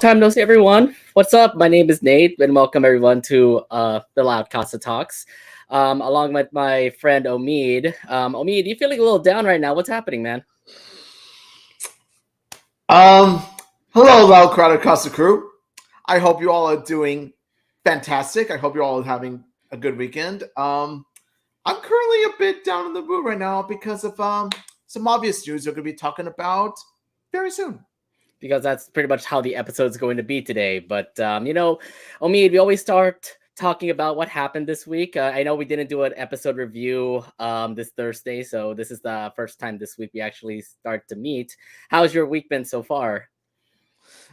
Time no see, everyone. What's up? My name is Nate, and welcome everyone to the LoudCasa Talks. Along with my friend Omid. Omid, you feeling a little down right now? What's happening, man? Um, Hello, loud crowd across the crew. I hope you all are doing fantastic. I hope you all are having a good weekend. I'm currently a bit down in the mood right now because of some obvious news we're going to be talking about very soon. Because that's pretty much how the episode's going to be today. But Omid, we always start talking about what happened this week. I know we didn't do an episode review this Thursday, so this is the first time this week we actually start to meet. How's your week been so far?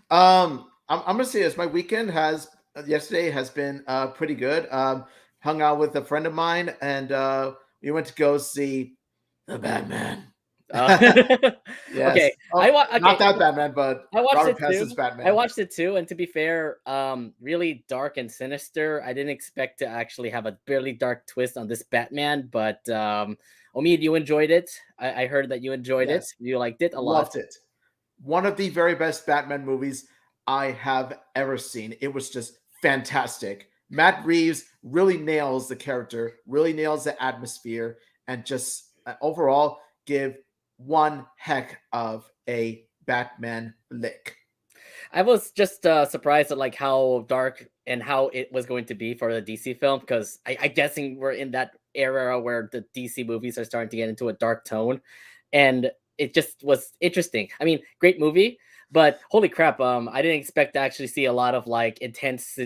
I'm gonna say this. My weekend has yesterday has been pretty good. Hung out with a friend of mine, and we went to go see the Batman. Uh, Yes. okay, Not okay. that Batman, but I watched Robert it too. Pattinson's I Batman. watched it too, and to be fair, really dark and sinister. I didn't expect to actually have a really dark twist on this Batman, but Omid, you enjoyed it. I heard that you enjoyed it. Yes, You liked it a lot. loved it. One of the very best Batman movies I have ever seen. It was just fantastic. Matt Reeves really nails the character, really nails the atmosphere, and just overall give one heck of a Batman lick. I was just surprised at like how dark and how it was going to be for the DC film because I guessing we're in that era where the DC movies are starting to get into a dark tone, and it just was interesting. I mean, great movie, but holy crap, I didn't expect to actually see a lot of like intense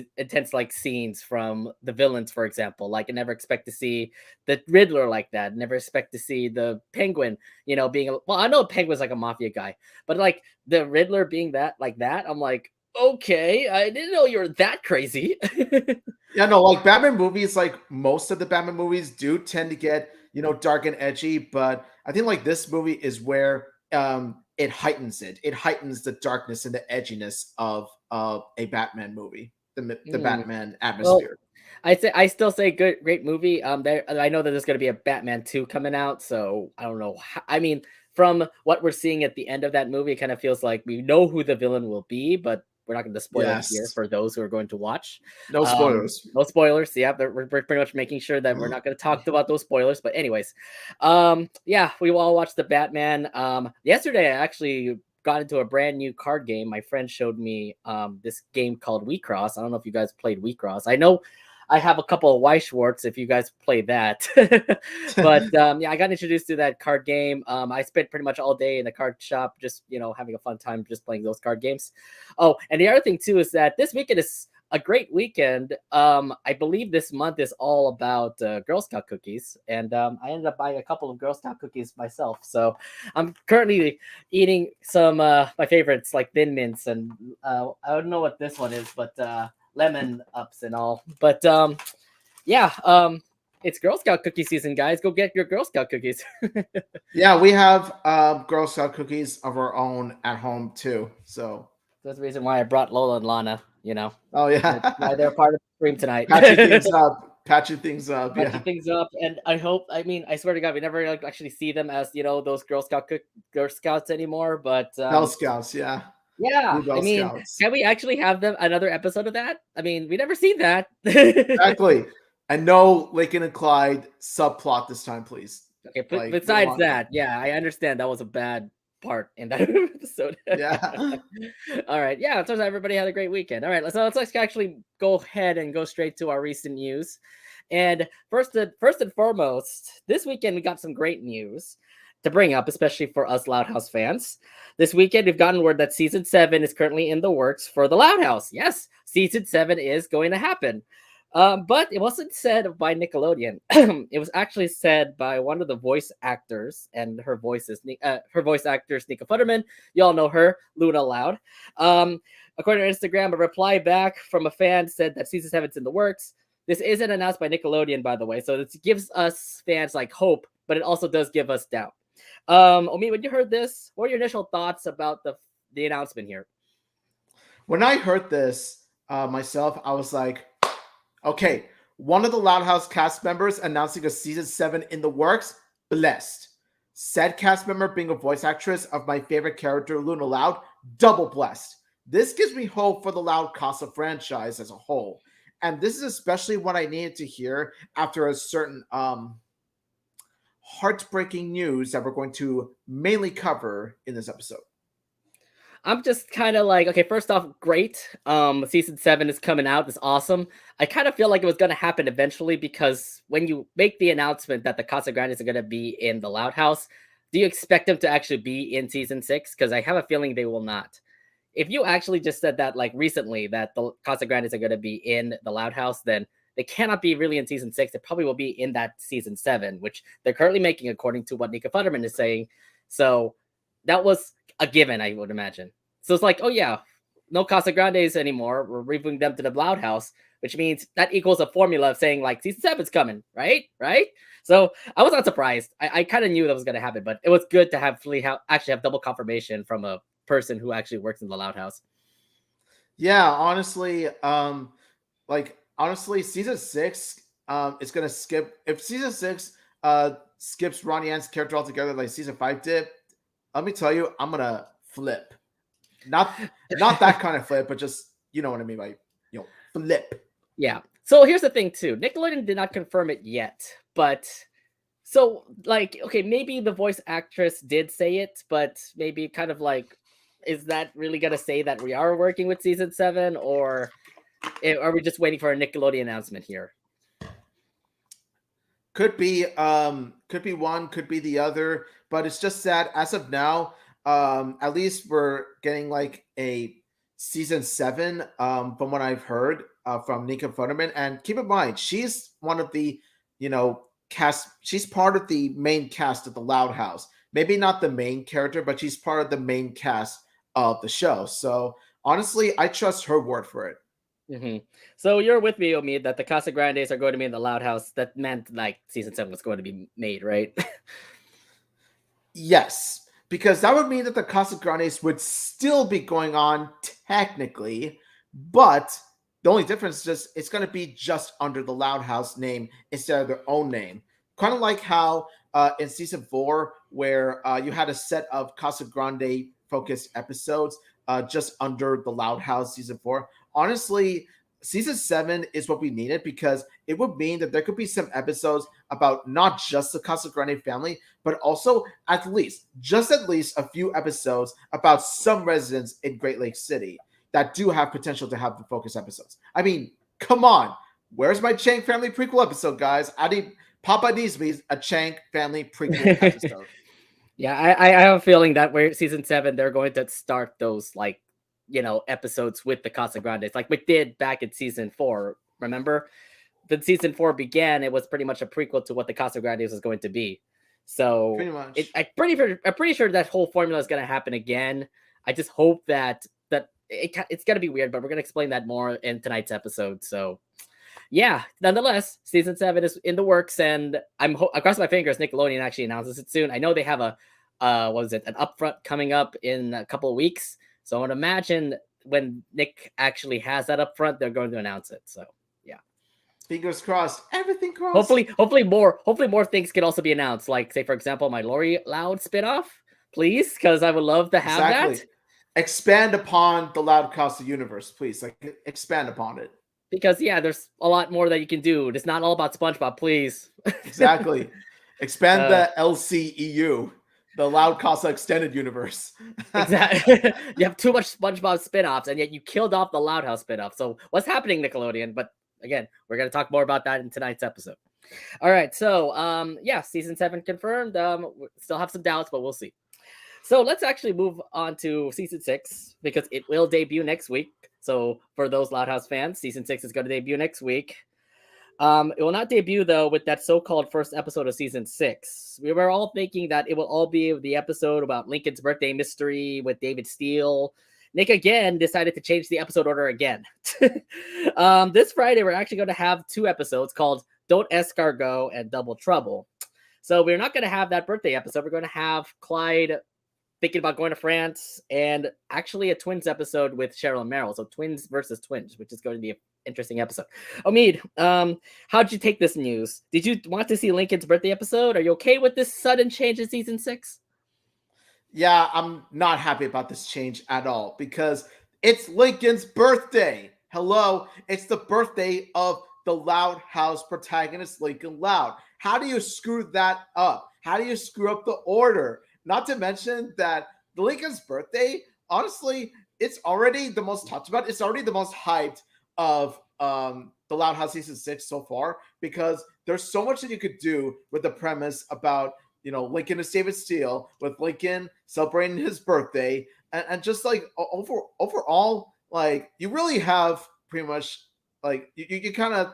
like scenes from the villains, for example. Like I never expect to see the Riddler like that. Never expect to see the Penguin, being well. I know Penguin's like a mafia guy, but like the Riddler being that like that, I'm like, okay, I didn't know you were that crazy. Yeah, no, like Batman movies, like most of the Batman movies do tend to get, dark and edgy, but I think like this movie is where it heightens it. It heightens the darkness and the edginess of a Batman movie, the Hmm. Batman Well, atmosphere. I still say good, great movie. There, I know that there's going to be a Batman 2 coming out, so I don't know. I mean, from what we're seeing at the end of that movie, it kind of feels like we know who the villain will be, but we're not going to spoil it here Yes. for those who are going to watch. No spoilers. No spoilers. Yeah, we're pretty much making sure that we're not going to talk about those spoilers. But anyways, yeah, we all watched the Batman. Yesterday I actually got into a brand new card game. My friend showed me this game called We Cross. I don't know if you guys played We Cross. I know I have a couple of Weichwarts if you guys play that. But yeah, I got introduced to that card game. I spent pretty much all day in the card shop, just having a fun time just playing those card games. Oh, and the other thing too is that this weekend is a great weekend. I believe this month is all about Girl Scout cookies, and I ended up buying a couple of Girl Scout cookies myself. So I'm currently eating some my favorites like Thin Mints, and I don't know what this one is, but lemon ups and all. But yeah, it's Girl Scout cookie season, guys. Go get your Girl Scout cookies. Yeah, we have Girl Scout cookies of our own at home too. So, That's the reason why I brought Lola and Lana. oh That's why yeah, they're part of the stream tonight. patching things up, patching things up. Patching Yeah, things up, and I hope. I mean, I swear to God, we never like, actually see them as those Girl Scouts anymore. But Bell Scouts. Yeah, yeah, Blue I Bell mean, Scouts. can we actually have them another episode of that? I mean, we never seen that. Exactly. And no Lincoln and Clyde subplot this time, please. Okay, but Like we don't besides want that. that, yeah, I understand that was a bad part in that episode. Yeah. All right, yeah, it turns out everybody had a great weekend. All right, let's actually go ahead and go straight to our recent news. And first and foremost, this weekend we got some great news to bring up, especially for us Loud House fans. This weekend we've gotten word that season 7 is currently in the works for the Loud House. Yes, season 7 is going to happen. But it wasn't said by Nickelodeon. It was actually said by one of the voice actors, and her voice actor is Nika Futterman. You all know her, Luna Loud. According to Instagram, a reply back from a fan said that season 7's in the works. This isn't announced by Nickelodeon, by the way, so this gives us fans like hope, but it also does give us doubt. Omi, when you heard this, what were your initial thoughts about the announcement here? When I heard this myself, I was like, okay, one of the Loud House cast members announcing a season 7 in the works, blessed. Said cast member being a voice actress of my favorite character, Luna Loud, double blessed. This gives me hope for the Loud Casa franchise as a whole. And this is especially what I needed to hear after a certain heartbreaking news that we're going to mainly cover in this episode. I'm just kind of like, okay, first off, great. Season 7 is coming out. It's awesome. I kind of feel like it was going to happen eventually because when you make the announcement that the Casagrandes are going to be in the Loud House, do you expect them to actually be in season 6? Because I have a feeling they will not. If you actually just said that like recently that the Casagrandes are going to be in the Loud House, then they cannot be really in season 6. They probably will be in that season 7, which they're currently making according to what Nika Futterman is saying. So that was a given, I would imagine. So it's like, oh yeah, no Casagrandes anymore. We're rebooting them to the Loud House, which means that equals a formula of saying like season 7's coming, right? Right? So I was not surprised. I kind of knew that was going to happen, but it was good to actually have double confirmation from a person who actually works in the Loud House. Yeah, honestly, season 6 is gonna skip. If season 6 skips Ronnie An's character altogether like season 5 did, let me tell you, I'm gonna flip. Not that kind of flip, but just you know what I mean by flip. Yeah. So here's the thing too. Nickelodeon did not confirm it yet, but so like okay, maybe the voice actress did say it, but maybe kind of like, is that really gonna say that we are working with season 7, or are we just waiting for a Nickelodeon announcement here? Could be one, could be the other, but it's just that as of now, at least we're getting like a season 7 from what I've heard from Nika Futterman. And keep in mind, she's one of the cast. She's part of the main cast of the Loud House. Maybe not the main character, but she's part of the main cast of the show. So honestly, I trust her word for it. Mm-hmm. So you're with me, Omid, that the Casagrandes are going to be in the Loud House. That meant like season 7 was going to be made, right? Yes, because that would mean that the Casagrandes would still be going on technically, but the only difference is just it's going to be just under the Loud House name instead of their own name. Kind of like how in season 4, where you had a set of Casagrande focused episodes just under the Loud House season 4. Honestly, season 7 is what we needed because it would mean that there could be some episodes about not just the Casagrande family, but also at least a few episodes about some residents in Great Lake City that do have potential to have the focus episodes. I mean, come on. Where's my Chang family prequel episode, guys? Papa needs me a Chang family prequel episode. Yeah, I have a feeling that where season 7 they're going to start those like episodes with the Casagrandes like we did back in season 4. Remember, when season 4 began, it was pretty much a prequel to what the Casagrandes was going to be. So pretty much. I'm pretty sure that whole formula is going to happen again. I just hope that it's going to be weird, but we're going to explain that more in tonight's episode. So yeah, nonetheless, season 7 is in the works, and I cross my fingers Nickelodeon actually announces it soon. I know they have an upfront coming up in a couple of weeks, so I would imagine when Nick actually has that upfront, they're going to announce it. So yeah, fingers crossed, everything crossed. Hopefully more things can also be announced. Like say for example, my Lori Loud spinoff, please, because I would love to have that. Expand upon the LoudCasa universe, please. Like expand upon it. Because yeah, there's a lot more that you can do. It's not all about SpongeBob, please. Exactly. Expand the LCEU, the LoudCasa extended universe. Exactly. You have too much SpongeBob spin-offs, and yet you killed off the Loud House spin-off. So what's happening, Nickelodeon? But again, we're gonna talk more about that in tonight's episode. All right, so yeah, season 7 confirmed. We still have some doubts, but we'll see. So let's actually move on to season 6 because it will debut next week. So for those Loud House fans, season 6 is going to debut next week. It will not debut though with that so-called first episode of season 6. We were all thinking that it will all be the episode about Lincoln's birthday mystery with David Steele. Nick again decided to change the episode order again. This Friday, we're actually going to have 2 episodes called Don't Escargot and Double Trouble. So we're not going to have that birthday episode. We're going to have Clyde thinking about going to France, and actually a twins episode with Cheryl and Meryl. So twins versus twins, which is going to be an interesting episode. Omid, how'd you take this news? Did you want to see Lincoln's birthday episode? Are you okay with this sudden change in season 6? Yeah, I'm not happy about this change at all because It's Lincoln's birthday. Hello, it's the birthday of the Loud House protagonist, Lincoln Loud. How do you screw that up? How do you screw up the order? Not to mention that the Lincoln's birthday, honestly, it's already the most talked about. It's already the most hyped of the Loud House season 6 so far, because there's so much that you could do with the premise about, you know, Lincoln is David Steele, with Lincoln celebrating his birthday, and just like overall, like you really have pretty much like you kind of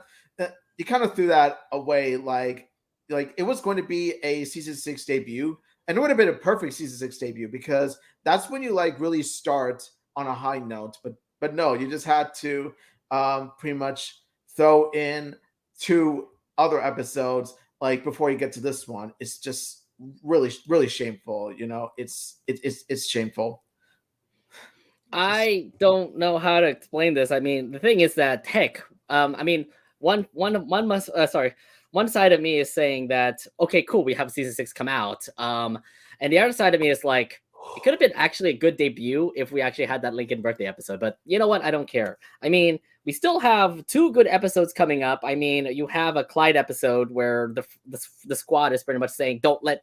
you kind of threw that away, like it was going to be a season 6 debut, and it would have been a perfect season 6 debut, because that's when you like really start on a high note. But no, you just had to pretty much throw in 2 other episodes like before you get to this one. It's just really shameful. You know, it's shameful. I don't know how to explain this. I mean, the thing is that heck, I mean, one must sorry, one side of me is saying that okay, cool, we have season 6 come out, and the other side of me is like, it could have been actually a good debut if we actually had that Lincoln birthday episode. But you know what? I don't care. I mean, we still have 2 good episodes coming up. I mean, you have a Clyde episode where the squad is pretty much saying, "Don't let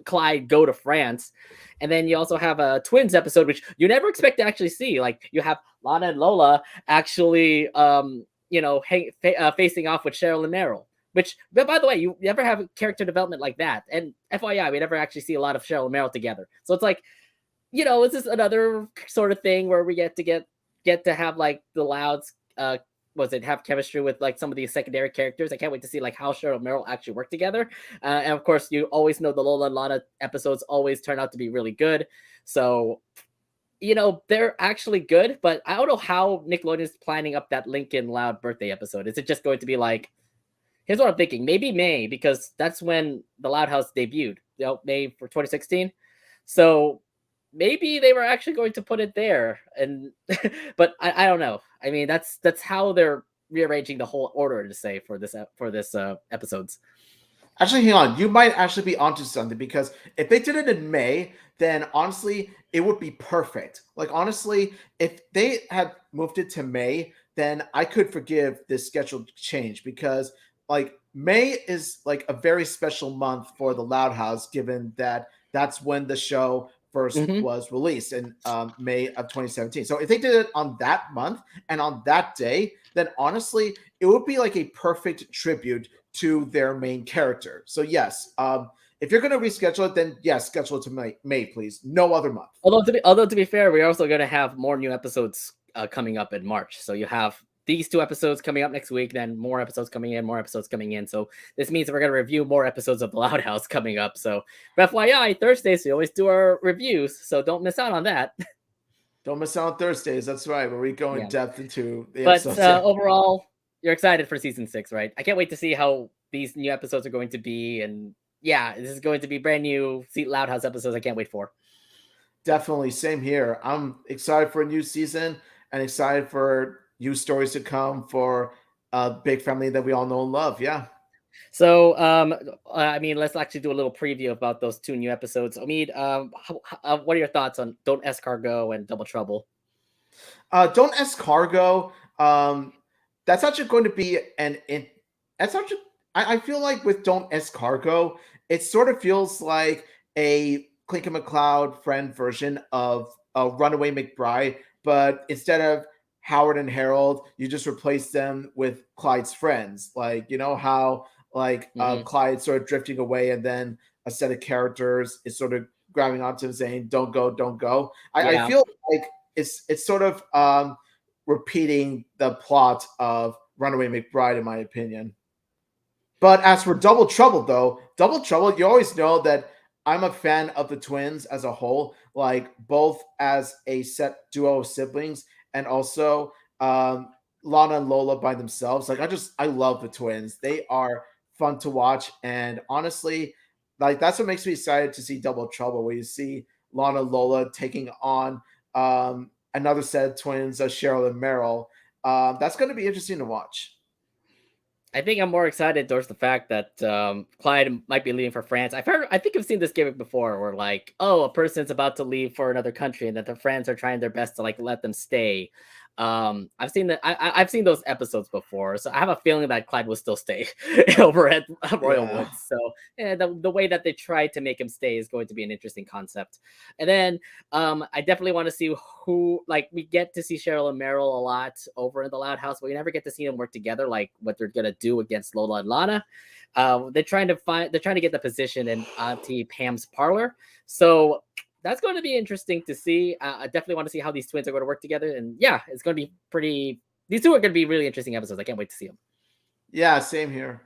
Clyde go to France," and then you also have a twins episode, which you never expect to actually see. Like you have Lana and Lola actually, facing off with Cheryl and Meryl. Which, but by the way, you never have character development like that. And FYI, we never actually see a lot of Cheryl and Meryl together. So it's like, is this another sort of thing where we get to have like the Louds, have chemistry with like some of these secondary characters. I can't wait to see like how Cheryl and Meryl actually work together. And of course, you always know the Lola and Lana episodes always turn out to be really good. So, they're actually good, but I don't know how Nickelodeon is planning up that Lincoln Loud birthday episode. Is it just going to be like, here's what I'm thinking, maybe May, because that's when the Loud House debuted, May for 2016. So maybe they were actually going to put it there, and but I don't know. I mean, that's how they're rearranging the whole order to say for this episodes. Actually, hang on. You might actually be onto something, because if they did it in May, then honestly, it would be perfect. Like, honestly, if they had moved it to May, then I could forgive this schedule change, because like May is like a very special month for the Loud House, given that that's when the show first Mm-hmm. was released in May of 2017. So if they did it on that month and on that day, then honestly, it would be like a perfect tribute to their main character. So yes, if you're going to reschedule it, then yes, schedule it to May, please. No other month. Although to be fair, we're also going to have more new episodes coming up in March. So you have these 2 episodes coming up next week, then more episodes coming in. So this means we're going to review more episodes of the Loud House coming up. So FYI, Thursdays, we always do our reviews. So don't miss out on that. Don't miss out on Thursdays. That's right, where we go in depth into the But episodes. overall, you're excited for season 6, right? I can't wait to see how these new episodes are going to be. And yeah, this is going to be brand new Loud House episodes I can't wait for. Definitely. Same here. I'm excited for a new season and excited for new stories to come for a big family that we all know and love. Yeah. So, I mean, let's actually do a little preview about those 2 new episodes. Omid, what are your thoughts on Don't Escargot and Double Trouble? Don't Escargot. That's actually going to be that's actually, I feel like with Don't Escargot, it sort of feels like a Clink and McCloud friend version of Runaway McBride, but instead of Howard and Harold, you just replace them with Clyde's friends. Like, you know how like Clyde sort of drifting away, and then a set of characters is sort of grabbing onto him saying, "Don't go, don't go." I feel like it's sort of repeating the plot of Runaway McBride, in my opinion. But as for Double Trouble, though, Double Trouble, you always know that I'm a fan of the twins as a whole, like both as a set duo of siblings and also Lana and Lola by themselves. Like I love the twins. They are fun to watch, and honestly, like that's what makes me excited to see Double Trouble, where you see Lana and Lola taking on another set of twins, Cheryl and Meryl. That's going to be interesting to watch. I think I'm more excited towards the fact that Clyde might be leaving for France. I think I've seen this gimmick before, where like, oh, a person's about to leave for another country, and that their friends are trying their best to like let them stay. I've seen that. I've seen those episodes before, so I have a feeling that Clyde will still stay over at Royal Yeah. Woods. So yeah, the way that they try to make him stay is going to be an interesting concept. And then I definitely want to see who, like, we get to see Cheryl and Meryl a lot over in the Loud House, but we never get to see them work together, like what they're gonna do against Lola and Lana. They're trying to get the position in Auntie Pam's parlor. So that's going to be interesting to see. I definitely want to see how these twins are going to work together. And yeah, it's going to be pretty. These two are going to be really interesting episodes. I can't wait to see them. Yeah, same here.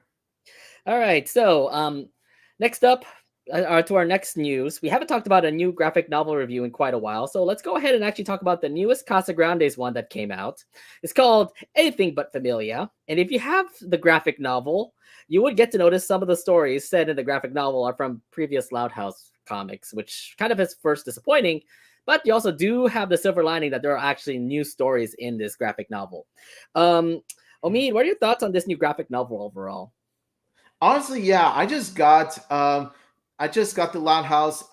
All right. So next up, to our next news. We haven't talked about a new graphic novel review in quite a while, so let's go ahead and actually talk about the newest Casagrandes one that came out. It's called Anything But Familia, and if you have the graphic novel, you would get to notice some of the stories said in the graphic novel are from previous Loud House comics, which kind of is first disappointing, but you also do have the silver lining that there are actually new stories in this graphic novel. Omid, what are your thoughts on this new graphic novel overall? Honestly, yeah, I just got the Loud House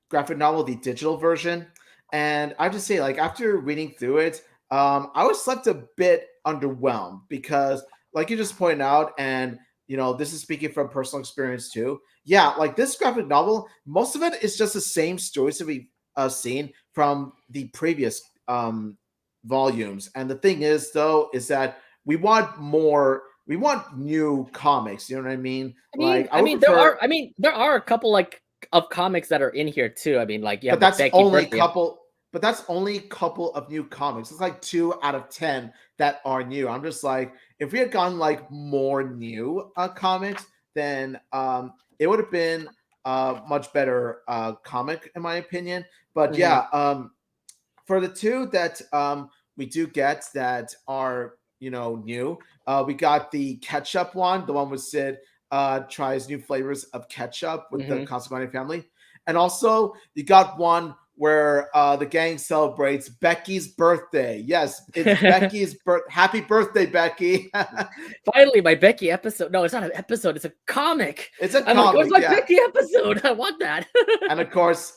graphic novel, the digital version, and I just say, like, after reading through it, I was left a bit underwhelmed because, like you just pointed out, and this is speaking from personal experience too. Yeah, like this graphic novel, most of it is just the same stories that we've seen from the previous volumes. And the thing is, though, is that we want more. We want new comics. You know what I mean? Like, I would prefer, there are a couple like of comics that are in here too. I mean, like you but have the that's Becky only a birthday. couple. But that's only a couple of new comics. It's like 2 out of 10 that are new. I'm just like, if we had gotten like more new comics, then it would have been a much better comic in my opinion. But Mhm. yeah, for the two that we do get that are new, we got the ketchup one, the one with Sid tries new flavors of ketchup with the Mhm. Casagrandes family, and also you got one where the gang celebrates Becky's birthday. Yes, it's Becky's birth. Happy birthday, Becky! Finally, my Becky episode. No, it's not an episode. It's a comic. It's a I'm like, where's comic, my yeah. Becky episode? I want that. And of course,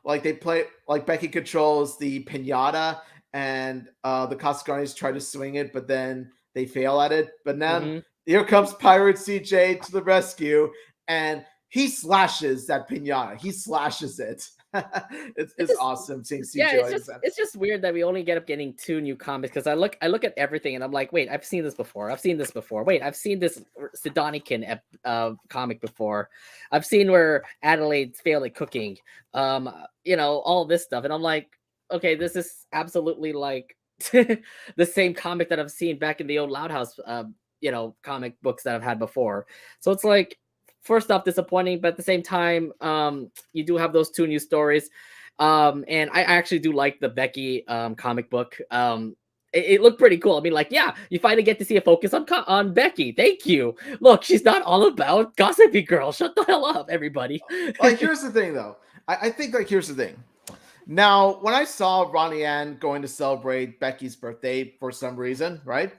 like they play, like Becky controls the pinata, and the Casagrandes try to swing it, but then they fail at it. But then Mhm. here comes Pirate CJ to the rescue, and he slashes that pinata. He slashes it. It's It's just awesome seeing yeah, CJ like that. it's just weird that we only get up getting two new comics because I look at everything and I'm like, wait, I've seen this before. I've seen this before. Wait, I've seen this Sidonican comic before. I've seen where Adelaide failed at cooking. All this stuff, and I'm like, okay, this is absolutely like the same comic that I've seen back in the old Loud House, comic books that I've had before. So it's like, first off, disappointing, but at the same time, you do have those two new stories. And I actually do like the Becky comic book. It looked pretty cool. I mean, like, yeah, you finally get to see a focus on Becky. Thank you. Look, she's not all about gossipy girl. Shut the hell up, everybody. Like, here's the thing, though. I think, like, here's the thing. Now, when I saw Ronnie Ann going to celebrate Becky's birthday for some reason, right?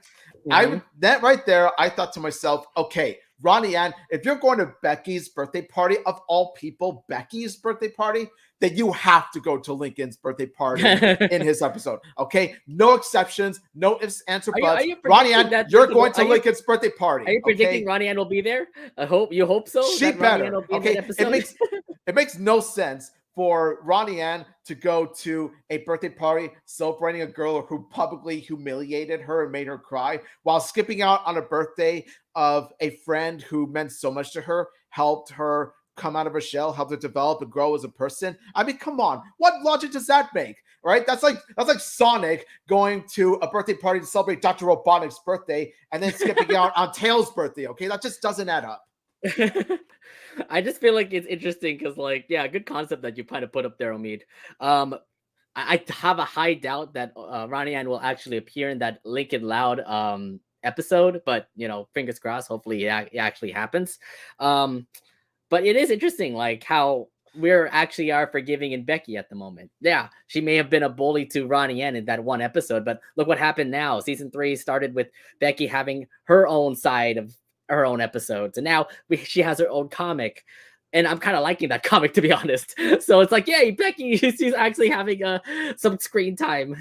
I Mhm. would that right there, I thought to myself, okay, Ronnie Ann, if you're going to Becky's birthday party, of all people, Becky's birthday party, then you have to go to Lincoln's birthday party in his episode. Okay? No exceptions, no ifs, ands, or Are buts. you Ronnie predicting Ann, that you're going to Lincoln's birthday are party. you predicting Okay? Ronnie Ann will be there? I hope so. She That Ronnie Ann better. will be in that Okay? It episode. makes it makes no sense for Ronnie Ann to go to a birthday party celebrating a girl who publicly humiliated her and made her cry while skipping out on a birthday of a friend who meant so much to her, helped her come out of her shell, helped her develop and grow as a person. I mean, come on. What logic does that make? Right? That's like Sonic going to a birthday party to celebrate Dr. Robotnik's birthday and then skipping out on Tails' birthday. Okay, that just doesn't add up. I just feel like it's interesting because, like, yeah, good concept that you kind of put up there, Omid. Um, I have a high doubt that Ronnie Ann will actually appear in that Lincoln Loud episode, but fingers crossed. Hopefully, it actually happens. Um, but it is interesting, like how we're actually are forgiving in Becky at the moment. Yeah, she may have been a bully to Ronnie Yen in that one episode, but look what happened now. Season 3 started with Becky having her own side of her own episodes, and now she has her own comic. And I'm kind of liking that comic, to be honest. So it's like, yay, Becky, she's actually having some screen time.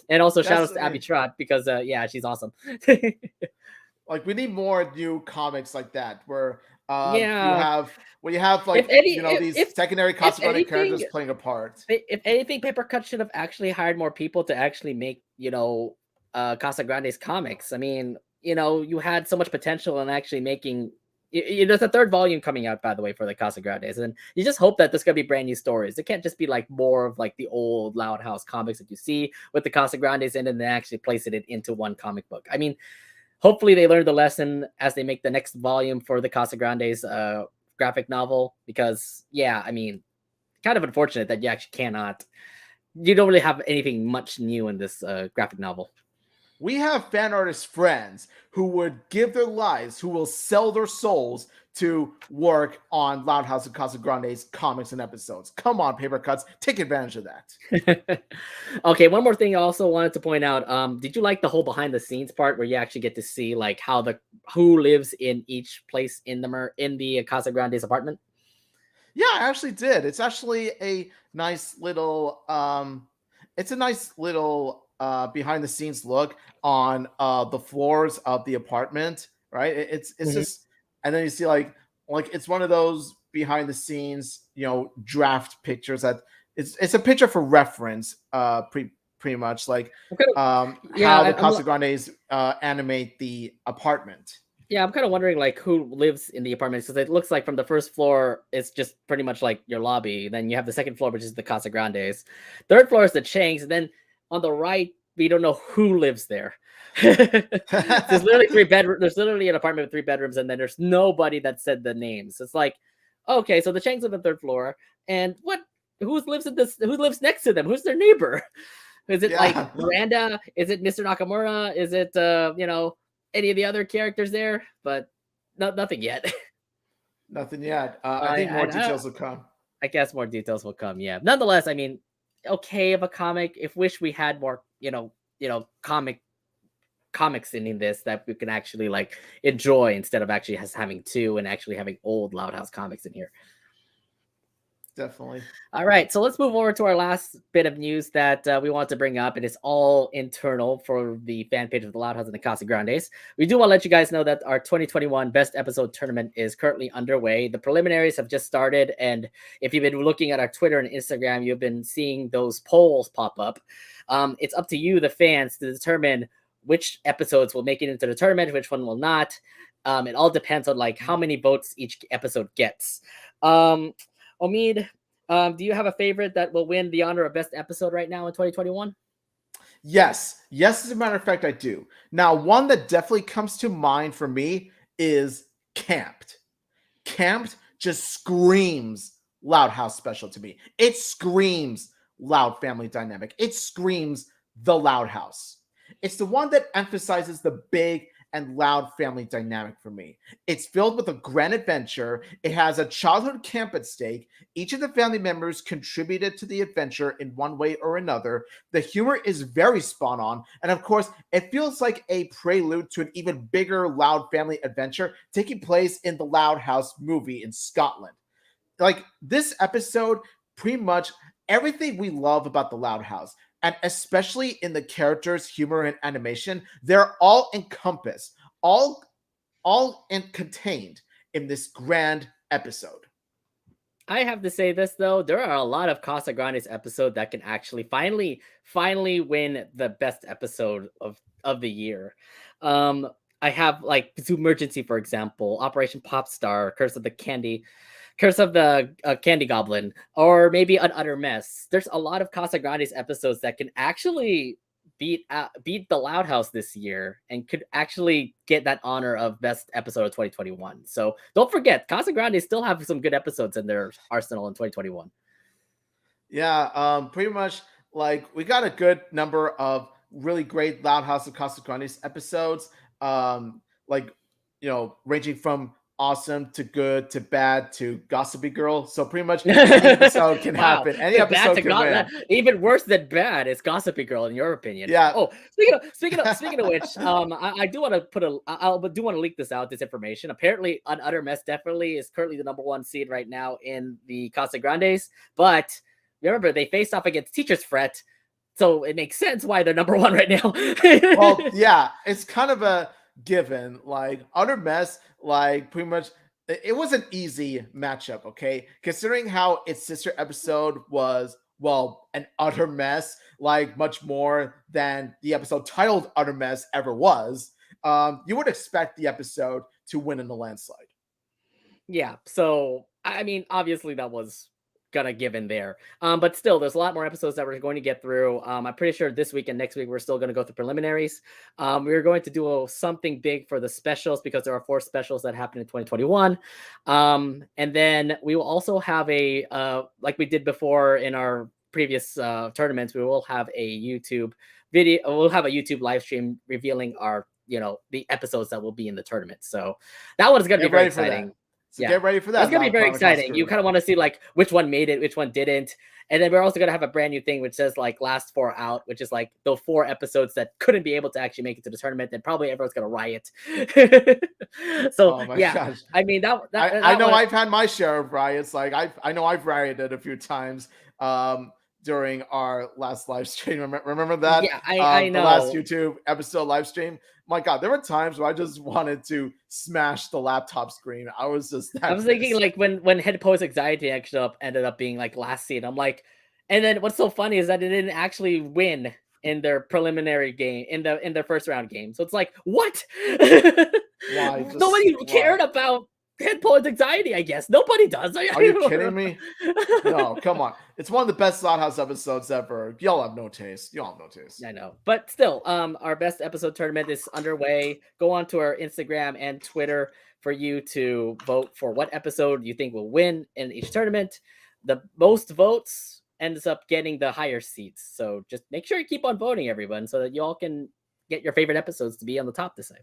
And also shout outs to Abby Trott because yeah, she's awesome. Like, we need more new comics like that where Yeah. you have like these secondary Casagrande characters playing a part. If anything, Paper Cut should have actually hired more people to actually make, Casagrandes comics. I mean, you had so much potential in actually making. There's a third volume coming out, by the way, for the Casagrandes, and you just hope that there's gonna be brand new stories. It can't just be like more of like the old Loud House comics that you see with the Casagrandes, and then they actually place it into one comic book. I mean, hopefully they learn the lesson as they make the next volume for the Casagrandes graphic novel, because yeah, I mean, kind of unfortunate that you actually you don't really have anything much new in this graphic novel. We have fan artist friends who would give their lives, who will sell their souls to work on Loud House and Casagrandes comics and episodes. Come on, Paper Cuts, take advantage of that. Okay, one more thing I also wanted to point out. Did you like the whole behind the scenes part where you actually get to see like who lives in each place in the Casagrandes apartment? Yeah, I actually did. It's actually a nice little behind the scenes look on the floors of the apartment, right? It's just, and then you see like it's one of those behind the scenes, draft pictures that it's a picture for reference, pretty much like how the Casagrandes animate the apartment. Yeah, I'm kind of wondering like who lives in the apartment, because it looks like from the first floor it's just pretty much like your lobby. Then you have the second floor, which is the Casagrandes. Third floor is the Changs, and then on the right we don't know who lives there. There's literally 3 bedrooms. There's literally an apartment with 3 bedrooms, and then there's nobody that said the names. It's like, okay, so the Changs live on the 3rd floor, and who lives next to them? Who's their neighbor? Is it like Miranda? Is it Mr. Nakamura? Is it any of the other characters there? But nothing yet. Nothing yet. I think more details will come. I guess more details will come. Yeah. Nonetheless, I mean, okay of a comic. If wish we had more, comics in this that we can actually like enjoy, instead of actually having 2 and actually having old Loud House comics in here. Definitely. All right, so let's move over to our last bit of news that we want to bring up, and it's all internal for the fan page of the Loud House and the Casagrandes. We do want to let you guys know that our 2021 Best Episode Tournament is currently underway. The preliminaries have just started, and if you've been looking at our Twitter and Instagram, you've been seeing those polls pop up. It's up to you, the fans, to determine which episodes will make it into the tournament, which one will not. It all depends on like how many votes each episode gets. Omid, do you have a favorite that will win the honor of best episode right now in 2021? Yes, as a matter of fact, I do. Now, one that definitely comes to mind for me is Camped. Camped just screams Loud House special to me. It screams Loud family dynamic. It screams the Loud House. It's the one that emphasizes the big and loud family dynamic for me. It's filled with a grand adventure. It has a childhood camp at stake. Each of the family members contributed to the adventure in one way or another. The humor is very spot on. And of course, it feels like a prelude to an even bigger Loud family adventure taking place in the Loud House movie in Scotland. Like, this episode, pretty much everything we love about the Loud House, and especially in the characters, humor, and animation, they're all encompassed, all contained in this grand episode. I have to say this though, there are a lot of Casagrandes episodes that can actually finally win the best episode of the year. I have like Zoomergency, for example, Operation Popstar, Curse of the Candy Goblin, or maybe An Utter Mess. There's a lot of Casagrandes episodes that can actually beat the Loud House this year and could actually get that honor of best episode of 2021. So don't forget, Casagrandes still have some good episodes in their arsenal in 2021. Yeah, pretty much like we got a good number of really great Loud House of Casagrandes episodes. Ranging from awesome to good to bad to gossipy girl. So pretty much any episode can Wow, happen. Any the bad episode to can not win. even worse than bad is Gossipy Girl, in your opinion. Yeah. Oh, speaking of which, I do want to put a I do want to leak this information. Apparently, An Utter Mess definitely is currently the #1 seed right now in the Casagrandes, but remember they faced off against Teachers Fret, so it makes sense why they're #1 right now. Well, yeah, it's kind of a given. Like Utter Mess, like pretty much it was an easy matchup, okay? Considering how its sister episode was, well, an utter mess, like much more than the episode titled Utter Mess ever was. You would expect the episode to win in the landslide. Yeah, so I mean, obviously that was gonna give in there. But still, there's a lot more episodes that we're going to get through. I'm pretty sure this week and next week we're still going to go through preliminaries. We're going to do something big for the specials because there are 4 specials that happened in 2021. And then we will also have a like we did before in our previous tournaments. We will have a YouTube video. We'll have a YouTube live stream revealing our the episodes that will be in the tournament. So that one is going to be very exciting. So get ready for that. It's gonna be very exciting. You kind of want to see like which one made it, which one didn't, and then we're also gonna have a brand new thing which says like last 4 out, which is like the 4 episodes that couldn't be able to actually make it to the tournament. Then probably everyone's gonna riot. So gosh. I mean I know I've had my share of riots. Like I know I've rioted a few times during our last live stream. Remember that? Yeah, I know. The last YouTube episode live stream. My God, there were times where I just wanted to smash the laptop screen. I was thinking like when Head Post Anxiety ended up being like last seed. I'm like, and then what's so funny is that it didn't actually win in their preliminary game in their first round game. So it's like, what? Why? Nobody cared about Head Post Anxiety, I guess. Nobody does. Are you kidding me? No, come on. It's one of the best Loudhouse episodes ever. Y'all have no taste. Y'all have no taste. I know. But still, our best episode tournament is underway. Go on to our Instagram and Twitter for you to vote for what episode you think will win in each tournament. The most votes ends up getting the higher seats. So just make sure you keep on voting, everyone, so that you all can get your favorite episodes to be on the top this time.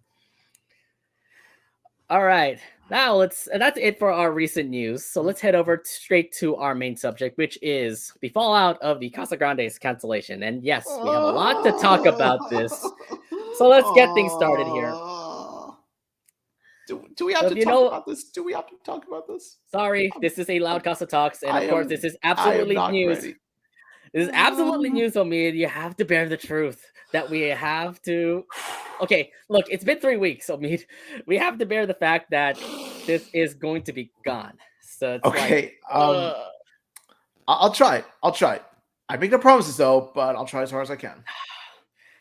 All right, now that's it for our recent news. So let's head over straight to our main subject, which is the fallout of the Casagrandes cancellation. And yes, we have a lot to talk about this. So let's get things started here. Do we have to talk about this? Do we have to talk about this? Sorry, this is a LoudCasa Talks, and of course, this is absolutely news. Ready. This is absolutely news on me. You have to bear the truth that we have to. Okay, look, it's been 3 weeks, so we have to bear the fact that this is going to be gone. So it's okay, like, I'll try it. I make no promises though, but I'll try as hard as I can.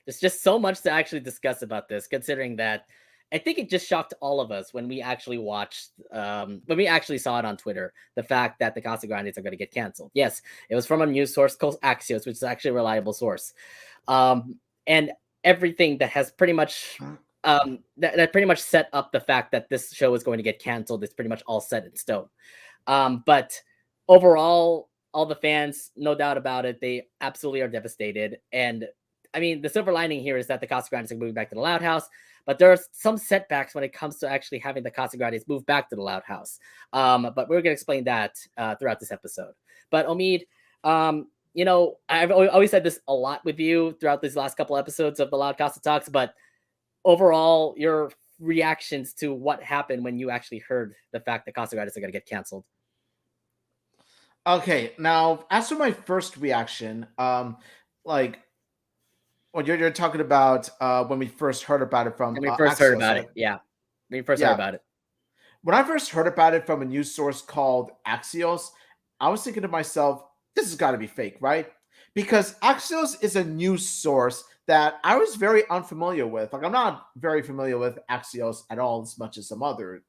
There's just so much to actually discuss about this, considering that I think it just shocked all of us when we actually watched, when we actually saw it on Twitter, the fact that the Casagrandes are going to get canceled. Yes, it was from a news source called Axios, which is actually a reliable source. And everything that has pretty much, that pretty much set up the fact that this show is going to get canceled is pretty much all set in stone. But overall, all the fans, no doubt about it, they absolutely are devastated. And I mean, the silver lining here is that the Casagrandes are moving back to the Loud House. But there are some setbacks when it comes to actually having the Casagrandes move back to the Loud House. But we're going to explain that throughout this episode. But Omid, you know, I've always said this a lot with you throughout these last couple episodes of the LoudCasa Talks, but overall, your reactions to what happened when you actually heard the fact that Casagrandes are going to get canceled. Okay, now, as for my first reaction, like, well, you're talking about when we first heard about it from. When we first heard about it, yeah. When we first heard about it. When I first heard about it from a news source called Axios, I was thinking to myself, this has got to be fake, right? Because Axios is a news source that I was very unfamiliar with. Like, I'm not very familiar with Axios at all, as much as some other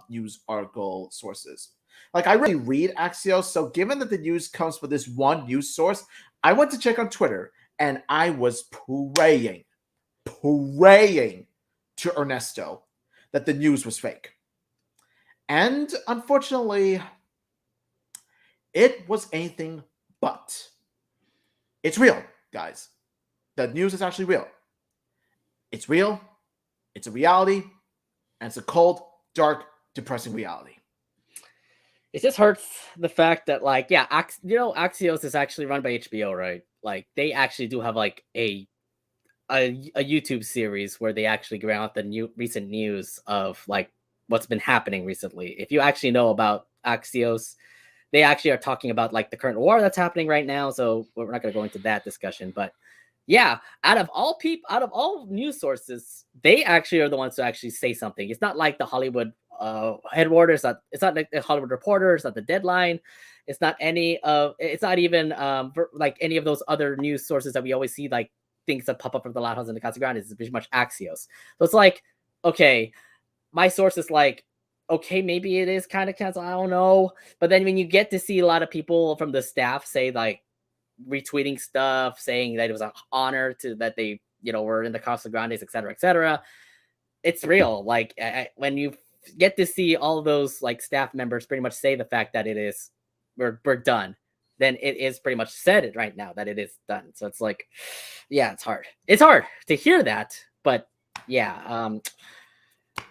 news article sources. Like, I really read Axios, so given that the news comes from this one news source, I went to check on Twitter. And I was praying to Ernesto that the news was fake. And unfortunately, it was anything but. It's real, guys. The news is actually real. It's real. It's a reality. And it's a cold, dark depressing reality. It just hurts the fact that, like, yeah, Axios is actually run by HBO, right? Like, they actually do have like a YouTube series where they actually bring out the recent news of like what's been happening recently. If you actually know about Axios, they actually are talking about like the current war that's happening right now. So we're not going to go into that discussion, but yeah, out of all news sources, they actually are the ones to actually say something. It's not like the Hollywood headquarters. It's not like the Hollywood Reporter. It's not the Deadline. It's not even like any of those other news sources that we always see, like things that pop up from the Loud House and the Casagrandes. It's pretty much Axios. So it's like, okay, my source is like, okay, maybe it is kind of canceled. I don't know. But then when you get to see a lot of people from the staff say like retweeting stuff, saying that it was an honor to that they, were in the Casagrandes, et cetera, et cetera. It's real. Like when you get to see all those like staff members pretty much say the fact that it is, we're done, then it is pretty much said it right now that it is done. So it's like, yeah, it's hard. It's hard to hear that, but yeah,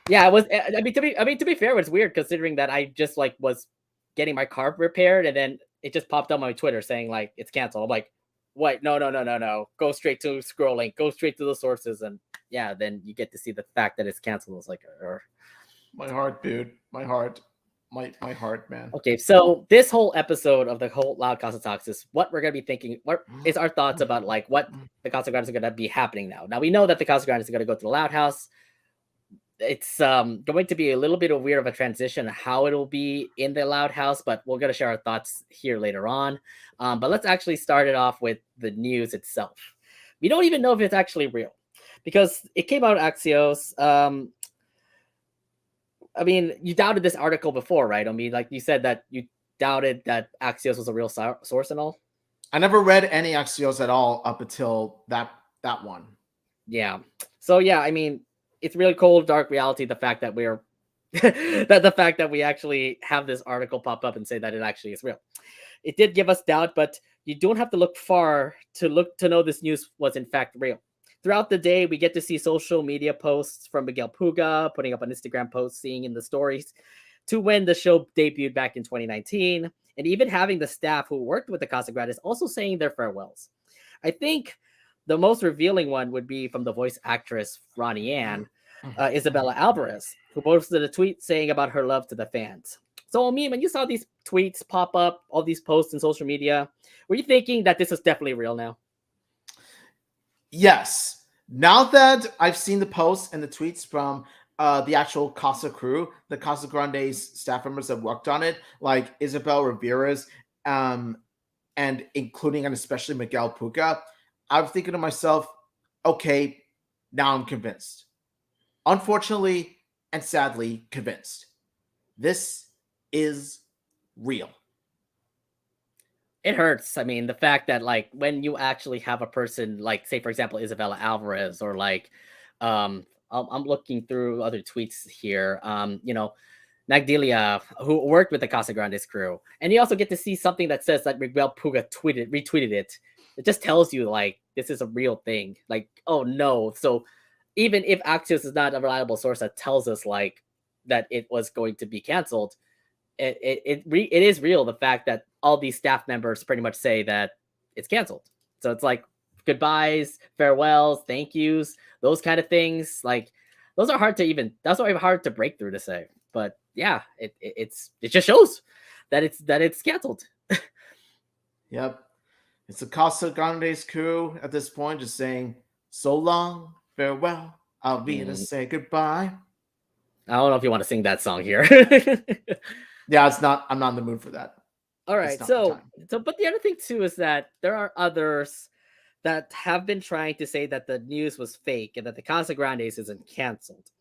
yeah, it was. I mean, to be fair, it was weird considering that I just like was getting my car repaired, and then it just popped up on my Twitter saying like it's canceled. I'm like, wait, no. Go straight to scrolling. Go straight to the sources, and yeah, then you get to see the fact that it's canceled. It's like, my heart, dude. My heart, man. Okay, so this whole episode of the whole LoudCasa Talks is what we're gonna be thinking. What is our thoughts about like what the Casagrandes are gonna be happening now? Now we know that the Casagrandes are gonna go to the Loud House. It's going to be a little bit of weird of a transition how it'll be in the Loud House, but we're going to share our thoughts here later on. But let's actually start it off with the news itself. We don't even know if it's actually real because it came out of Axios. I mean, you doubted this article before, right? I mean, like you said that you doubted that Axios was a real source and all. I never read any Axios at all up until that one. Yeah. So yeah, I mean, it's really cold, dark reality. The fact that we're the fact that we actually have this article pop up and say that it actually is real. It did give us doubt, but you don't have to look far to know this news was in fact real. Throughout the day, we get to see social media posts from Miguel Puga putting up an Instagram post, seeing in the stories to when the show debuted back in 2019, and even having the staff who worked with the Casagrandes also saying their farewells. I think the most revealing one would be from the voice actress Ronnie Ann, Isabella Alvarez, who posted a tweet saying about her love to the fans. So, me, when you saw these tweets pop up, all these posts in social media, were you thinking that this is definitely real now? Yes. Now that I've seen the posts and the tweets from the actual Casa crew, the Casagrandes staff members that worked on it, like Isabel Ramirez, and including and especially Miguel Puga, I'm thinking to myself, okay, now I'm convinced. Unfortunately and sadly convinced. This is real. It hurts. I mean, the fact that like when you actually have a person like, say, for example, Isabella Alvarez, or like, I'm looking through other tweets here. Nagdelia, who worked with the Casagrandes crew, and you also get to see something that says that Miguel Puga retweeted it. It just tells you like this is a real thing. Like, oh no. So even if Axios is not a reliable source that tells us like that it was going to be canceled, it is real. The fact that all these staff members pretty much say that it's canceled. So it's like goodbyes, farewells, thank yous, those kind of things. Like those are hard to even. That's why hard to break through to say. But yeah, it just shows that it's canceled. Yep. It's the Casagrandes crew at this point just saying, so long, farewell, I'll be to say goodbye. I don't know if you want to sing that song here. Yeah, I'm not in the mood for that. All right, so but the other thing too is that there are others that have been trying to say that the news was fake and that the Casagrandes isn't canceled.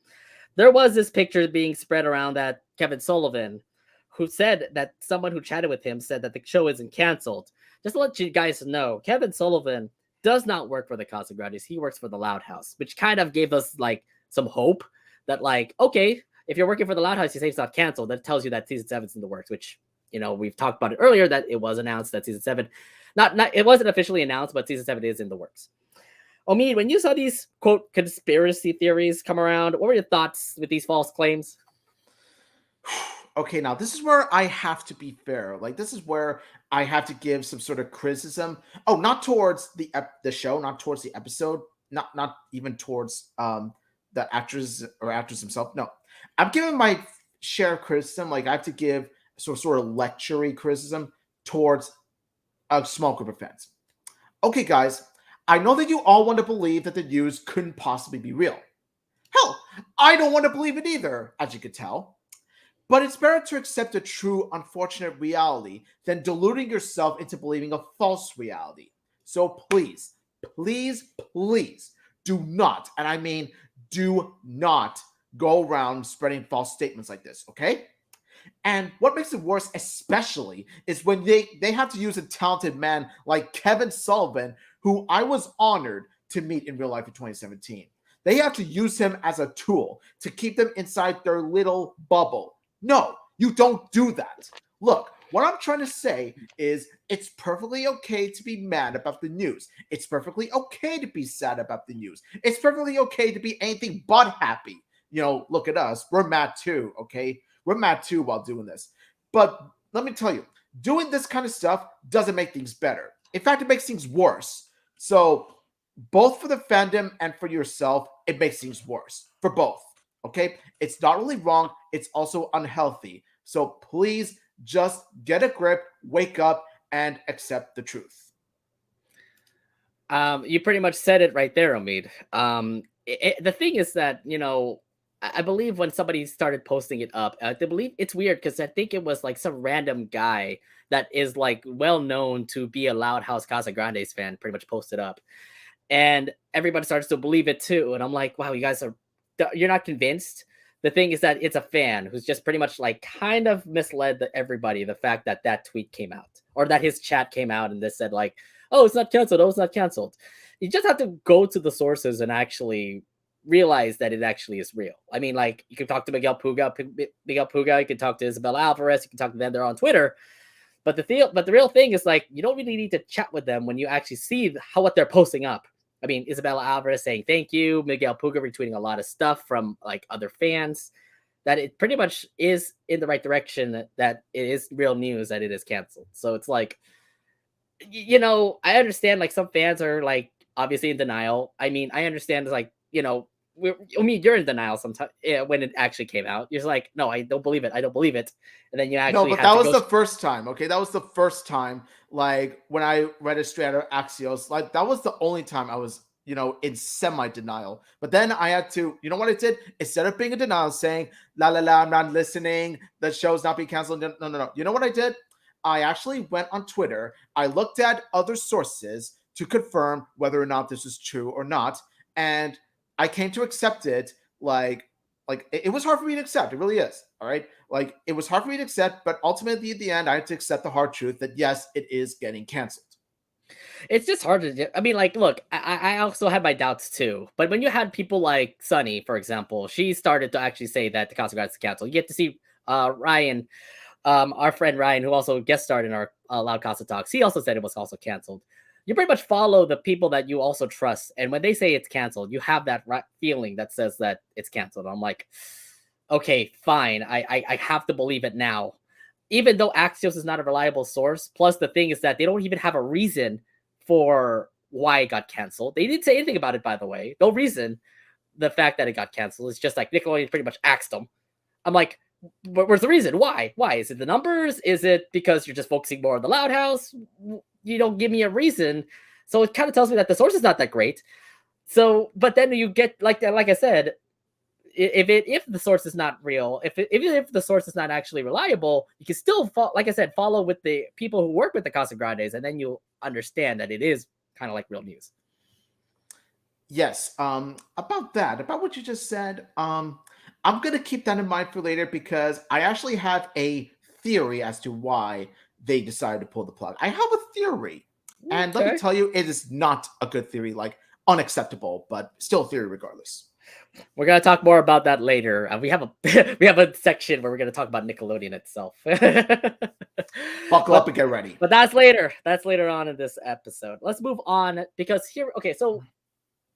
There was this picture being spread around that Kevin Sullivan, who said that someone who chatted with him said that the show isn't canceled. Just to let you guys know, Kevin Sullivan does not work for the Casagrandes. He works for the Loud House, which kind of gave us like some hope that like, okay, if you're working for the Loud House, you say it's not canceled. That tells you that season 7's in the works, which, we've talked about it earlier that it was announced that season 7, it wasn't officially announced, but season 7 is in the works. Omid, when you saw these quote conspiracy theories come around, what were your thoughts with these false claims? Okay, now this is where I have to be fair. Like, this is where I have to give some sort of criticism. Oh, not towards the show, not towards the episode, not even towards the actors or actors themselves. No, I'm giving my share of criticism. Like, I have to give sort of lectury criticism towards a small group of fans. Okay, guys, I know that you all want to believe that the news couldn't possibly be real. Hell, I don't want to believe it either, as you could tell. But it's better to accept a true, unfortunate reality than deluding yourself into believing a false reality. So please, please, please do not, and I mean do not, go around spreading false statements like this, okay? And what makes it worse, especially, is when they have to use a talented man like Kevin Sullivan, who I was honored to meet in real life in 2017. They have to use him as a tool to keep them inside their little bubble. No, you don't do that. Look, what I'm trying to say is it's perfectly okay to be mad about the news. It's perfectly okay to be sad about the news. It's perfectly okay to be anything but happy. You know, look at us. We're mad too, okay? We're mad too while doing this. But let me tell you, doing this kind of stuff doesn't make things better. In fact, it makes things worse. So, both for the fandom and for yourself, it makes things worse. For both. Okay? It's not really wrong, it's also unhealthy. So, please just get a grip, wake up, and accept the truth. You pretty much said it right there, Omid. The thing is that, I believe when somebody started posting it up, I believe it's weird because I think it was like some random guy that is like well known to be a Loud House Casagrandes fan, pretty much posted up, and everybody starts to believe it too. And I'm like, wow, you're not convinced. The thing is that it's a fan who's just pretty much like kind of misled everybody. The fact that that tweet came out or that his chat came out and they said like, oh, it's not canceled. Oh, it's not canceled. You just have to go to the sources and actually realize that it actually is real. I mean, like you can talk to Miguel Puga, you can talk to Isabella Alvarez, you can talk to them. They're on Twitter. But the real thing is like you don't really need to chat with them when you actually see what they're posting up. I mean, Isabella Alvarez saying thank you, Miguel Puga retweeting a lot of stuff from like other fans. That it pretty much is in the right direction. That it is real news that it is canceled. So it's like, I understand like some fans are like obviously in denial. I mean, I understand like you're in denial sometimes when it actually came out. You're just like, no, I don't believe it. I don't believe it. And then you No, actually but have that to was go. the first time. Okay, that was the first time. Like when I read it straight out of Axios, like that was the only time I was, in semi denial. But then I had to, you know what I did? Instead of being in denial, saying la la la, I'm not listening. The show's not being canceled. No, no, no, no. You know what I did? I actually went on Twitter. I looked at other sources to confirm whether or not this is true or not, and I came to accept it. Like it was hard for me to accept. It really is. All right. Like it was hard for me to accept, but ultimately at the end, I had to accept the hard truth that yes, it is getting canceled. It's just hard to do. I mean, like, look, I also had my doubts too. But when you had people like Sunny, for example, she started to actually say that the Casagrandes is canceled. You get to see Ryan, our friend Ryan, who also guest starred in our LoudCasa Talks. He also said it was also canceled. You pretty much follow the people that you also trust, and when they say it's canceled, you have that feeling that says that it's canceled. I'm like, okay, fine. I have to believe it now, even though Axios is not a reliable source. Plus, the thing is that they don't even have a reason for why it got canceled. They didn't say anything about it, by the way. No reason. The fact that it got canceled is just like Nickelodeon pretty much axed them. I'm like, where's the reason? Why? Why? Is it the numbers? Is it because you're just focusing more on the Loud House? You don't give me a reason. So it kind of tells me that the source is not that great. So, but then you get like I said, if the source is not real, even if the source is not actually reliable, you can still like I said, follow with the people who work with the Casagrandes, and then you'll understand that it is kind of like real news. Yes. About what you just said, I'm gonna keep that in mind for later because I actually have a theory as to why they decided to pull the plug. I have a theory. And let me Okay. tell you, it is not a good theory, like unacceptable, but still a theory regardless. We're gonna talk more about that later. We have a we have a section where we're gonna talk about Nickelodeon itself. Buckle up and get ready. But that's later. That's later on in this episode. Let's move on because here. Okay, so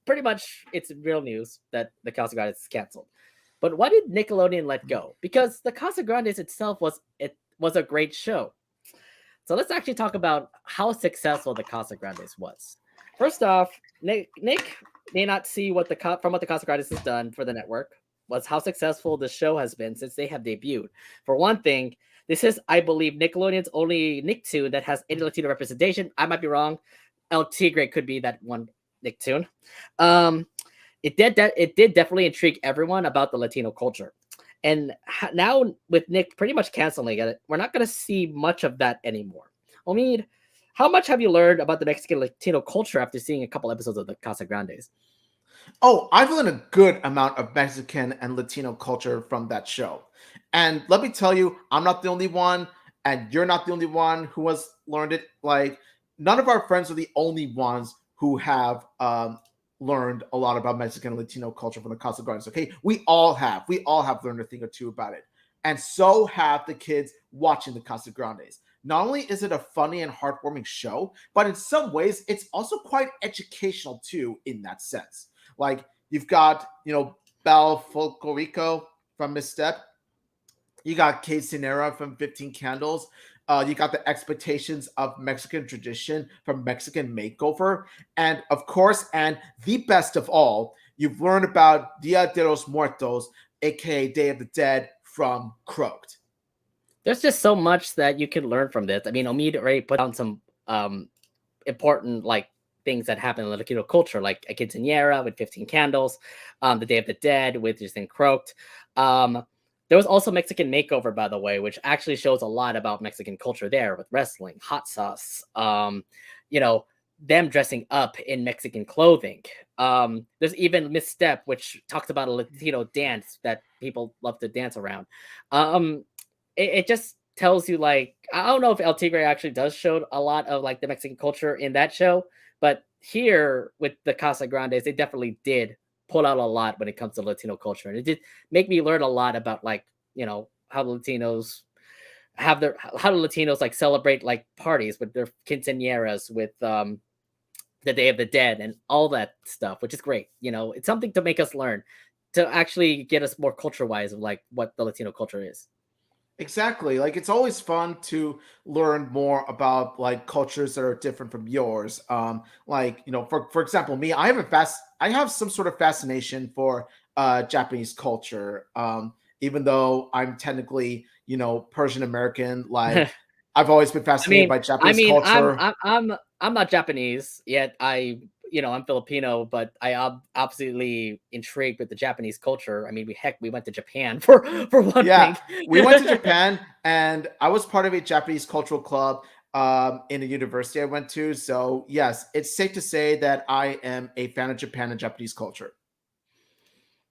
pretty much it's real news that the Casagrandes is canceled. But why did Nickelodeon let go? Because the Casagrandes itself was a great show. So let's actually talk about how successful the Casagrandes was. First off, Nick may not see what from what the Casagrandes has done for the network was how successful the show has been since they have debuted. For one thing, this is, I believe, Nickelodeon's only Nicktoon that has any Latino representation. I might be wrong. El Tigre could be that one Nicktoon. It did definitely intrigue everyone about the Latino culture. And now with Nick pretty much canceling it, we're not going to see much of that anymore. Omid, how much have you learned about the Mexican Latino culture after seeing a couple episodes of the Casagrandes? Oh, I've learned a good amount of Mexican and Latino culture from that show. And let me tell you, I'm not the only one, and you're not the only one who has learned it. Like, none of our friends are the only ones who have learned a lot about Mexican and Latino culture from the Casagrandes. Okay, we all have learned a thing or two about it, and so have the kids watching the Casagrandes. Not only is it a funny and heartwarming show, but in some ways it's also quite educational too in that sense. Like, you've got, Belle Folcorico from Misstep. You got Kate Sinera from 15 Candles. You got the expectations of Mexican tradition from Mexican Makeover. And of course, and the best of all, you've learned about Dia de los Muertos, aka Day of the Dead, from Croaked. There's just so much that you can learn from this. I mean, Omid already put down some important things that happen in Latino culture, like a quinceañera with 15 Candles, the Day of the Dead with Just Croaked. There was also Mexican Makeover, by the way, which actually shows a lot about Mexican culture there with wrestling, hot sauce, them dressing up in Mexican clothing. There's even Misstep, which talks about a Latino dance that people love to dance around. It just tells you, I don't know if El Tigre actually does show a lot of the Mexican culture in that show, but here with the Casagrandes, they definitely did pull out a lot when it comes to Latino culture. And it did make me learn a lot about how the Latinos how the Latinos celebrate parties with their quinceañeras, with the Day of the Dead and all that stuff, which is great. It's something to make us learn, to actually get us more culture wise of what the Latino culture is. Exactly. It's always fun to learn more about cultures that are different from yours. For example, me, I have some sort of fascination for Japanese culture. Even though I'm technically, Persian American, I've always been fascinated by Japanese culture. I'm not Japanese yet. I'm Filipino, but I absolutely intrigued with the Japanese culture. I mean, we went to Japan for one thing. We went to Japan, and I was part of a Japanese cultural club in a university I went to. So yes, it's safe to say that I am a fan of Japan and Japanese culture.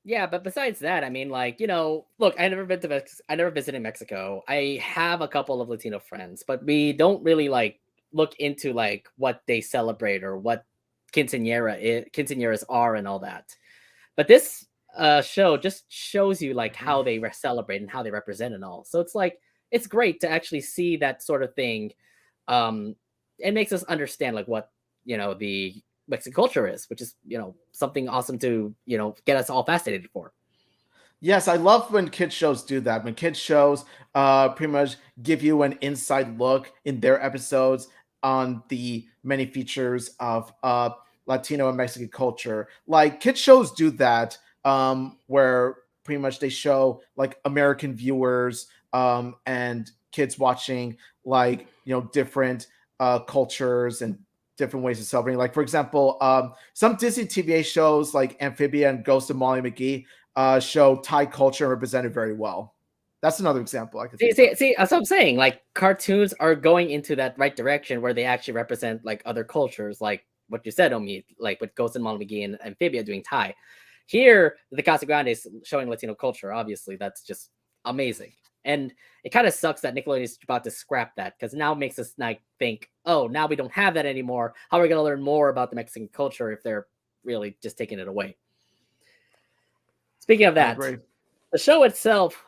Yeah, but besides that, I mean, look, I never visited Mexico. I have a couple of Latino friends, but we don't really look into what they celebrate or what quinceañeras are and all that. But this show just shows you how they celebrate and how they represent and all. So it's great to actually see that sort of thing. It makes us understand what the Mexican culture is, which is something awesome to get us all fascinated for. Yes, I love when kids shows do that. When kids shows pretty much give you an inside look in their episodes on the many features of Latino and Mexican culture. Kids shows do that, where pretty much they show American viewers and kids watching different cultures and different ways of celebrating. For example, some Disney TVA shows like Amphibia and Ghost of Molly McGee show Thai culture represented very well. That's another example I could see. That's what I'm saying. Cartoons are going into that right direction where they actually represent other cultures, like what you said, Omi, with Ghost and Molly McGee and Amphibia doing Thai. Here, the Casagrandes showing Latino culture. Obviously, that's just amazing. And it kind of sucks that Nickelodeon is about to scrap that, because now it makes us think, oh, now we don't have that anymore. How are we going to learn more about the Mexican culture if they're really just taking it away? Speaking of that, the show itself,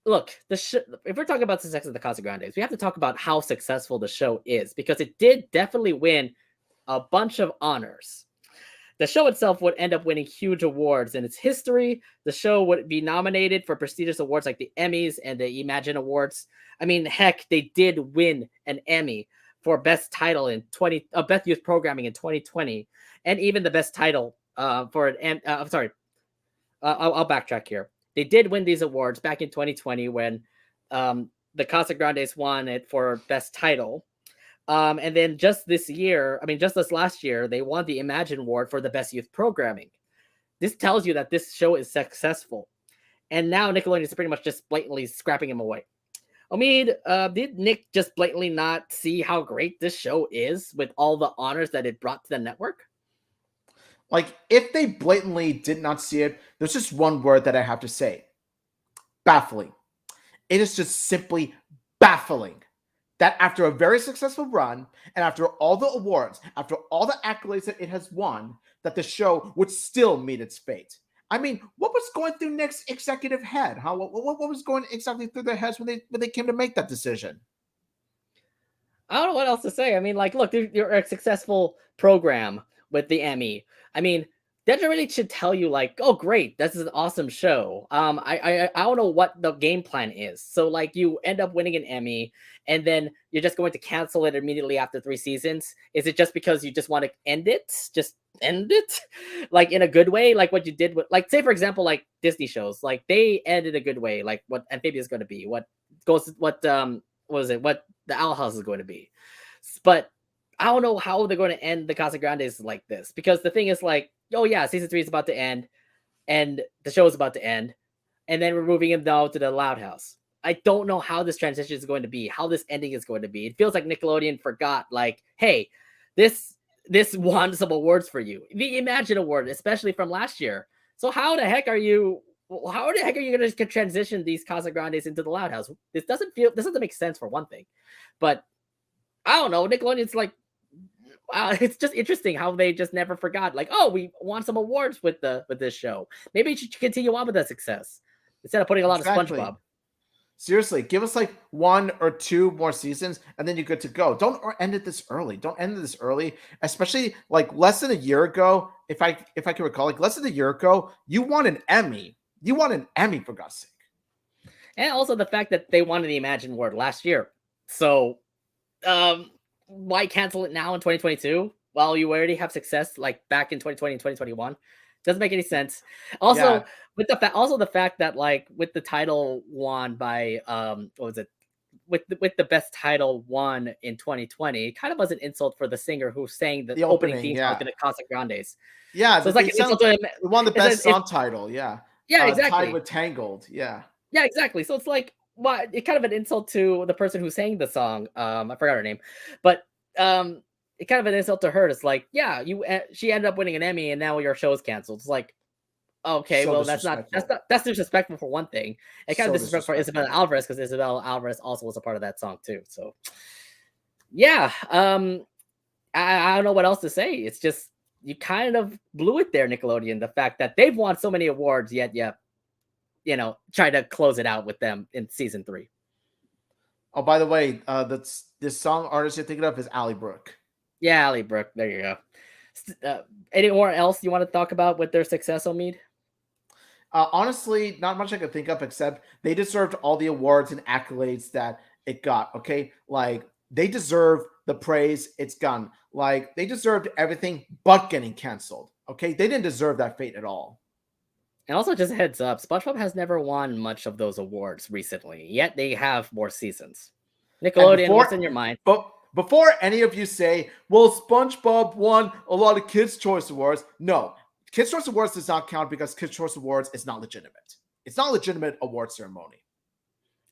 look, if we're talking about the success of the Casagrandes, we have to talk about how successful the show is, because it did definitely win a bunch of honors. The show itself would end up winning huge awards in its history. The show would be nominated for prestigious awards like the Emmys and the Imagine Awards. I mean, heck, they did win an Emmy for best title in best youth programming in 2020, and even the best title for an. I'm sorry, I'll backtrack here. They did win these awards back in 2020 when the Casagrandes won it for best title. And then just this year, I mean, just this last year, they won the Imagine Award for the best youth programming. This tells you that this show is successful. And now Nickelodeon is pretty much just blatantly scrapping him away. Omid, did Nick just blatantly not see how great this show is with all the honors that it brought to the network? Like, if they blatantly did not see it, there's just one word that I have to say. Baffling. It is just simply baffling that after a very successful run, and after all the awards, after all the accolades that it has won, that the show would still meet its fate. I mean, what was going through Nick's executive head? What was going exactly through their heads when they came to make that decision? I don't know what else to say. I mean, like, look, you're a successful program with the Emmy. I mean, that really should tell you, like, oh, great, this is an awesome show. I don't know what the game plan is. So, like, you end up winning an Emmy, and then you're just going to cancel it immediately after 3 seasons. Is it just because you just want to end it? Just end it, like in a good way, like what you did with, like, say for example, like Disney shows, like they ended a good way, like what Amphibia is going to be, what was it, what the Owl House is going to be. But I don't know how they're going to end the Casagrandes like this, because the thing is, like, oh yeah, season 3 is about to end, and the show is about to end, and then we're moving him now to the Loud House. I don't know how this transition is going to be, how this ending is going to be. It feels like Nickelodeon forgot, like, hey, this won some awards for you, the Imagine Award, especially from last year. So how the heck are you going to transition these Casagrandes into the Loud House? This doesn't make sense, for one thing. But I don't know, Nickelodeon's like, wow, it's just interesting how they just never forgot, like, oh, we won some awards with this show. Maybe you should continue on with that success instead of putting a lot of SpongeBob. Seriously, give us like 1 or 2 more seasons, and then you're good to go. Don't end it this early. Don't end it this early, especially like less than a year ago. If I can recall, like less than a year ago, you won an Emmy. You won an Emmy, for God's sake. And also the fact that they wanted the Imagine Award last year. So, why cancel it now in 2022 while you already have success like back in 2020 and 2021? Doesn't make any sense. Also, with the fact that, like, with the title won by what was it? With the best title won in 2020, it kind of was an insult for the singer who sang the opening theme song to the Casagrandes. Yeah, so it's like an insult to him. It won the best song title. Yeah, exactly. Tied with Tangled. Yeah, exactly. So it's like, what? It's kind of an insult to the person who sang the song. I forgot her name, but it's kind of an insult to her. It's like, yeah, she ended up winning an Emmy, and now your show is canceled. It's like, okay, so well, that's disrespectful for one thing. It kind of disrespectful for Isabel Alvarez, because Isabel Alvarez also was a part of that song too. So yeah, I don't know what else to say. It's just, you kind of blew it there, Nickelodeon. The fact that they've won so many awards, yet try to close it out with them in season 3. Oh, by the way, this song artist you're thinking of is Ally Brooke. Yeah, Ally Brooke. There you go. Anyone else you want to talk about with their success, Omid? Honestly, not much I could think of, except they deserved all the awards and accolades that it got. Okay, like they deserve the praise it's gotten. Like they deserved everything but getting canceled. Okay, they didn't deserve that fate at all. And also, just a heads up, SpongeBob has never won much of those awards recently, yet they have more seasons. Nickelodeon, what's in your mind? But before any of you say, well, SpongeBob won a lot of Kids' Choice Awards, no. Kids' Choice Awards does not count because Kids' Choice Awards is not legitimate. It's not a legitimate award ceremony.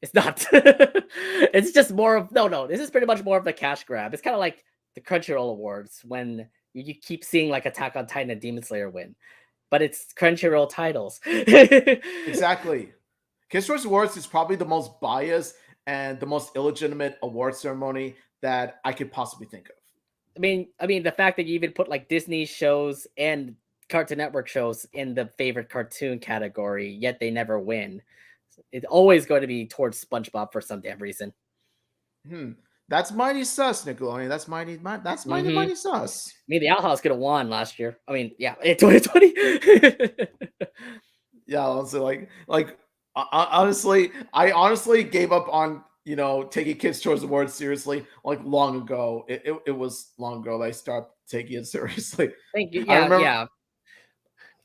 It's not. It's just more of, no, this is pretty much more of the cash grab. It's kind of like the Crunchyroll Awards, when you keep seeing like Attack on Titan and Demon Slayer win, but it's Crunchyroll titles. Exactly. Kids' Choice Awards is probably the most biased and the most illegitimate award ceremony that I could possibly think of. I mean, the fact that you even put like Disney shows and Cartoon Network shows in the favorite cartoon category, yet they never win. It's always going to be towards SpongeBob for some damn reason. That's mighty sus, Nickelodeon. That's Mm-hmm. mighty sus. I mean, the Outhouse could have won last year. I mean, yeah, in 2020. Yeah, honestly, honestly, I honestly gave up on taking Kids Choice Awards seriously like long ago. It was long ago that I stopped taking it seriously. Thank you. I Yeah, remember yeah.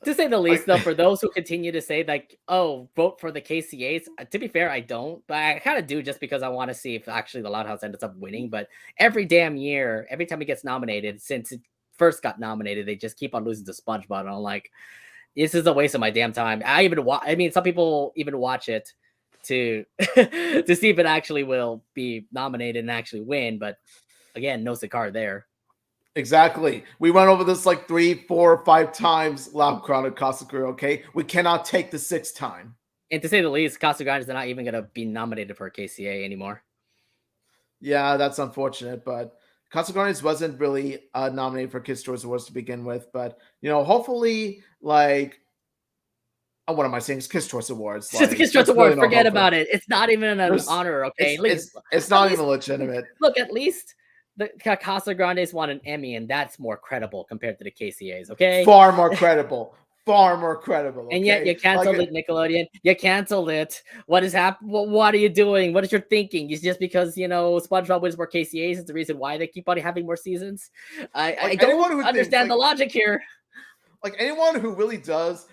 To say the least, like though, for those who continue to say like, "Oh, vote for the KCAs," to be fair, I don't, but I kind of do just because I want to see if actually the Loud House ends up winning. But every damn year, every time it gets nominated, since it first got nominated, they just keep on losing to SpongeBob. And I'm like, this is a waste of my damn time. I even watch. I mean, some people even watch it to to see if it actually will be nominated and actually win. But again, no cigar there. exactly. We went over this like 3, 4, 5 times, Loud Crowd and Casagrandes, okay? We cannot take the sixth time. And to say the least, Casagrandes is not even going to be nominated for a KCA anymore. Yeah, that's unfortunate, but Casagrandes wasn't really nominated for Kids Choice Awards to begin with, but hopefully, like, what am I saying? It's Kids Choice Awards. It's just a Like, Kids Choice there's really Award. no Forget hope for. about it. It's not even an There's, honor. Okay, it's at not least even legitimate. look. At least the Casagrandes won an Emmy, and that's more credible compared to the KCAs. Okay. Far more credible. Far more credible. And yet Okay, you canceled like it, Nickelodeon. You canceled it. What is happening? What are you doing? What is your thinking? Is just because SpongeBob wins more KCAs is the reason why they keep on having more seasons? I anyone don't who thinks understand the logic here. like anyone who really does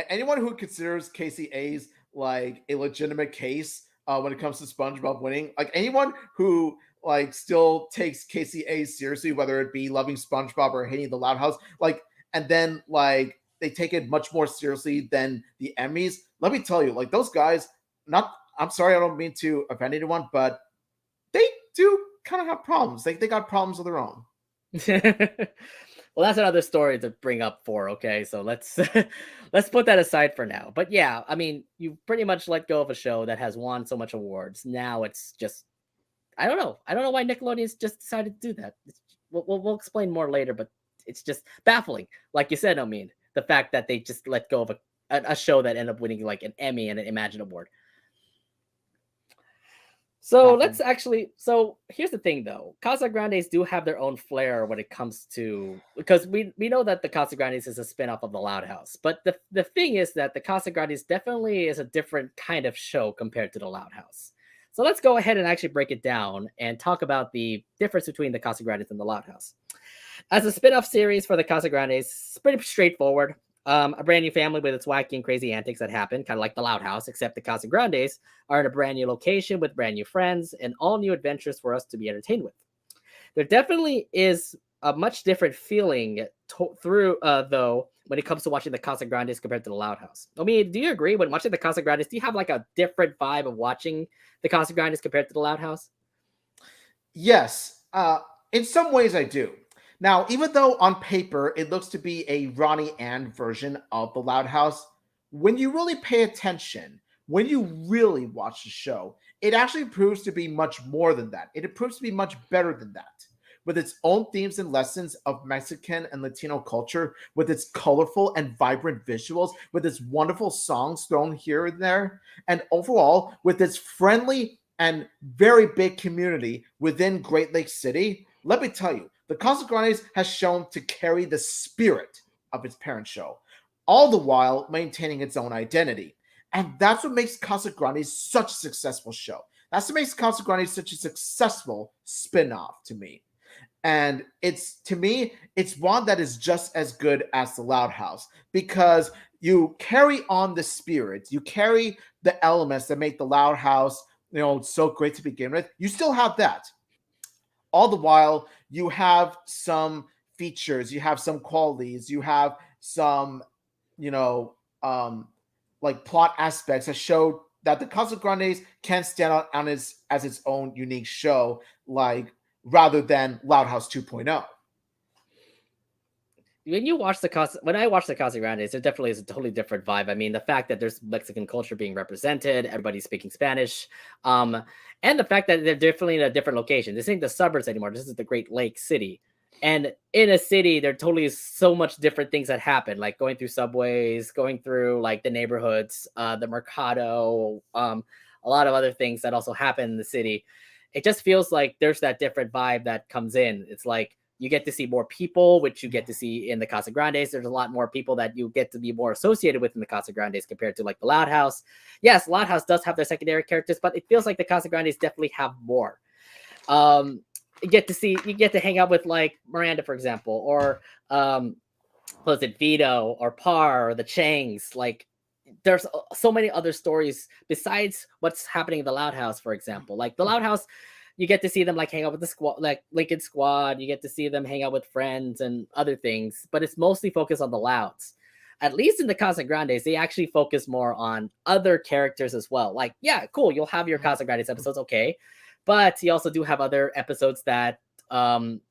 anyone who considers KCA's like a legitimate case when it comes to SpongeBob winning, like anyone who like still takes KCA seriously, whether it be loving SpongeBob or hating the Loud House, like, and then like they take it much more seriously than the Emmys. Let me tell you, like those guys, not I'm sorry, I don't mean to offend anyone, but they do kind of have problems. Like they got problems of their own. Well, that's another story to bring up for. Okay, so let's let's put that aside for now. But yeah, I mean, you pretty much let go of a show that has won so much awards. Now it's just I don't know. I don't know why Nickelodeon's just decided to do that. We'll explain more later, but it's just baffling. Like you said, I mean, the fact that they just let go of a show that ended up winning like an Emmy and an Imagine Award. So Baffling. so here's the thing though. Casagrandes do have their own flair when it comes to because we know that the Casagrandes is a spin-off of the Loud House. But the thing is that the Casagrandes definitely is a different kind of show compared to the Loud House. So let's go ahead and actually break it down and talk about the difference between the Casagrandes and the Loud House. As a spin-off series for the Casagrandes, it's pretty straightforward. A brand new family with its wacky and crazy antics that happen, kind of like the Loud House, except the Casagrandes are in a brand new location with brand new friends and all new adventures for us to be entertained with. There definitely is a much different feeling though, when it comes to watching the Casagrandes compared to the Loud House. I mean, do you agree when watching the Casagrandes? Do you have like a different vibe of watching the Casagrandes compared to the Loud House? Yes, in some ways I do. Now, even though on paper it looks to be a Ronnie Ann version of the Loud House, when you really pay attention, when you really watch the show, it actually proves to be much more than that. It proves to be much better than that. With its own themes and lessons of Mexican and Latino culture, with its colorful and vibrant visuals, with its wonderful songs thrown here and there, and overall with its friendly and very big community within Great Lake City, let me tell you, the Casagrandes has shown to carry the spirit of its parent show, all the while maintaining its own identity. And that's what makes Casagrandes such a successful show. That's what makes Casagrandes such a successful spin-off to me. And to me, it's one that is just as good as the Loud House because you carry on the spirit, you carry the elements that make the Loud House, so great to begin with. You still have that. All the while, you have some features, you have some qualities, you have some, you know, like plot aspects that show that the Casagrandes can stand out as its own unique show, like rather than Loud House 2.0. When I watch the Casagrandes, there definitely is a totally different vibe. I mean, the fact that there's Mexican culture being represented, everybody's speaking Spanish, and the fact that they're definitely in a different location. This ain't the suburbs anymore. This is the Great Lake City. And in a city, there totally is so much different things that happen, like going through subways, going through like the neighborhoods, the mercado, a lot of other things that also happen in the city. it just feels like there's that different vibe that comes in. It's like you get to see more people, which you get to see in the Casagrandes. There's a lot more people that you get to be more associated with in the Casagrandes compared to like the Loud House. Yes, Loud House does have their secondary characters, but it feels like the Casagrandes definitely have more. You get to hang out with like Miranda, for example, or was it Vito or Par or the Changs? Like there's so many other stories besides what's happening in the Loud House, for example. Like the Loud House, you get to see them like hang out with the squad, like Lincoln Squad. You get to see them hang out with friends and other things, but it's mostly focused on the Louds. At least in the Casagrandes, they actually focus more on other characters as well. Like, yeah, cool, you'll have your Casagrandes episodes, okay, but you also do have other episodes that can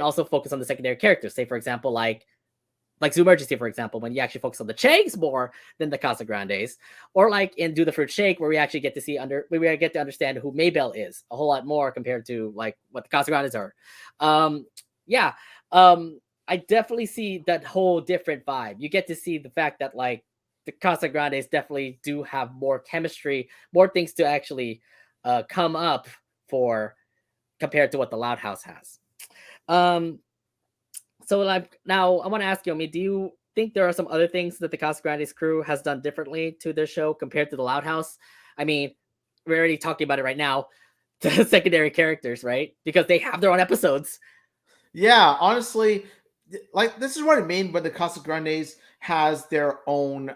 also focus on the secondary characters. Say, for example, like Zoo Emergency, for example, when you actually focus on the Changs more than the Casagrandes, or like in Do the Fruit Shake, where we actually get to understand who Maybell is a whole lot more compared to like what the Casagrandes are. Yeah, I definitely see that whole different vibe. You get to see the fact that like the Casagrandes definitely do have more chemistry, more things to actually come up for compared to what the Loud House has. So like now I want to ask you, I mean, do you think there are some other things that the Casagrandes crew has done differently to their show compared to the Loud House? I mean, we're already talking about it right now, the secondary characters, right? Because they have their own episodes. Yeah, honestly, like this is what I mean when the Casagrandes has their own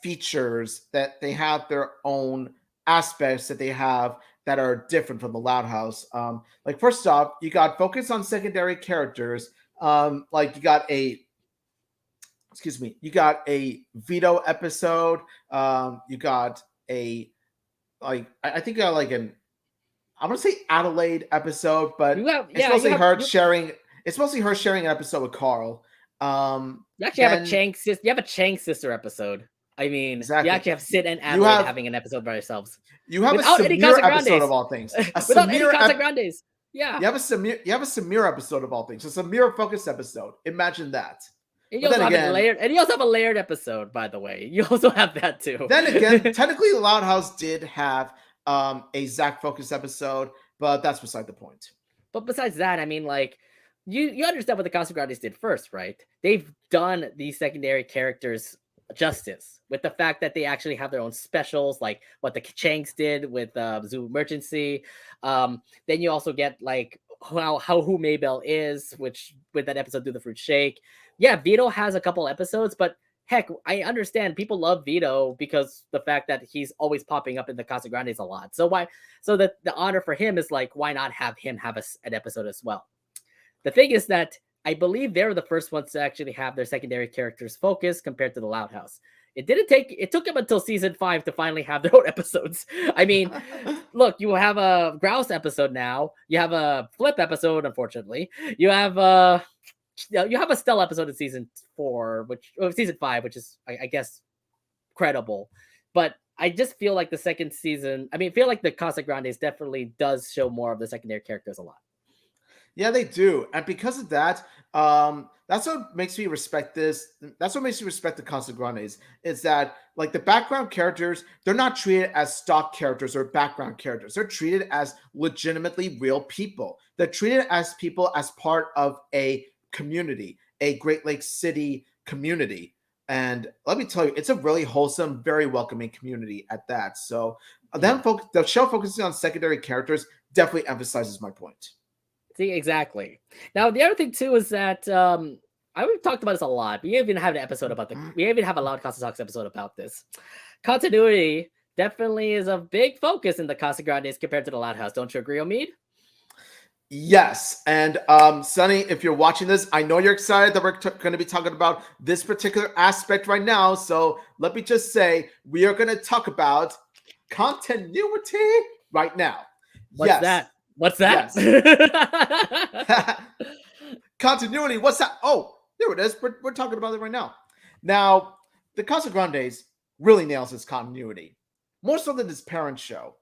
features, that they have their own aspects that they have that are different from the Loud House. Like first off, you got focus on secondary characters. Like you got a Vito episode. You got a like I think I like an I'm gonna say Adelaide episode, but it's mostly her sharing. It's mostly her sharing an episode with Carl. You actually have a Chang sister. You have a Chang sister episode. I mean, exactly. You actually have Sid and Adelaide having an episode by themselves. You have without a Samir episode of all things. Without any Casagrandes. Yeah. You have a Samir episode of all things. A Samir focused episode. Imagine that. And you also have a layered episode, by the way. You also have that too. Then again, technically the Loud House did have a Zach focused episode, but that's beside the point. But besides that, I mean, like, you understand what the Casagrandes did first, right? They've done these secondary characters justice with the fact that they actually have their own specials, like what the Changs did with Zoo Emergency. Then you also get like who Maybell is, which with that episode Do the Fruit Shake. Yeah, Vito has a couple episodes, but heck, I understand people love Vito because the fact that he's always popping up in the Casagrandes a lot. So the honor for him is like, why not have him have an episode as well? The thing is that I believe they were the first ones to actually have their secondary characters focused compared to the Loud House. It took them until season 5 to finally have their own episodes. I mean, look, you have a Grouse episode now. You have a Flip episode, unfortunately. You have a Stella episode in season 5, which is, I guess, credible. But I just feel like the second season, I feel like the Casagrandes definitely does show more of the secondary characters a lot. Yeah, they do. And because of that, that's what makes me respect this. That's what makes me respect the Casagrandes, is that like the background characters, they're not treated as stock characters or background characters. They're treated as legitimately real people. They're treated as people as part of a community, a Great Lakes City community. And let me tell you, it's a really wholesome, very welcoming community at that. So the show focusing on secondary characters definitely emphasizes my point. See, exactly. Now, the other thing too is that we've talked about this a lot. We even have an episode about we even have a LoudCasa Talks episode about this. Continuity definitely is a big focus in the Casagrandes compared to the Loud House. Don't you agree, Omid? Yes, and Sonny, if you're watching this, I know you're excited that we're going to be talking about this particular aspect right now. So let me just say, we are going to talk about continuity right now. What's that? What's that? Yes. Continuity. What's that? Oh, there it is. We're talking about it right now. Now, the Casagrandes really nails its continuity, more so than this parent show.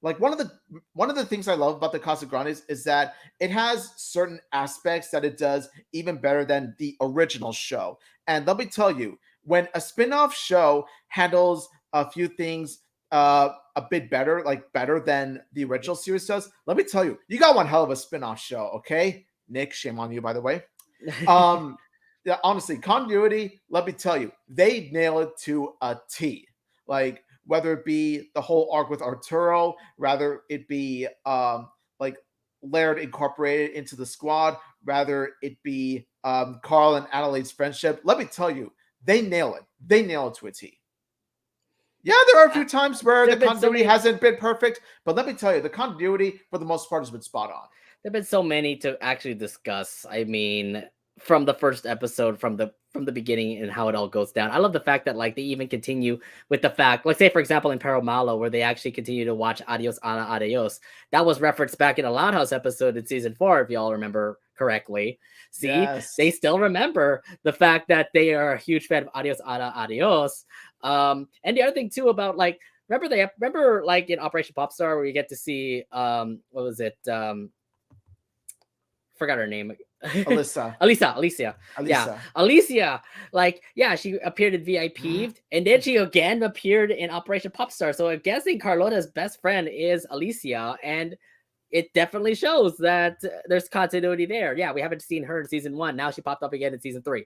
Like one of the things I love about the Casagrandes is that it has certain aspects that it does even better than the original show. And let me tell you, when a spin-off show handles a few things a bit better, like better than the original series does, let me tell you, you got one hell of a spin-off show, okay? Nick, shame on you, by the way. Yeah, honestly, continuity, let me tell you, they nail it to a T. Like, whether it be the whole arc with Arturo, rather it be like Laird incorporated into the squad, rather it be Carl and Adelaide's friendship, let me tell you, they nail it. They nail it to a T. Yeah, there are a few times where the continuity hasn't been perfect, but let me tell you, the continuity for the most part has been spot on. There've been so many to actually discuss. I mean, from the first episode, from the beginning, and how it all goes down. I love the fact that like they even continue with the fact, like say for example in Perro Malo, where they actually continue to watch Adios Ana Adios. That was referenced back in a Loud House episode in season 4, if y'all remember correctly. See, yes. They still remember the fact that they are a huge fan of Adios Ana Adios. And the other thing too about like remember like in Operation Popstar where you get to see what was it? Forgot her name. Alicia. Yeah, Alicia. Like, yeah, she appeared in VIP, and then she again appeared in Operation Popstar. So I'm guessing Carlota's best friend is Alicia, and it definitely shows that there's continuity there. Yeah, we haven't seen her in season 1. Now she popped up again in season 3.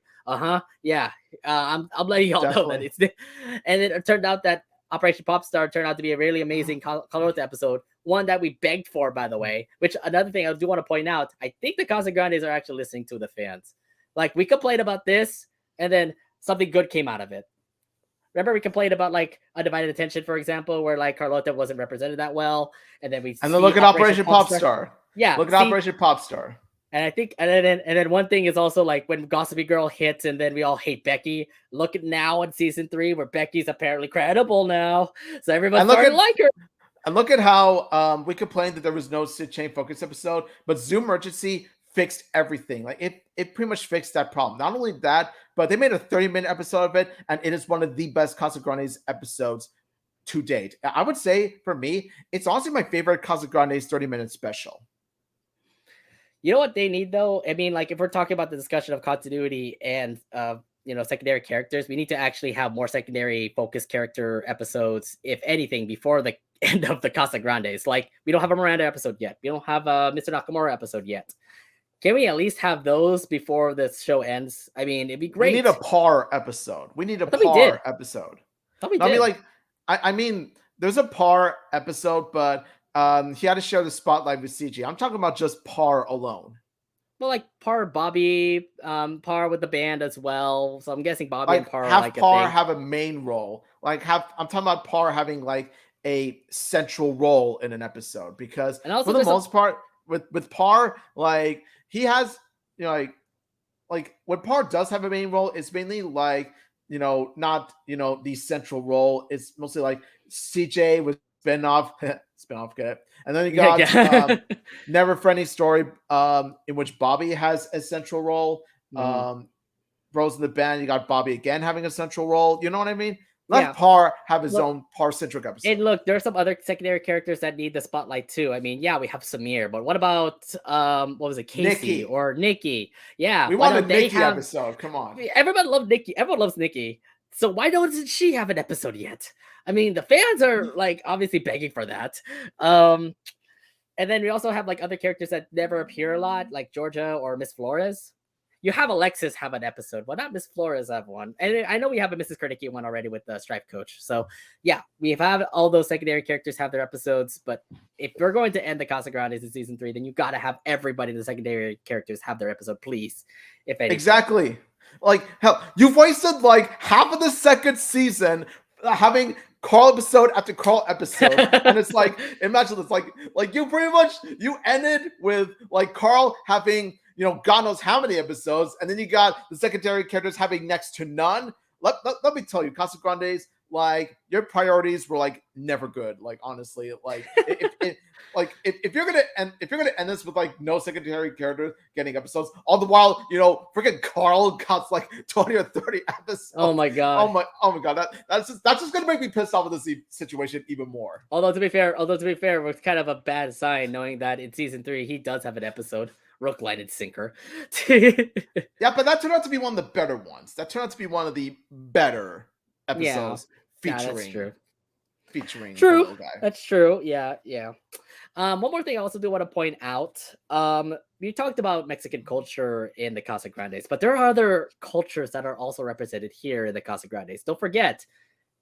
Yeah. I'm letting y'all know that it's. And it turned out that Operation Popstar turned out to be a really amazing Carlota episode. One that we begged for, by the way, which another thing I do want to point out, I think the Casagrandes are actually listening to the fans. Like, we complained about this, and then something good came out of it. Remember we complained about, like, Undivided Attention, for example, where, like, Carlota wasn't represented that well, and then we... And then look at Operation Popstar. Yeah. Look at Operation Popstar. And I think, and then one thing is also like when Gossipy Girl hits, and then we all hate Becky. Look at now in season 3, where Becky's apparently credible now, so everyone's starting to like her. And look at how we complained that there was no Sid Chain Focus episode, but Zoom Emergency fixed everything. Like it pretty much fixed that problem. Not only that, but they made a 30-minute episode of it, and it is one of the best Casagrandes episodes to date. I would say for me, it's honestly my favorite Casagrandes 30-minute special. You know what they need though? I mean, like if we're talking about the discussion of continuity and secondary characters, we need to actually have more secondary focused character episodes, if anything, before the end of the Casagrandes. Like we don't have a Miranda episode yet. We don't have a Mr. Nakamura episode yet. Can we at least have those before this show ends? I mean, it'd be great. We need a Par episode. We need a Par episode. I mean, there's a Par episode, but he had to share the spotlight with CG. I'm talking about just Par alone. Well, like Par, Bobby, Par with the band as well. So I'm guessing Bobby like, and Par have like Par have a main role. I'm talking about Par having like a central role in an episode, because for the most part with Par, like he has, like when Par does have a main role, it's mainly like, not, the central role. It's mostly like CJ with spinoff, get it? And then you got Never Friendly Story, in which Bobby has a central role. Rose in the Band, you got Bobby again having a central role. You know what I mean? Let Par have his own Par-centric episode. And look, there are some other secondary characters that need the spotlight too. I mean, yeah, we have Samir, but what about what was it, Casey or Nikki? Yeah, we want a Nikki episode. Come on, everyone loves Nikki. Everyone loves Nikki. So why doesn't she have an episode yet? I mean, the fans are like obviously begging for that. And then we also have like other characters that never appear a lot, like Georgia or Miss Flores. You have Alexis have an episode, but not Miss Flores have one. And I know we have a Mrs. Kernicki one already with the Stripe Coach. So yeah, we've had all those secondary characters have their episodes. But if we're going to end the Casagrandes in season 3, then you got to have everybody in the secondary characters have their episode, please. If anything. Exactly. Like, hell, you've wasted like half of the second season having Carl episode after Carl episode. And it's like, imagine this, like you ended with like Carl having, God knows how many episodes, and then you got the secondary characters having next to none. Let me tell you, Casagrandes, like your priorities were like never good. Like honestly, like if you're gonna end this with like no secondary characters getting episodes, all the while freaking Carl got like 20 or 30 episodes. Oh my god! Oh my god! That's just gonna make me pissed off with this situation even more. Although to be fair, it was kind of a bad sign knowing that in season 3 he does have an episode. Rook, Line, and Sinker. Yeah, but that turned out to be one of the better ones. That turned out to be one of the better episodes featuring. Yeah, that's true. featuring the True. little guy. That's true. Yeah. One more thing I also do want to point out. We talked about Mexican culture in the Casagrandes, but there are other cultures that are also represented here in the Casagrandes. Don't forget,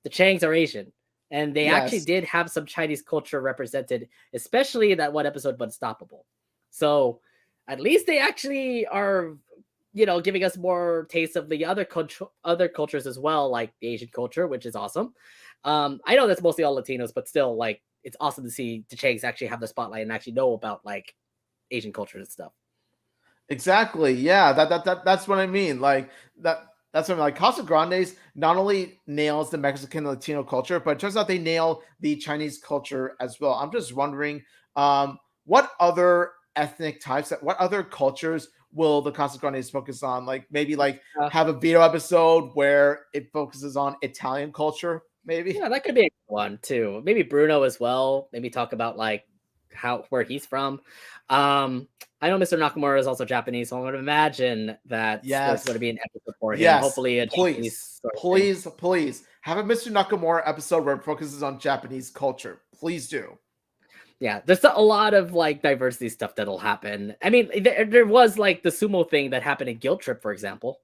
the Changs are Asian, and they actually Yes. did have some Chinese culture represented, especially in that one episode, But Unstoppable. So at least they actually are, giving us more taste of the other cultures as well, like the Asian culture, which is awesome. I know that's mostly all Latinos, but still, like, it's awesome to see the Changs actually have the spotlight and actually know about like Asian culture and stuff. Exactly. Yeah. That's what I mean. Like that. That's what I mean. Like Casagrandes not only nails the Mexican Latino culture, but it turns out they nail the Chinese culture as well. I'm just wondering, what other ethnic types, what other cultures will the Casagrandes focus on? Like maybe like Uh, have a video episode where it focuses on Italian culture, maybe. yeah, that could be a good one too. Maybe Bruno as well. Maybe talk about like where he's from. I know Mr. Nakamura is also Japanese, so I'm going to imagine that there's going to Yes. be an episode for him. Yes, Hopefully, a Japanese please, sort of thing. please have a Mr. Nakamura episode where it focuses on Japanese culture. Please do. Yeah, there's a lot of like diversity stuff that'll happen. I mean, there was like the sumo thing that happened in Guilt Trip, for example.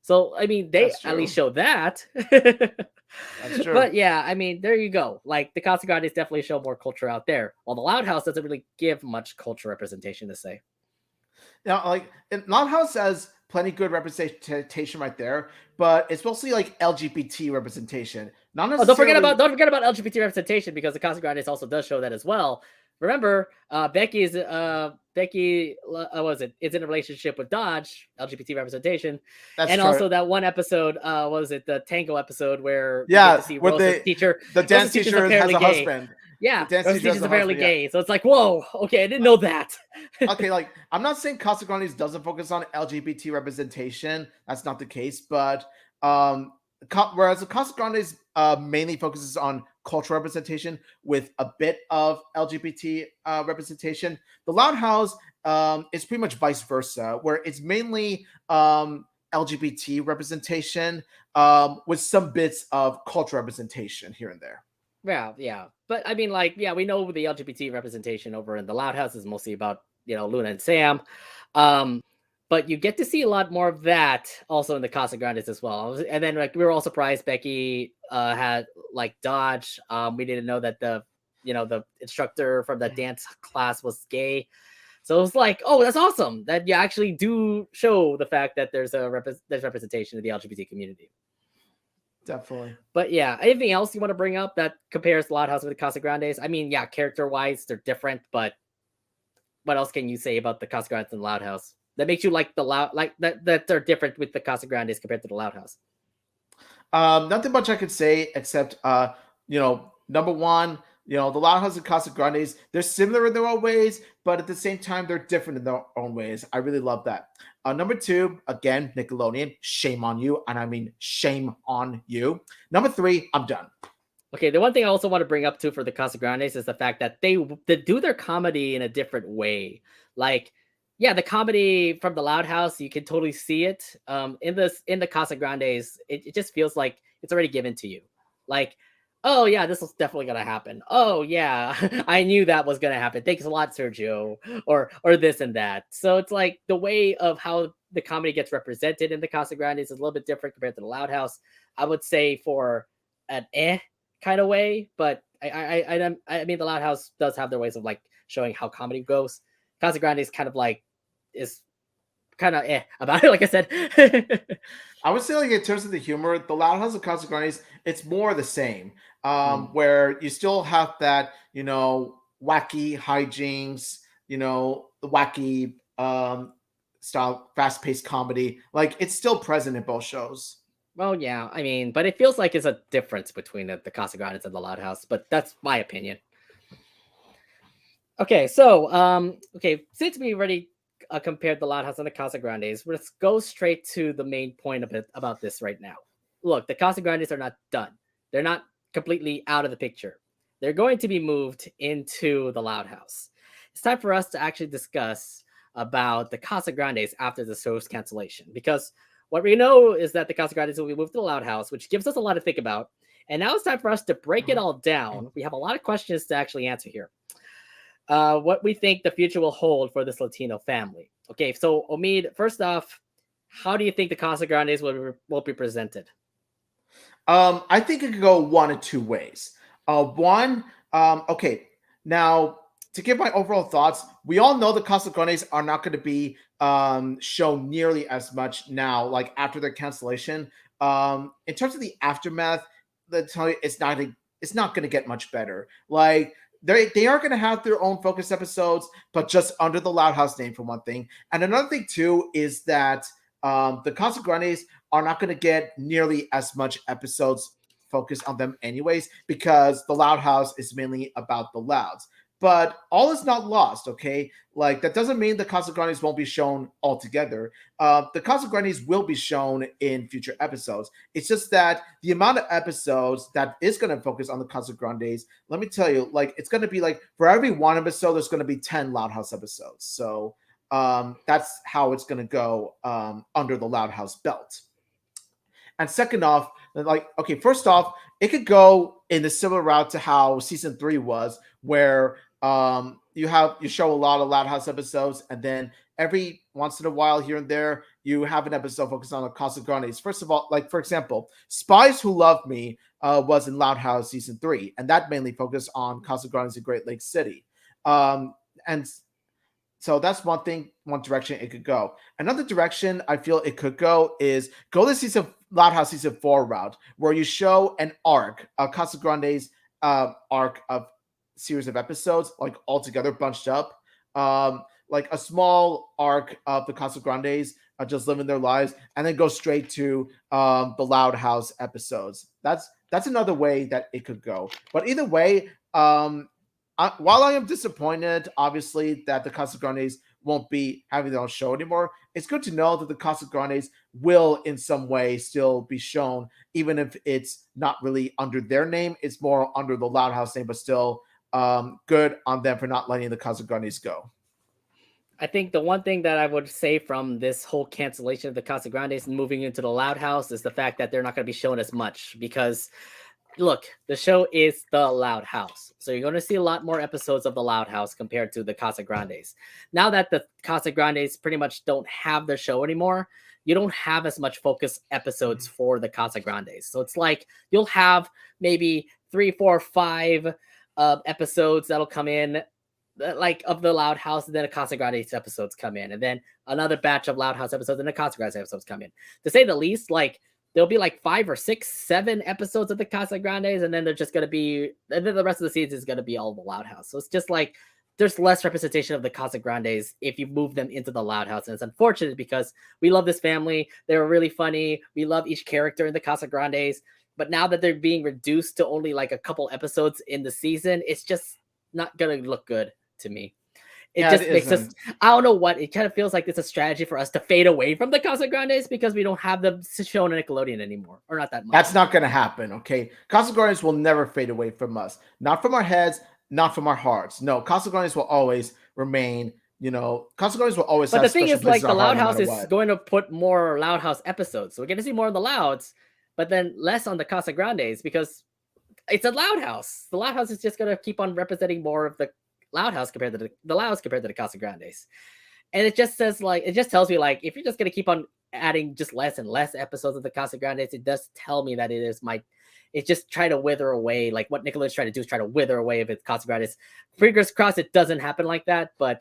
So I mean, they That's at least true. show that. That's true. But yeah, I mean, there you go. Like the Casagrandes definitely show more culture out there, while the Loud House doesn't really give much culture representation to say. Now, like Loud House has plenty good representation right there, but it's mostly like LGBT representation, not Oh, necessarily. don't forget about LGBT representation, because the Casagrandes also does show that as well. Remember, Becky what was it? Is in a relationship with Dodge, LGBT representation, That's and true. also that one episode, what was it, the tango episode where we get to Yeah, see where Rosa's teacher. the Rosa's dance teacher's teacher has apparently a gay. husband. The Yeah, dance Rosa's teacher has teacher's a apparently husband. Yeah. gay. So it's like, whoa, okay, I didn't know that. Okay, like I'm not saying Casagrandes doesn't focus on LGBT representation. That's not the case, but whereas the Casagrandes mainly focuses on cultural representation with a bit of LGBT representation, the Loud House is pretty much vice versa, where it's mainly LGBT representation with some bits of cultural representation here and there. Yeah. But I mean, like, yeah, we know the LGBT representation over in the Loud House is mostly about, Luna and Sam. But you get to see a lot more of that also in the Casagrandes as well. And then like we were all surprised Becky had like Dodge. We didn't know that the instructor from the dance class was gay. So it was like, oh, that's awesome that you actually do show the fact that there's there's representation of the LGBT community. Definitely. But yeah, anything else you want to bring up that compares Loud House with the Casagrandes? I mean, yeah, character wise, they're different, but what else can you say about the Casagrandes and the Loud House that makes you like the Loud, like that they're different with the Casagrandes compared to the Loud House? Nothing much I could say except, number one, the Loud House and Casagrandes, they're similar in their own ways, but at the same time, they're different in their own ways. I really love that. Number two, again, Nickelodeon, shame on you. And I mean, shame on you. Number three, I'm done. Okay, the one thing I also want to bring up too for the Casagrandes is the fact that they do their comedy in a different way. Like, yeah, the comedy from the Loud House, you can totally see it. In the Casagrandes, it just feels like it's already given to you. Like, oh yeah, this was definitely gonna happen. Oh yeah, I knew that was gonna happen. Thanks a lot, Sergio, or this and that. So it's like the way of how the comedy gets represented in the Casagrandes is a little bit different compared to the Loud House. I would say for an kind of way, but I mean the Loud House does have their ways of like showing how comedy goes. Casagrande is kind of like is kind of about it, like I said. I would say, like, in terms of the humor, the Loud House of Casagrandes, it's more the same. Where you still have that, wacky hijinks, the wacky style, fast paced comedy. Like, it's still present in both shows. Well, yeah, I mean, but it feels like it's a difference between the Casagrandes and the Loud House, but that's my opinion. Okay, so since we already compared the Loud House and the Casagrandes, let's go straight to the main point of it about this right now. Look, the Casagrandes are not done. They're not completely out of the picture. They're going to be moved into the Loud House. It's time for us to actually discuss about the Casagrandes after the show's cancellation, because what we know is that the Casagrandes will be moved to the Loud House, which gives us a lot to think about. And now it's time for us to break it all down. We have a lot of questions to actually answer here. What we think the future will hold for this Latino family. Okay, so Omid, first off, how do you think the Casagrandes will be presented? I think it could go one of two ways. Okay, now to give my overall thoughts, we all know the Casagrandes are not going to be shown nearly as much now, like after their cancellation. In terms of the aftermath, let's tell you, it's not going to get much better. Like they are going to have their own focus episodes, but just under the Loud House name for one thing. And another thing too is that the Casagrandes are not going to get nearly as much episodes focused on them anyways, because the Loud House is mainly about the Louds. But all is not lost, okay? Like, that doesn't mean the Casagrandes won't be shown altogether. The Casagrandes will be shown in future episodes. It's just that the amount of episodes that is going to focus on the Casagrandes, let me tell you, like, it's going to be like, for every one episode, there's going to be 10 Loud House episodes. So that's how it's going to go under the Loud House belt. And second off, like, okay, first off, it could go in the similar route to how season 3 was, where you show a lot of Loud House episodes, and then every once in a while, here and there, you have an episode focused on the Casagrandes. First of all, like, for example, Spies Who Love Me was in Loud House season 3, and that mainly focused on Casagrandes in Great Lakes City. And so that's one direction it could go. Another direction I feel it could go is go the Loud House season 4 route, where you show an arc, a Casagrandes arc of series of episodes, like all together bunched up, like a small arc of the Casagrandes just living their lives, and then go straight to the Loud House episodes. That's another way that it could go. But either way, while I am disappointed, obviously, that the Casagrandes won't be having their own show anymore, it's good to know that the Casagrandes will in some way still be shown, even if it's not really under their name. It's more under the Loud House name, but still good on them for not letting the Casagrandes go. I think the one thing that I would say from this whole cancellation of the Casagrandes and moving into the Loud House is the fact that they're not going to be shown as much, because look, the show is the Loud House. So you're going to see a lot more episodes of the Loud House compared to the Casagrandes. Now that the Casagrandes pretty much don't have their show anymore, you don't have as much focus episodes for the Casagrandes. So it's like you'll have maybe 3, 4, 5 episodes that'll come in, like, of the Loud House, and then a Casagrandes episodes come in, and then another batch of Loud House episodes, and the Casagrandes episodes come in. To say the least, like, there'll be like 5 or 6, 7 episodes of the Casagrandes, and then they're just going to be, and then the rest of the season is going to be all the Loud House. So it's just like there's less representation of the Casagrandes if you move them into the Loud House. And it's unfortunate because we love this family. They were really funny. We love each character in the Casagrandes. But now that they're being reduced to only like a couple episodes in the season, it's just not going to look good to me. It just makes us, I don't know what, it kind of feels like it's a strategy for us to fade away from the Casagrandes because we don't have them shown on Nickelodeon anymore, or not that much. That's not going to happen, okay? Casagrandes will never fade away from us. Not from our heads, not from our hearts. No, Casagrandes will always remain, Casagrandes will always have. But the thing is, like, the Loud House is going to put more Loud House episodes. So we're going to see more of the Louds, but then less on the Casagrandes because it's a Loud House. The Loud House is just going to keep on representing more of the Loud House compared to the Louds compared to the Casagrandes. And it just says, like, it just tells me, like, if you're just going to keep on adding just less and less episodes of the Casagrandes, it does tell me that it's just trying to wither away. Like, what Nickelodeon's trying to do is try to wither away of its Casagrandes. Fingers crossed it doesn't happen like that, but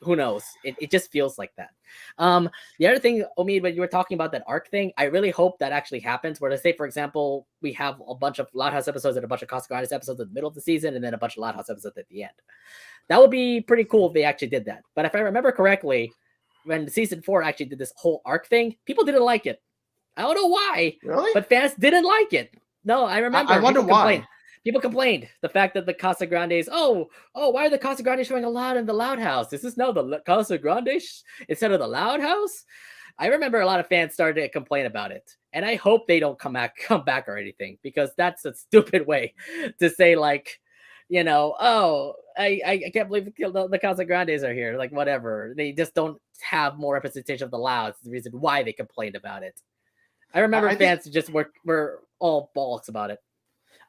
who knows? It just feels like that. The other thing, Omid, when you were talking about that arc thing, I really hope that actually happens. Where, to say, for example, we have a bunch of Loud House episodes and a bunch of Casagrandes episodes in the middle of the season, and then a bunch of Loud House episodes at the end. That would be pretty cool if they actually did that. But if I remember correctly, when season 4 actually did this whole arc thing, people didn't like it. I don't know why, really, but fans didn't like it. No, I remember. I wonder why. People complained the fact that the Casagrandes, why are the Casagrandes showing a lot in the Loud House? This is now the Casagrandes instead of the Loud House. I remember a lot of fans started to complain about it, and I hope they don't come back or anything, because that's a stupid way to say, like, I can't believe the Casagrandes are here. Like, whatever. They just don't have more representation of the Louds. The reason why they complained about it. I remember fans just were all balks about it.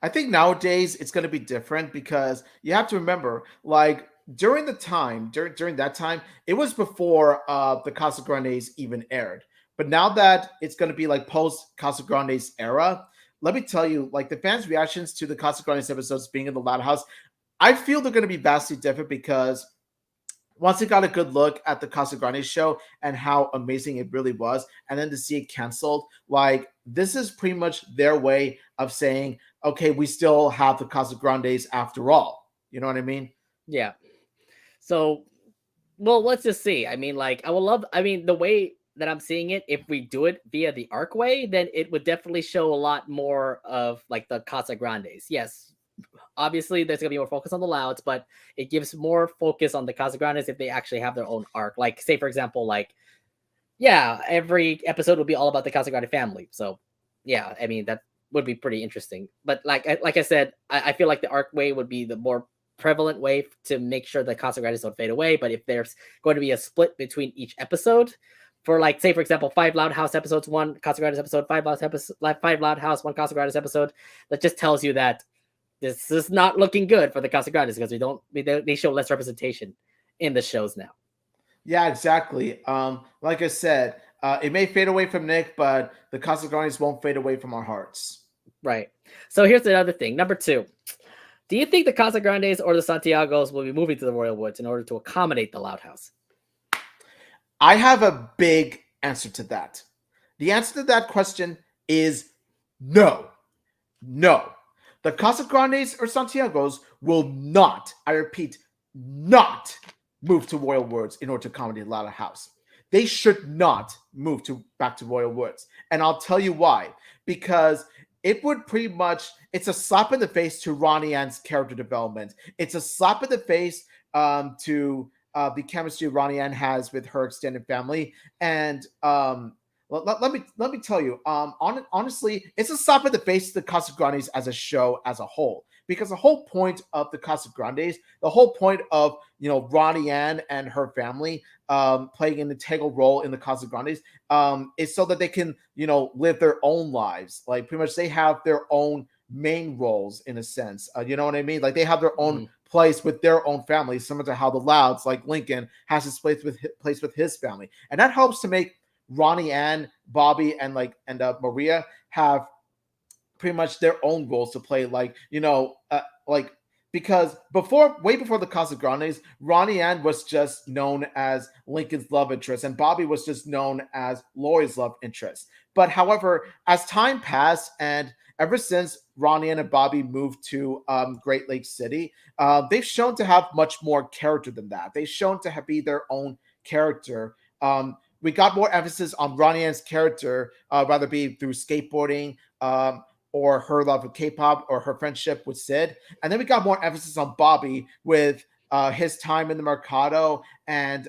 I think nowadays it's going to be different because you have to remember, like during the time, during that time, it was before the Casagrandes even aired. But now that it's going to be like post Casagrandes era, let me tell you, like the fans' reactions to the Casagrandes episodes being in the Loud House, I feel they're going to be vastly different because once they got a good look at the Casagrande show and how amazing it really was, and then to see it canceled, like this is pretty much their way of saying, okay, we still have the Casagrandes after all. You know what I mean? Yeah. So, well, let's just see. I mean, like, I would love. I mean, the way that I'm seeing it, if we do it via the arc way, then it would definitely show a lot more of like the Casagrandes. Yes, obviously there's gonna be more focus on the Louds, but it gives more focus on the Casagrandes if they actually have their own arc. Like, say for example, like yeah, every episode would be all about the Casagrande family. So yeah, I mean that would be pretty interesting. But like I said, I feel like the arc way would be the more prevalent way to make sure the Casagrandes don't fade away. But if there's going to be a split between each episode, for like say for example, 5 Loud House episodes, 1 Casagrandes episode, 5 Loud House, 1 Casagrandes episode, that just tells you that this is not looking good for the Casagrandes because they show less representation in the shows now. Yeah, exactly. Like I said, it may fade away from Nick, but the Casagrandes won't fade away from our hearts. Right. So here's another thing. Number 2. Do you think the Casagrandes or the Santiagos will be moving to the Royal Woods in order to accommodate the Loud House? I have a big answer to that. The answer to that question is no. No. The Casagrandes or Santiagos will not, I repeat, not move to Royal Woods in order to accommodate Loud House. They should not move back to Royal Woods. And I'll tell you why. Because it would pretty much, it's a slap in the face to Ronnie Ann's character development. It's a slap in the face to the chemistry Ronnie Ann has with her extended family. And let me tell you, honestly, it's a slap in the face to the Casagrandes as a show as a whole. Because the whole point of the Casagrandes, the whole point of Ronnie Ann and her family playing an integral role in the Casagrandes is so that they can live their own lives. Like pretty much they have their own main roles in a sense. You know what I mean? Like they have their own place with their own family, similar to how the Louds, like Lincoln, has his place with his family, and that helps to make Ronnie Ann, Bobby, and Maria have pretty much their own roles to play. Because way before the Casagrandes, Ronnie Ann was just known as Lincoln's love interest, and Bobby was just known as Lori's love interest. But however, as time passed, and ever since Ronnie Ann and Bobby moved to Great Lake City, they've shown to have much more character than that. They've shown to be their own character. We got more emphasis on Ronnie Ann's character, whether it be through skateboarding, or her love of K-pop, or her friendship with Sid. And then we got more emphasis on Bobby with his time in the Mercado and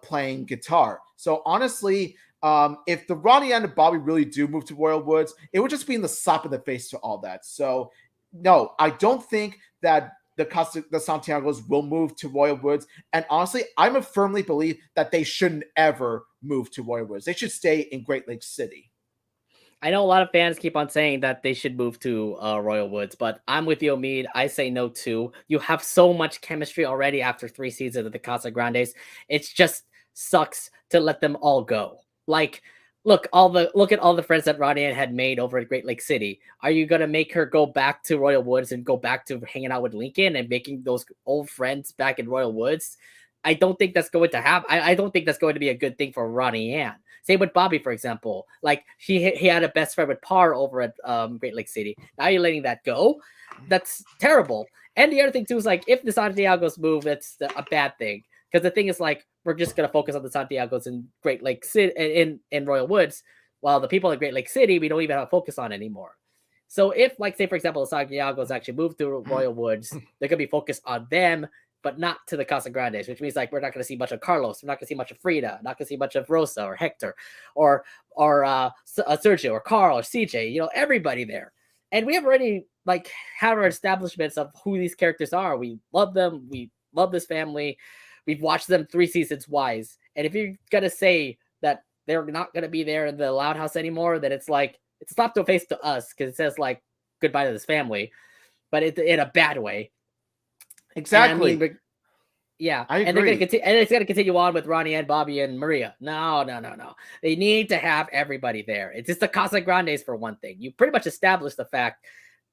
playing guitar. So honestly, if the Ronnie and Bobby really do move to Royal Woods, it would just be in the slap in the face to all that. So no, I don't think that the Santiagos will move to Royal Woods. And honestly, I'm a firmly believe that they shouldn't ever move to Royal Woods. They should stay in Great Lake City. I know a lot of fans keep on saying that they should move to Royal Woods, but I'm with you, Omid. I say no too. You have so much chemistry already after 3 seasons of the Casagrandes. It just sucks to let them all go. Like, look at all the friends that Ronnie Ann had made over at Great Lake City. Are you gonna make her go back to Royal Woods and go back to hanging out with Lincoln and making those old friends back in Royal Woods? I don't think that's going to happen. I don't think that's going to be a good thing for Ronnie Ann. Same with Bobby, for example. Like he had a best friend with Par over at Great Lake City. Now you're letting that go. That's terrible. And the other thing too is like if the Santiagos move, that's a bad thing. Because the thing is like we're just gonna focus on the Santiagos in Great Lake City in Royal Woods, while the people in Great Lake City we don't even have a focus on anymore. So if like say for example the Santiagos actually move to Royal Woods, they're gonna be focused on them, but not to the Casagrandes, which means like we're not going to see much of Carlos, we're not going to see much of Frida, not going to see much of Rosa or Hector or Sergio or Carl or CJ, everybody there. And we have already like had our establishments of who these characters are. We love them. We love this family. We've watched them 3 seasons wise. And if you're going to say that they're not going to be there in the Loud House anymore, then it's like, it's a slap to a face to us because it says like goodbye to this family. but in a bad way. And I Exactly. mean, yeah, I and they're gonna agree. continue, and it's gonna continue on with Ronnie and Bobby and Maria. No, no, no, no. They need to have everybody there. It's just the Casagrandes for one thing. You pretty much established the fact,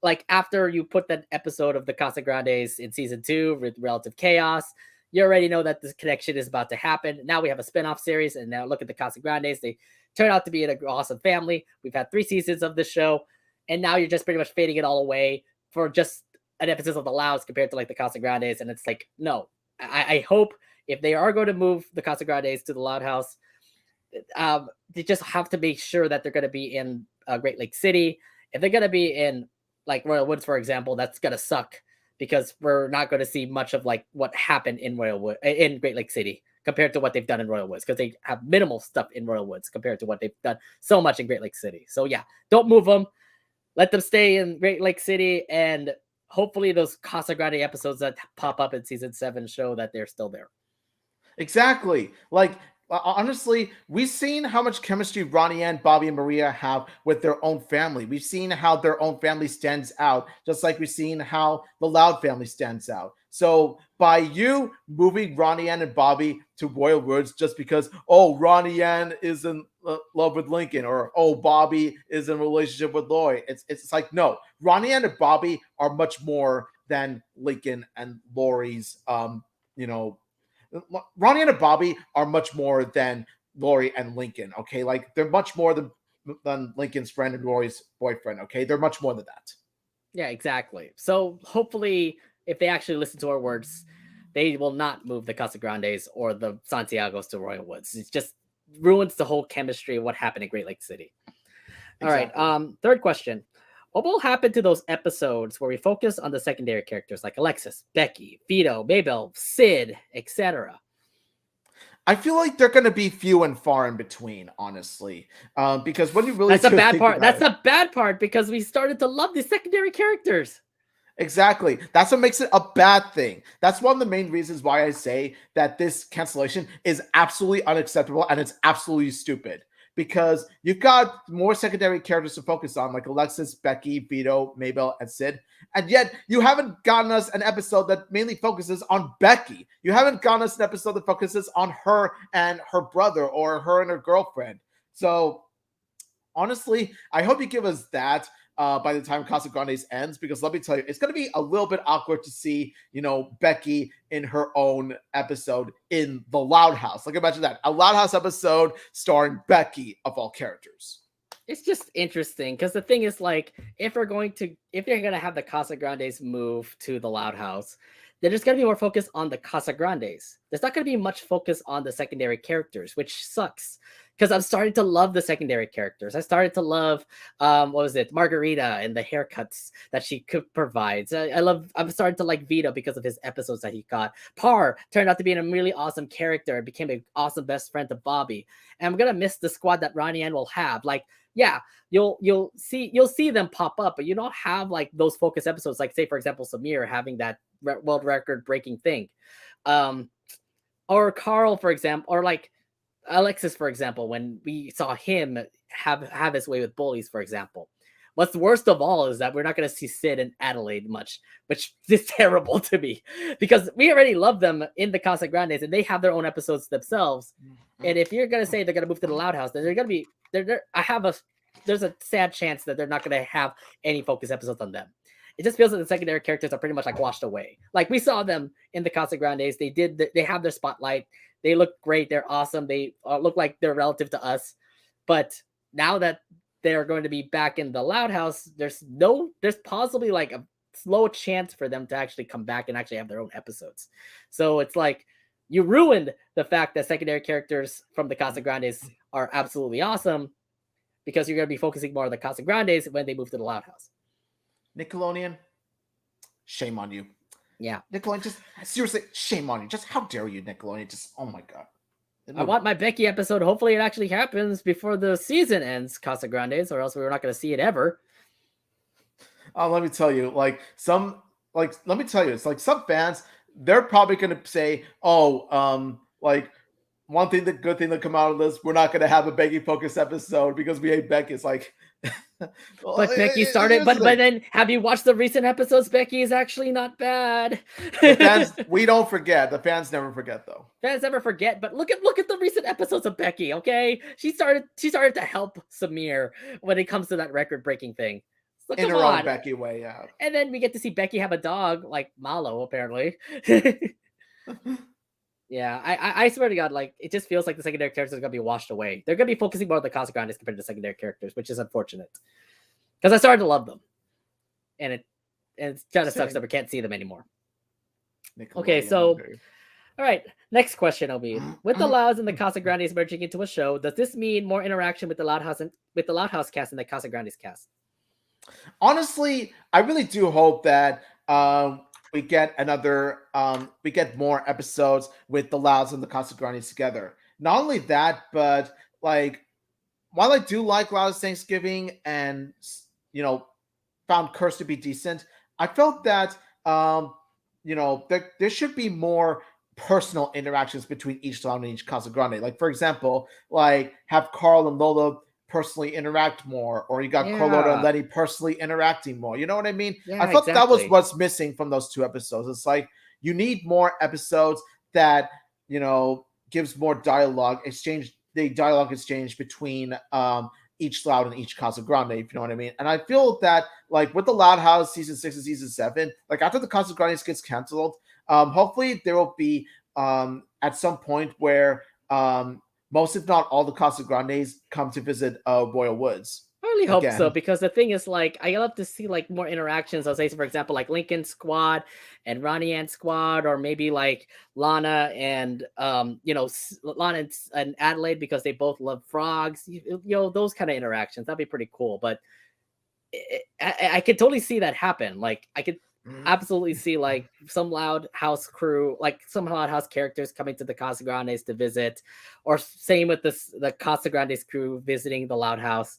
like after you put that episode of the Casagrandes in season 2 with Relative Chaos, you already know that this connection is about to happen. Now we have a spin-off series, and now look at the Casagrandes. They turn out to be an awesome family. We've had 3 seasons of this show, and now you're just pretty much fading it all away for just an episode of the Louds compared to like the Casagrandes, and it's like no. I hope if they are going to move the Casagrandes to the Loud House, they just have to make sure that they're going to be in Great Lake City. If they're going to be in like Royal Woods, for example, that's going to suck because we're not going to see much of like what happened in in Great Lake City compared to what they've done in Royal Woods, because they have minimal stuff in Royal Woods compared to what they've done so much in Great Lake City. So yeah, don't move them. Let them stay in Great Lake City, and hopefully those Casagrande episodes that pop up in season 7 show that they're still there. Exactly. Like, honestly, we've seen how much chemistry Ronnie and Bobby and Maria have with their own family. We've seen how their own family stands out, just like we've seen how the Loud family stands out. So by you moving Ronnie Ann and Bobby to Royal Woods just because, oh, Ronnie Ann is in love with Lincoln, or oh, Bobby is in a relationship with Lloyd, it's like, no, Ronnie Ann and Bobby are much more than Lincoln and Lori's you know, Ronnie and Bobby are much more than Lori and Lincoln. Okay, like they're much more than Lincoln's friend and Lori's boyfriend. Okay, they're much more than that. Yeah, exactly. So hopefully, if they actually listen to our words, they will not move the Casagrandes or the Santiagos to Royal Woods. It just ruins the whole chemistry of what happened in Great Lake City. All Exactly. right. Third question. What will happen to those episodes where we focus on the secondary characters like Alexis, Becky, Vito, Maybell, Sid, etc.? I feel like they're going to be few and far in between, honestly, because when you really That's the bad think part. about That's it, the bad part because we started to love these secondary characters. exactly, that's what makes it a bad thing. That's one of the main reasons why I say that this cancellation is absolutely unacceptable and it's absolutely stupid. Because you've got more secondary characters to focus on, like Alexis, Becky, Vito, Maybell, and Sid. And yet, you haven't gotten us an episode that mainly focuses on Becky. You haven't gotten us an episode that focuses on her and her brother, or her and her girlfriend. So, honestly, I hope you give us that by the time Casagrandes ends, because let me tell you, it's going to be a little bit awkward to see, Becky in her own episode in the Loud House. Like, imagine that, a Loud House episode starring Becky of all characters. It's just interesting because the thing is, like, if they're going to have the Casagrandes move to the Loud House, then there's going to be more focus on the Casagrandes. There's not going to be much focus on the secondary characters, which sucks because I'm starting to love the secondary characters. I started to love, what was it, Margarita and the haircuts that she provides. I'm starting to like Vito because of his episodes that he got. Parr turned out to be a really awesome character and became an awesome best friend to Bobby. And I'm gonna miss the squad that Ronnie Ann will have. Like, yeah, you'll see them pop up, but you don't have like those focus episodes. Like, say for example, Samir having that world record breaking thing, or Carl, for example, or like Alexis, for example, when we saw him have his way with bullies, for example. What's worst of all is that we're not going to see Sid and Adelaide much, which is terrible to me because we already love them in the Casagrandes and they have their own episodes themselves. And if you're going to say they're going to move to the Loud House, then they're going to be there's a sad chance that they're not going to have any focus episodes on them. It just feels like the secondary characters are pretty much like washed away. Like we saw them in the Casagrandes, they have their spotlight. They look great. They're awesome. They look like they're relative to us. But now that they're going to be back in the Loud House, there's possibly like a slow chance for them to actually come back and actually have their own episodes. So it's like you ruined the fact that secondary characters from the Casagrandes are absolutely awesome because you're going to be focusing more on the Casagrandes when they move to the Loud House. Nickelodeon, shame on you. Yeah. Nickelodeon, just seriously, shame on you. Just how dare you, Nickelodeon? Just, oh my God. I want my Becky episode. Hopefully it actually happens before the season ends, Casagrandes, or else we're not going to see it ever. Let me tell you, it's like some fans, they're probably going to say, like good thing that come out of this, we're not going to have a Becky focus episode because we hate Becky. It's like, Well, But Becky started. here's the But thing. then, have you watched the recent episodes? Becky is actually not bad. The fans, we don't forget. The fans never forget, though. Fans never forget. But look at the recent episodes of Becky. Okay, she started to help Samir when it comes to that record breaking thing. So In come her own on. Becky way, yeah. And then we get to see Becky have a dog like Malo, apparently. Yeah, I swear to God, like it just feels like the secondary characters are gonna be washed away. They're gonna be focusing more on the Casagrandes compared to the secondary characters, which is unfortunate. Because I started to love them, and it kind of sucks Same. that we can't see them anymore. Okay, Nickelodeon, so okay. all right, next question, Obi. With the Louds and the Casagrandes merging into a show, does this mean more interaction with the Loud House and with the Loud House cast and the Casagrandes cast? Honestly, I really do hope that we get we get more episodes with the Louds and the Casagrandes together. Not only that, but like while I do like Loud's Thanksgiving and found Curse to be decent, I felt that there should be more personal interactions between each Loud and each Casagrande. Like for example, like have Carl and Lola personally interact more, or you got Carlotta and Yeah, Letty personally interacting more. You know what I mean? I yeah, felt that was exactly. what's missing from those two episodes. It's like you need more episodes that gives more dialogue exchange. The dialogue exchange between each Loud and each Casa Grande, if you know what I mean. And I feel that like with the Loud House season 6 and season 7, like after the Casa Grandes gets canceled, hopefully there will be at some point where most, if not all, the Casa Grandes come to visit Royal Woods I really hope so again. because the thing is, like, I love to see like more interactions. I'll say, for example, like Lincoln Squad and Ronnie Ann Squad, or maybe like Lana and Lana and Adelaide because they both love frogs. Those kind of interactions. That'd be pretty cool. But I could totally see that happen. Like, I could absolutely see like some Loud House crew, like some Loud House characters coming to the Casa Grandes to visit, or same with the Casa Grandes crew visiting the Loud House.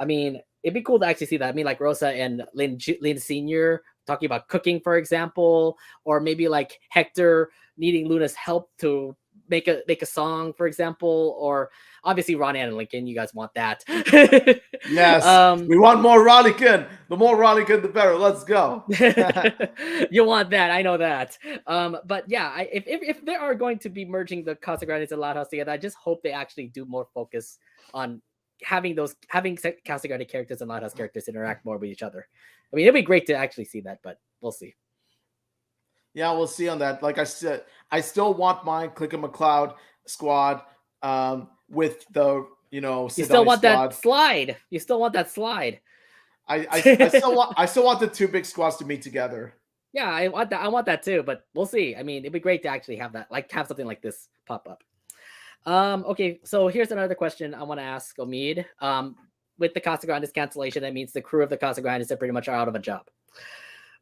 I mean, it'd be cool to actually see that. I mean, like Rosa and Lynn Senior talking about cooking, for example, or maybe like Hector needing Luna's help to make a song, for example, or obviously Ron and Lincoln. You guys want that? Yes, um, we want more Rollickin. The more Rollickin, the better. Let's go. you want that, I know that. But yeah, if they are going to be merging the Casagrandes and Loud House together, I just hope they actually do more focus on having Casagrande characters and Loud House characters interact more with each other. I mean, it'd be great to actually see that, but we'll see. Yeah, we'll see on that. Like I said, I still want my Click and McCloud squad with the You still Sidani want that squad. slide. You still want that slide. I still want the two big squads to meet together. Yeah, I want that. I want that too, but we'll see. I mean, it'd be great to actually have that, like have something like this pop up. Okay, so here's another question I want to ask Omid. With the Casagrandes cancellation, that means the crew of the Casagrandes are pretty much out of a job.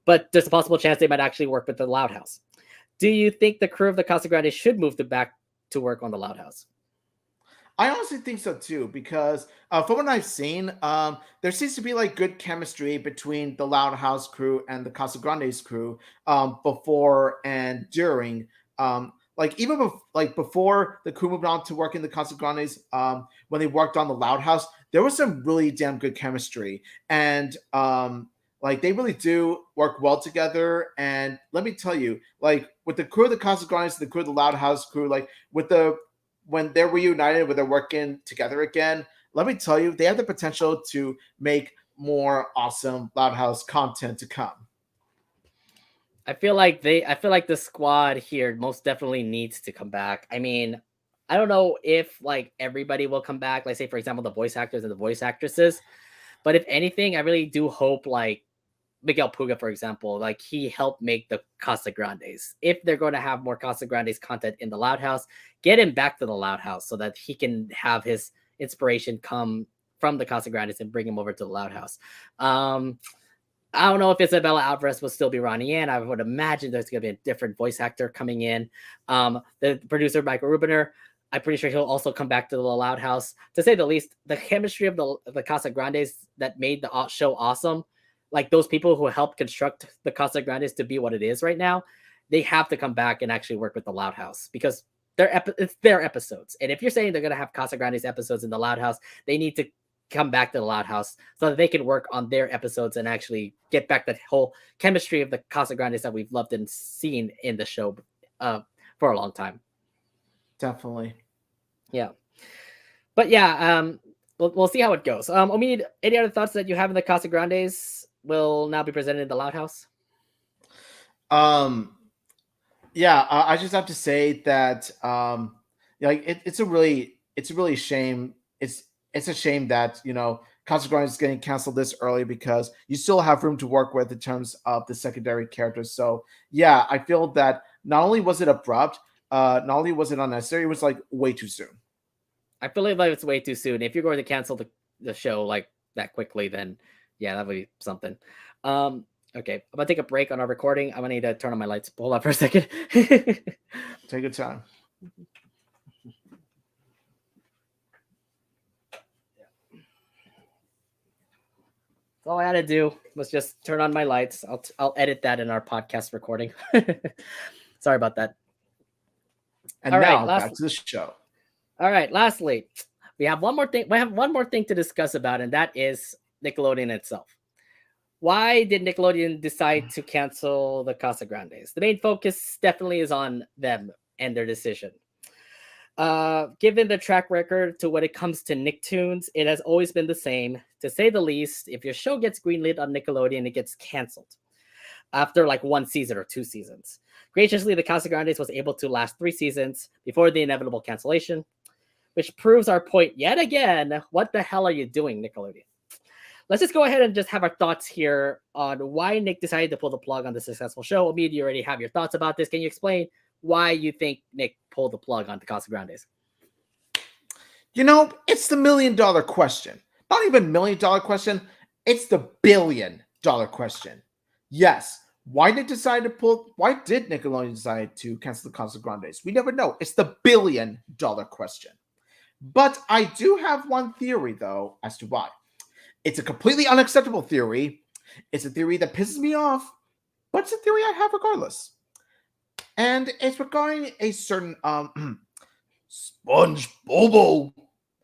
But there's a possible chance they might actually work with the Loud House. Do you think the crew of the Casagrandes should move back to work on the Loud House? I honestly think so too, because from what I've seen, there seems to be like good chemistry between the Loud House crew and the Casagrandes crew before and during. Like even before the crew moved on to work in the Casagrandes, when they worked on the Loud House, there was some really damn good chemistry, and like they really do work well together. And let me tell you, like with the crew of the Casagrandes, the crew of the Loud House crew, like when they're reunited, when they're working together again, let me tell you, they have the potential to make more awesome Loud House content to come. I feel like the squad here most definitely needs to come back. I mean, I don't know if like everybody will come back, like say for example the voice actors and the voice actresses, but if anything, I really do hope like Miguel Puga, for example, like he helped make the Casa Grandes. If they're going to have more Casa Grandes content in the Loud House, get him back to the Loud House so that he can have his inspiration come from the Casa Grandes and bring him over to the Loud House. I don't know if Isabella Alvarez will still be Ronnie Ann. I would imagine there's going to be a different voice actor coming in. The producer, Michael Rubiner, I'm pretty sure he'll also come back to the Loud House. To say the least, the chemistry of the Casa Grandes that made the show awesome, like those people who helped construct the Casa Grandes to be what it is right now, they have to come back and actually work with the Loud House because it's their episodes. And if you're saying they're going to have Casa Grandes episodes in the Loud House, they need to come back to the Loud House so that they can work on their episodes and actually get back that whole chemistry of the Casagrandes that we've loved and seen in the show for a long time. Definitely. Yeah. But yeah, we'll see how it goes. Omid, any other thoughts that you have in the Casagrandes will now be presented in the Loud House? Yeah, I just have to say that like it's a really shame. It's a shame that Casagrandes is getting canceled this early because you still have room to work with in terms of the secondary characters. So yeah, I feel that not only was it abrupt, not only was it unnecessary, it was like way too soon. I believe like it's way too soon. If you're going to cancel the show like that quickly, then yeah, that would be something. Okay, I'm gonna take a break on our recording. I'm gonna need to turn on my lights. Hold on for a second. Take your time. All I had to do was just turn on my lights. I'll edit that in our podcast recording. Sorry about that. And all now back to the show. All right, lastly, we have one more thing. We have one more thing to discuss about, and that is Nickelodeon itself. Why did Nickelodeon decide to cancel the Casagrandes? The main focus definitely is on them and their decision. Given the track record to when it comes to Nicktoons, it has always been the same. To say the least, if your show gets greenlit on Nickelodeon, it gets canceled after like 1 season or 2 seasons. Graciously, the Casagrandes was able to last 3 seasons before the inevitable cancellation, which proves our point yet again. What the hell are you doing, Nickelodeon? Let's just go ahead and just have our thoughts here on why Nick decided to pull the plug on the successful show. Omid, you already have your thoughts about this. Can you explain why you think Nick pulled the plug on the Casagrandes? It's the $1 million question. Not even $1 million question. It's the $1 billion question. Yes. Why did Nickelodeon decide to cancel the Casagrandes? We never know. It's the $1 billion question. But I do have one theory, though, as to why. It's a completely unacceptable theory. It's a theory that pisses me off, but it's a theory I have regardless. And it's regarding a certain Sponge Bobo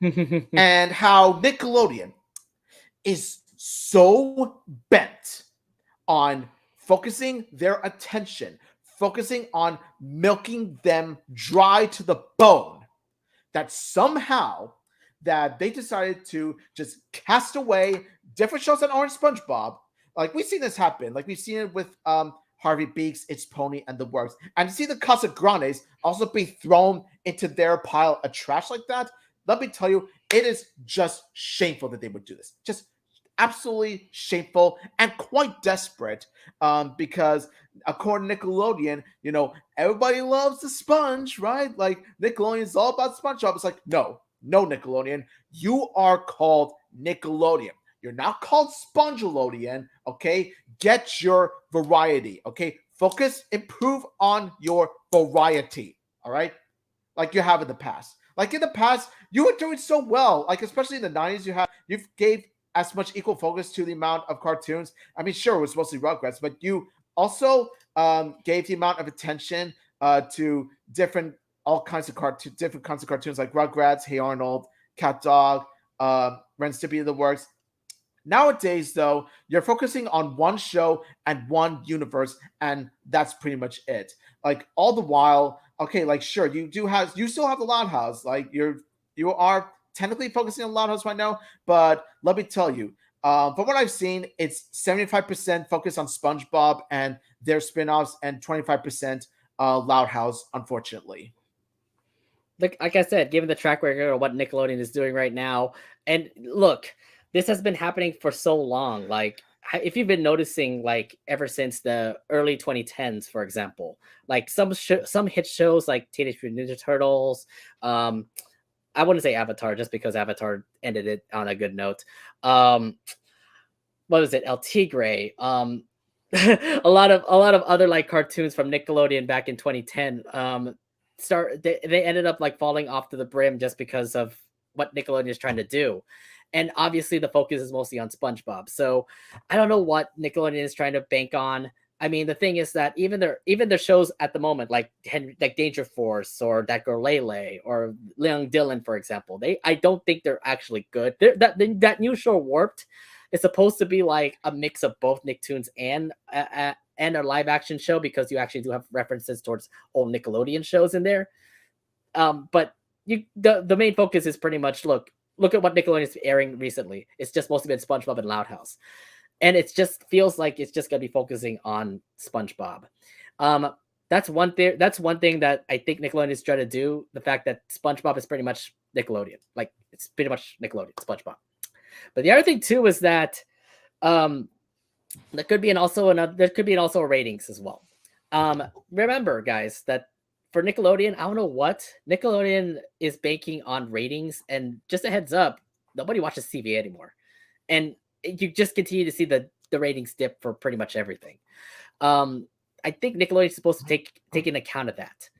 and how Nickelodeon is so bent on focusing their attention, focusing on milking them dry to the bone, that somehow that they decided to just cast away different shows on Orange SpongeBob. Like, we've seen this happen. Like, we've seen it with Harvey Beaks, It's Pony, and the works. And to see the Casagrandes also be thrown into their pile of trash like that, let me tell you, it is just shameful that they would do this. Just absolutely shameful and quite desperate, because according to Nickelodeon, everybody loves the sponge, right? Like, Nickelodeon is all about SpongeBob. It's like, no, Nickelodeon, you are called Nickelodeon. You're not called Spongelodeon, okay? Get your variety, okay? Focus, improve on your variety, all right? Like you have in the past. Like in the past, you were doing so well. Like, especially in the 90s, you gave as much equal focus to the amount of cartoons. I mean, sure, it was mostly Rugrats, but you also gave the amount of attention to different kinds of cartoons like Rugrats, Hey Arnold, Cat Dog, Ren Stimpy, the works. Nowadays, though, you're focusing on one show and one universe, and that's pretty much it. Like, all the while, okay, like, sure, you still have the Loud House. Like, you are technically focusing on Loud House right now, but let me tell you, from what I've seen, it's 75% focused on SpongeBob and their spin-offs, and 25% Loud House, unfortunately. Like I said, given the track record of what Nickelodeon is doing right now, and look, this has been happening for so long. Like, if you've been noticing, like, ever since the early 2010s, for example, like some hit shows like Teenage Mutant Ninja Turtles, I wouldn't say Avatar just because Avatar ended it on a good note. What was it? El Tigre. A lot of other like cartoons from Nickelodeon back in 2010. They ended up like falling off to the brim just because of what Nickelodeon is trying to do. And obviously the focus is mostly on SpongeBob. So I don't know what Nickelodeon is trying to bank on. I mean, the thing is that even their shows at the moment, like Danger Force or That Girl Lele or Leon Dylan, for example, I don't think they're actually good. That new show Warped is supposed to be like a mix of both Nicktoons and a live action show, because you actually do have references towards old Nickelodeon shows in there. But the main focus is pretty much look at what Nickelodeon is airing recently. It's just mostly been SpongeBob and Loud House, and it just feels like it's just gonna be focusing on SpongeBob. That's one thing. That's one thing that I think Nickelodeon is trying to do. The fact that SpongeBob is pretty much Nickelodeon, like it's pretty much Nickelodeon SpongeBob. But the other thing too is that there could be also ratings as well. Remember, guys, that for Nickelodeon, I don't know what Nickelodeon is banking on ratings, and just a heads up, nobody watches TV anymore, and you just continue to see the ratings dip for pretty much everything. I think Nickelodeon is supposed to take into account of that,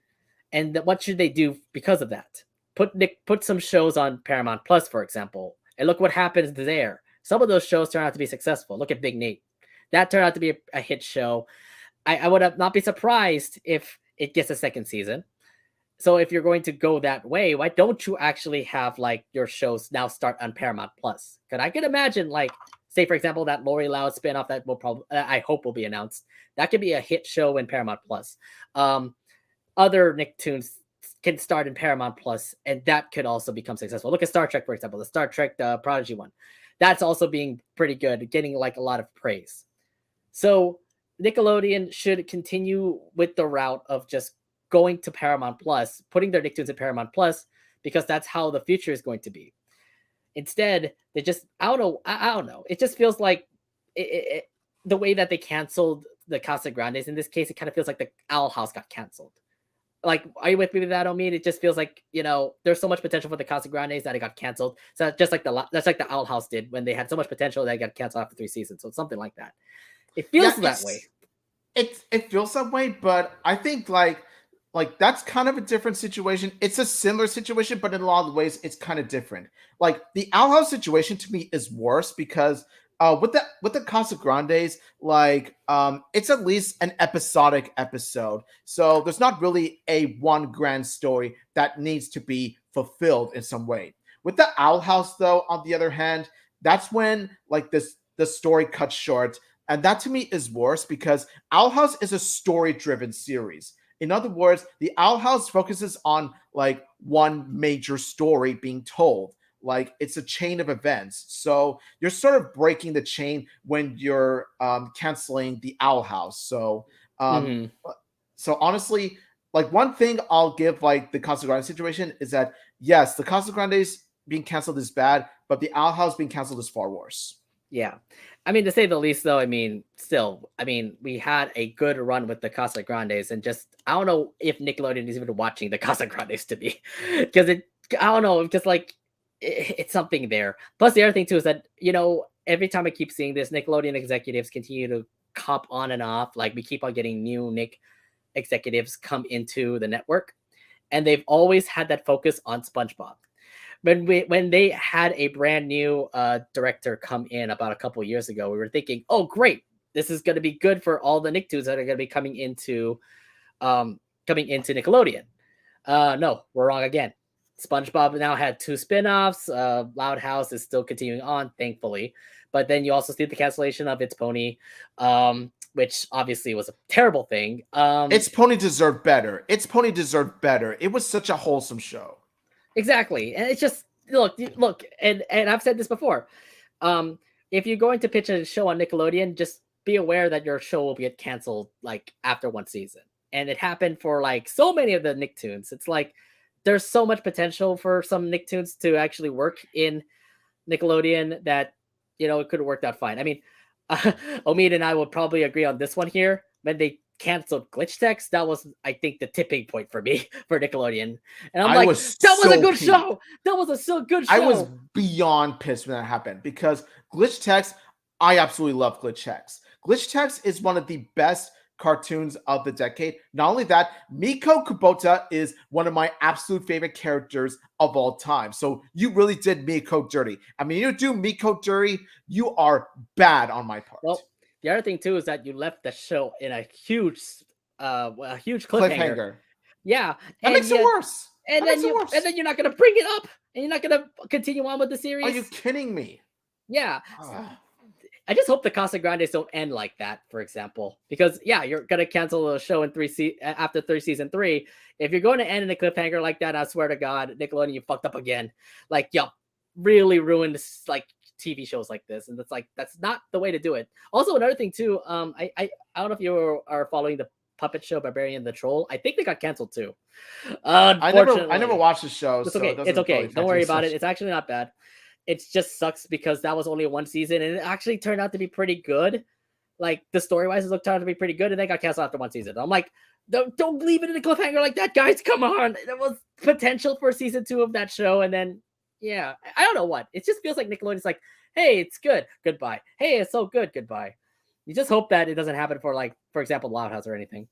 and what should they do because of that? Put some shows on Paramount Plus, for example, and look what happens there. Some of those shows turn out to be successful. Look at Big Nate. That turned out to be a hit show. I would have not be surprised if it gets a second season. So if you're going to go that way, why don't you actually have like your shows now start on Paramount Plus? Because I can imagine, like, say for example, that Lori Loud spinoff that will probably, I hope, will be announced. That could be a hit show in Paramount Plus. Other Nicktoons can start in Paramount Plus, and that could also become successful. Look at Star Trek, for example, the Star Trek Prodigy one. That's also being pretty good, getting like a lot of praise. So Nickelodeon should continue with the route of just going to Paramount Plus, putting their Nicktoons in Paramount Plus, because that's how the future is going to be. Instead, they just, I don't know. It just feels like the way that they canceled the Casagrandes in this case, it kind of feels like the Owl House got canceled. Like, are you with me with that, Omid? It just feels like, there's so much potential for the Casagrandes that it got canceled. So that's like the Owl House did when they had so much potential that it got canceled after 3 seasons. So it's something like that. It feels that way. It feels that way, but I think like that's kind of a different situation. It's a similar situation, but in a lot of ways, it's kind of different. Like the Owl House situation to me is worse because with the Casagrandes, like it's at least an episodic episode, so there's not really a one grand story that needs to be fulfilled in some way. With the Owl House, though, on the other hand, that's when like the story cuts short. And that to me is worse because Owl House is a story-driven series. In other words, the Owl House focuses on like one major story being told. Like it's a chain of events. So you're sort of breaking the chain when you're canceling the Owl House. So so honestly, like one thing I'll give like the Casagrandes situation is that yes, the Casagrandes being canceled is bad, but the Owl House being canceled is far worse. Yeah. I mean, to say the least, though, we had a good run with the Casagrandes, and just, I don't know if Nickelodeon is even watching the Casagrandes to be, because I don't know, just like, it's something there. Plus, the other thing, too, is that, every time I keep seeing this, Nickelodeon executives continue to cop on and off. Like, we keep on getting new Nick executives come into the network, and they've always had that focus on SpongeBob. When they had a brand new director come in about a couple years ago, we were thinking, oh, great, this is going to be good for all the Nicktoons that are going to be coming into Nickelodeon. No, we're wrong again. SpongeBob now had 2 spin-offs. Loud House is still continuing on, thankfully. But then you also see the cancellation of It's Pony, which obviously was a terrible thing. It's Pony deserved better. It's Pony deserved better. It was such a wholesome show. Exactly. And it's just, look, and I've said this before. If you're going to pitch a show on Nickelodeon, just be aware that your show will get canceled like after 1 season. And it happened for like so many of the Nicktoons. It's like there's so much potential for some Nicktoons to actually work in Nickelodeon that, it could have worked out fine. I mean, Omid and I would probably agree on this one here. When they canceled Glitch Text, that was, I think, the tipping point for me for Nickelodeon. And that was a good show. That was a so good show. I was beyond pissed when that happened because Glitch Text, I absolutely love Glitch Text. Glitch Text is one of the best cartoons of the decade. Not only that, Miko Kubota is one of my absolute favorite characters of all time. So you really did Miko dirty. I mean, you do Miko dirty, you are bad on my part. Well, The other thing too is that you left the show in a huge cliffhanger. Cliffhanger. Yeah, That makes it worse. and That makes then it worse. you're not gonna bring it up, and you're not gonna continue on with the Are you series. kidding me? Yeah, Ugh. I just hope the Casagrandes don't end like that, for example, because yeah, you're gonna cancel the show in after season 3. If you're going to end in a cliffhanger like that, I swear to God, Nickelodeon, you fucked up again. Like, yup, really ruined like TV shows like this, and that's not the way to do it. Also, another thing too, I don't know if you are following the puppet show Barbarian the Troll. I think they got canceled too. Unfortunately, I never watched the show, it's so okay. it doesn't It's okay. really Don't affect me worry as about it. much. It's actually not bad. It just sucks because that was only one season, and it actually turned out to be pretty good. Like the story wise, it looked out to be pretty good, and they got canceled after one season. I'm like, don't leave it in a cliffhanger like that, guys. Come on, there was potential for season 2 of that show, and then yeah, I don't know what. It just feels like Nickelodeon's like, hey, it's good, goodbye. Hey, it's so good, goodbye. You just hope that it doesn't happen for like, for example, Loud House or anything.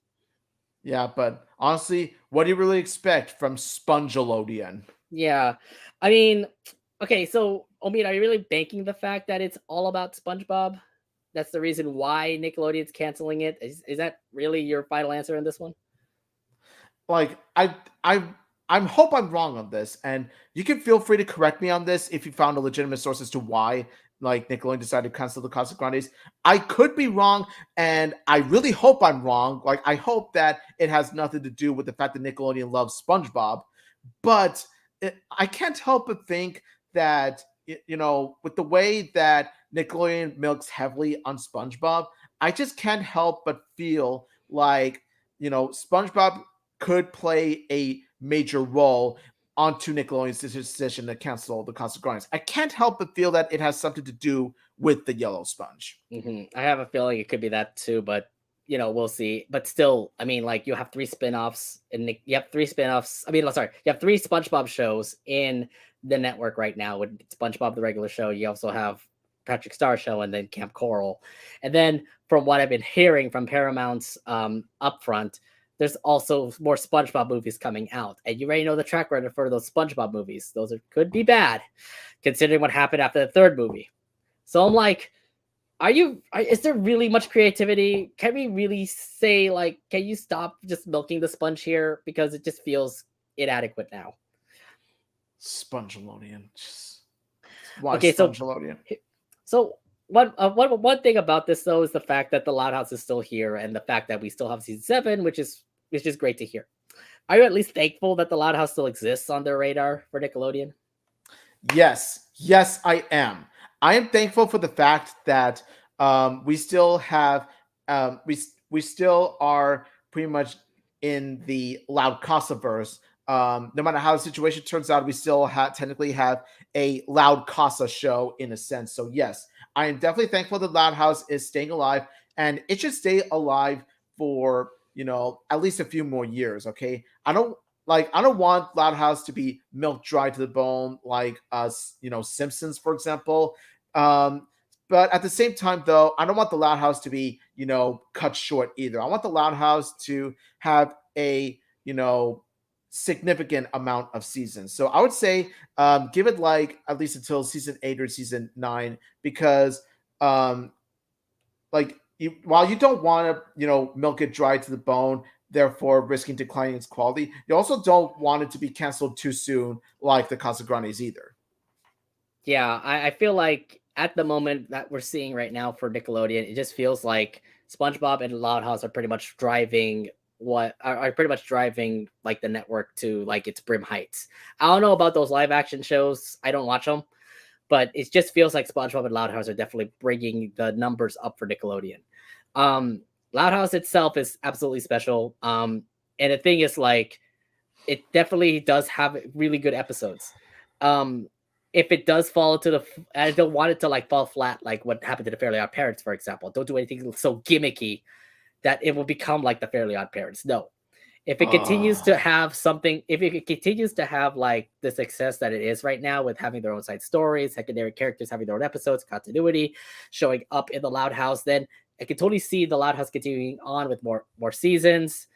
Yeah, but honestly, what do you really expect from Spongelodian? Yeah, I mean, okay, so Omid, are you really banking the fact that it's all about SpongeBob? That's the reason why Nickelodeon's canceling it. Is that really your final answer in this one? Like I hope I'm wrong on this, and you can feel free to correct me on this if you found a legitimate source as to why like Nickelodeon decided to cancel the Casagrandes. I could be wrong, and I really hope I'm wrong. Like I hope that it has nothing to do with the fact that Nickelodeon loves SpongeBob, but I can't help but think that with the way that Nickelodeon milks heavily on SpongeBob, I just can't help but feel like SpongeBob could play a major role onto Nickelodeon's decision to cancel the Casagrandes. I can't help but feel that it has something to do with the yellow sponge. I have a feeling it could be that too, but we'll see. But still, I mean, like you have 3 spin-offs, and you have 3 spin-offs. I mean, sorry, you have 3 SpongeBob shows in the network right now with SpongeBob the regular show. You also have Patrick Star show, and then Camp Coral. And then from what I've been hearing from Paramount's upfront, there's also more SpongeBob movies coming out, and you already know the track record for those SpongeBob movies. Could be bad, considering what happened after the 3rd movie. So I'm like, is there really much creativity? Can we really say, like, can you stop just milking the sponge here? Because it just feels inadequate now. Spongelodian. Why Okay, Spongelodian? So one thing about this though is the fact that the Loud House is still here, and the fact that we still have season 7, which is great to hear. Are you at least thankful that the Loud House still exists on their radar for Nickelodeon? Yes, I am. I am thankful for the fact that we still have we still are pretty much in the LoudCasa verse. No matter how the situation turns out, we still technically have a LoudCasa show in a sense. So yes, I am definitely thankful that Loud House is staying alive, and it should stay alive for at least a few more years. Okay, I don't want Loud House to be milked dry to the bone like Simpsons, for example. But at the same time, though, I don't want the Loud House to be cut short either. I want the Loud House to have a significant amount of seasons. So I would say give it like at least until season 8 or season 9, because while you don't want to milk it dry to the bone, therefore risking declining its quality, you also don't want it to be canceled too soon like the Casagrandes either. Yeah, I feel like at the moment that we're seeing right now for Nickelodeon, it just feels like SpongeBob and Loud House are pretty much driving like the network to like its brim heights. I don't know about those live action shows. I don't watch them, but it just feels like SpongeBob and Loud House are definitely bringing the numbers up for Nickelodeon. Loud House itself is absolutely special. And the thing is, like, it definitely does have really good episodes. If it does fall into I don't want it to like fall flat, like what happened to the Fairly Odd Parents, for example. Don't do anything so gimmicky that it will become like the Fairly Odd Parents. No, if it continues to have something, if it continues to have like the success that it is right now with having their own side stories, secondary characters having their own episodes, continuity showing up in the Loud House, then I can totally see the Loud House continuing on with more seasons.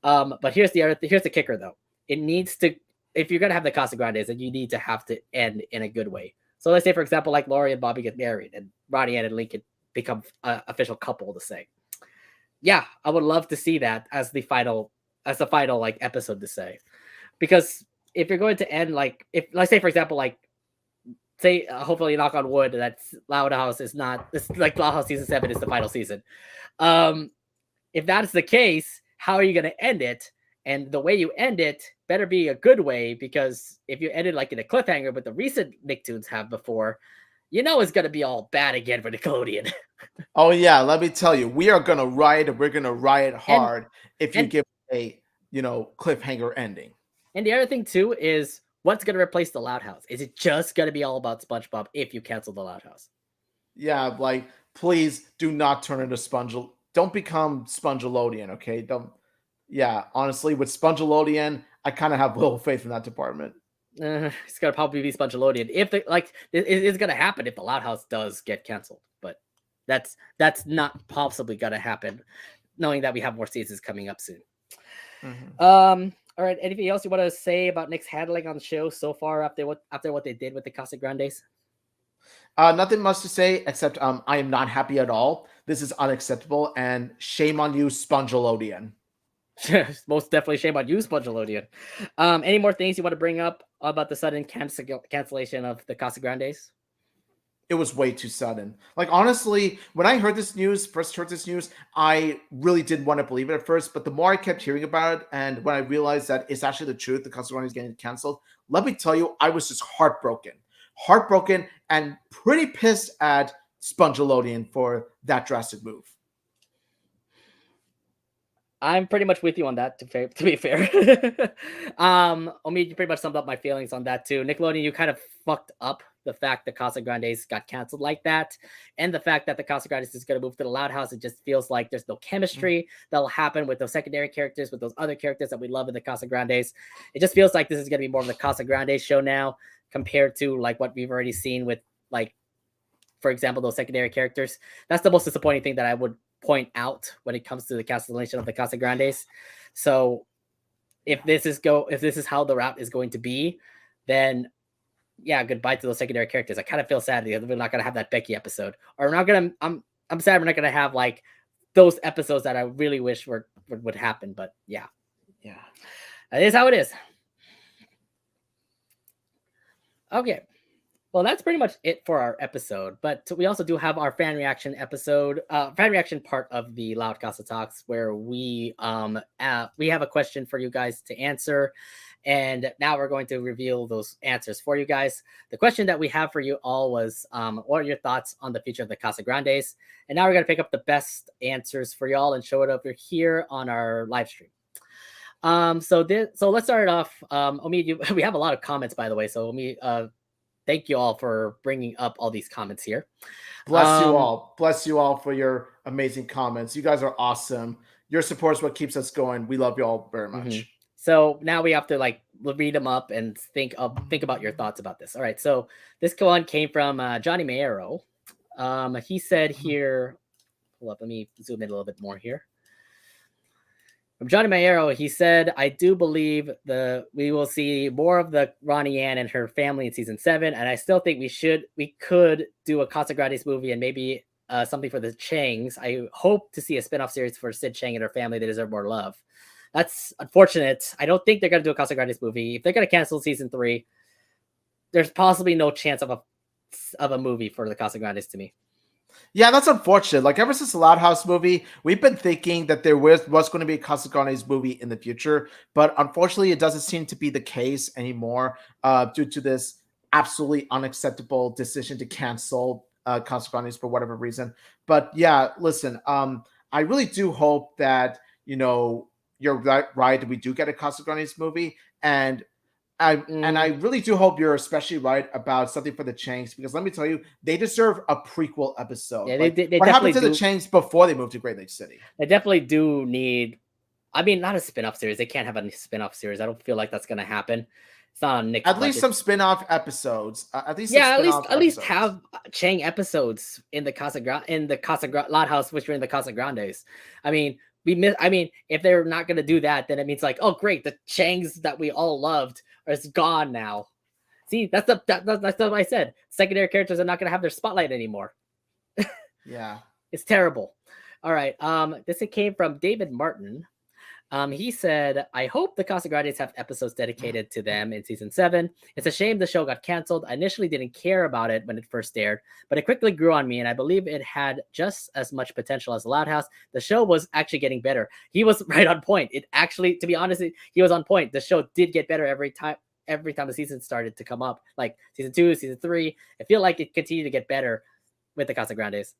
But here's the kicker though. It needs to, if you're gonna have the Casagrandes, then you need to have to end in a good way. So let's say, for example, like Lori and Bobby get married, and Ronnie and Lincoln become an official couple to say. Yeah, I would love to see that as the final like episode to say, because if you're going to end like, if let's say for example like say hopefully knock on wood that Loud House is not, it's like Loud House season 7 is the final season. Um, if that's the case, how are you going to end it? And the way you end it better be a good way, because if you end it like in a cliffhanger, but the recent Nicktoons have before, it's going to be all bad again for Nickelodeon. Oh yeah, let me tell you, we are gonna riot. We're gonna riot and hard if you and give a cliffhanger ending. and the other thing too is, what's going to replace the Loud House? Is it just going to be all about SpongeBob if you cancel the Loud House? Yeah, like please do not turn into Sponge. Don't become Spongelodian, okay? Don't. Yeah, honestly, with Spongelodian, I kind of have little faith in that department. It's gonna probably be Spongelodian. If it's gonna happen if the Loud House does get canceled, but that's not possibly gonna happen, knowing that we have more seasons coming up soon. All right. Anything else you want to say about Nick's handling on the show so far after what they did with the Casagrandes? Nothing much to say except I am not happy at all. This is unacceptable, and shame on you, Spongelodian. Most definitely shame on you, Spongelodian. Any more things you want to bring up about the sudden cancellation of the Casagrandes? It was way too sudden. Like honestly, when I first heard this news, I really didn't want to believe it at first. But the more I kept hearing about it, and when I realized that it's actually the truth, the Casagrandes is getting canceled, let me tell you, I was just heartbroken, and pretty pissed at Spongelodian for that drastic move. I'm pretty much with you on that, to be fair. Omi, you pretty much summed up my feelings on that too. Nickelodeon, you kind of fucked up the fact that Casagrandes got canceled like that, and the fact that the Casagrandes is going to move to the Loud House. It just feels like there's no chemistry that'll happen with those secondary characters, with those other characters that we love in the Casagrandes. It just feels like this is going to be more of the Casagrandes show now, compared to like what we've already seen with, like, for example, those secondary characters. That's the most disappointing thing that I would point out when it comes to the cancellation of the Casagrandes. So if this is how the route is going to be, then yeah, goodbye to those secondary characters. I kind of feel sad because we're not gonna have that Becky episode, or we're not gonna. I'm sad we're not gonna have like those episodes that I really wish would happen. But yeah, that is how it is. Okay. Well, that's pretty much it for our episode. But we also do have our fan reaction part of the LoudCasa Talks, where we have a question for you guys to answer, and now we're going to reveal those answers for you guys. The question that we have for you all was, what are your thoughts on the future of the Casagrandes? And now we're going to pick up the best answers for y'all and show it over here on our live stream. So let's start it off. Omi, we have a lot of comments, by the way. So Omi, thank you all for bringing up all these comments here. Bless you all. Bless you all for your amazing comments. You guys are awesome. Your support is what keeps us going. We love you all very much. Mm-hmm. So now we have to like read them up and think about your thoughts about this. All right. So this one came from Johnny Mayero. He said here, hold up, let me zoom in a little bit more here. From Johnny Mayero, he said, I do believe we will see more of the Ronnie Ann and her family in season 7, and I still think we could do a Casagrandes movie and maybe something for the Changs. I hope to see a spin-off series for Sid Chang and her family. They deserve more love. That's unfortunate. I don't think they're going to do a Casagrandes movie. If they're going to cancel season 3, there's possibly no chance of a movie for the Casagrandes to me. Yeah, that's unfortunate. Like ever since the Loud House movie, we've been thinking that there was going to be a Casagrandes movie in the future, but unfortunately, it doesn't seem to be the case anymore due to this absolutely unacceptable decision to cancel Casagrandes for whatever reason. But yeah, listen, I really do hope that you're right. We do get a Casagrandes movie, and I really do hope you're especially right about something for the Changs, because let me tell you, they deserve a prequel episode. Yeah, like, they what happened to do. the Changs before they moved to Great Lake City? They definitely do need. I mean, not a spin-off series. They can't have a spin-off series. I don't feel like that's going to happen. It's not on Nick's At least some spin-off episodes. At least have Chang episodes in the Loud House, which are in the Casagrandes. I mean, if they're not going to do that, then it means like, oh great, the Changs that we all loved is gone now. See, that's what I said. Secondary characters are not going to have their spotlight anymore. Yeah. It's terrible. All right. This came from David Martin. He said, I hope the Casagrandes have episodes dedicated to them in season 7. It's a shame the show got canceled. I initially didn't care about it when it first aired, but it quickly grew on me, and I believe it had just as much potential as the Loud House. The show was actually getting better. He was right on point. It actually, to be honest, he was on point. The show did get better every time the season started to come up, like season 2, season 3. I feel like it continued to get better with the Casagrandes.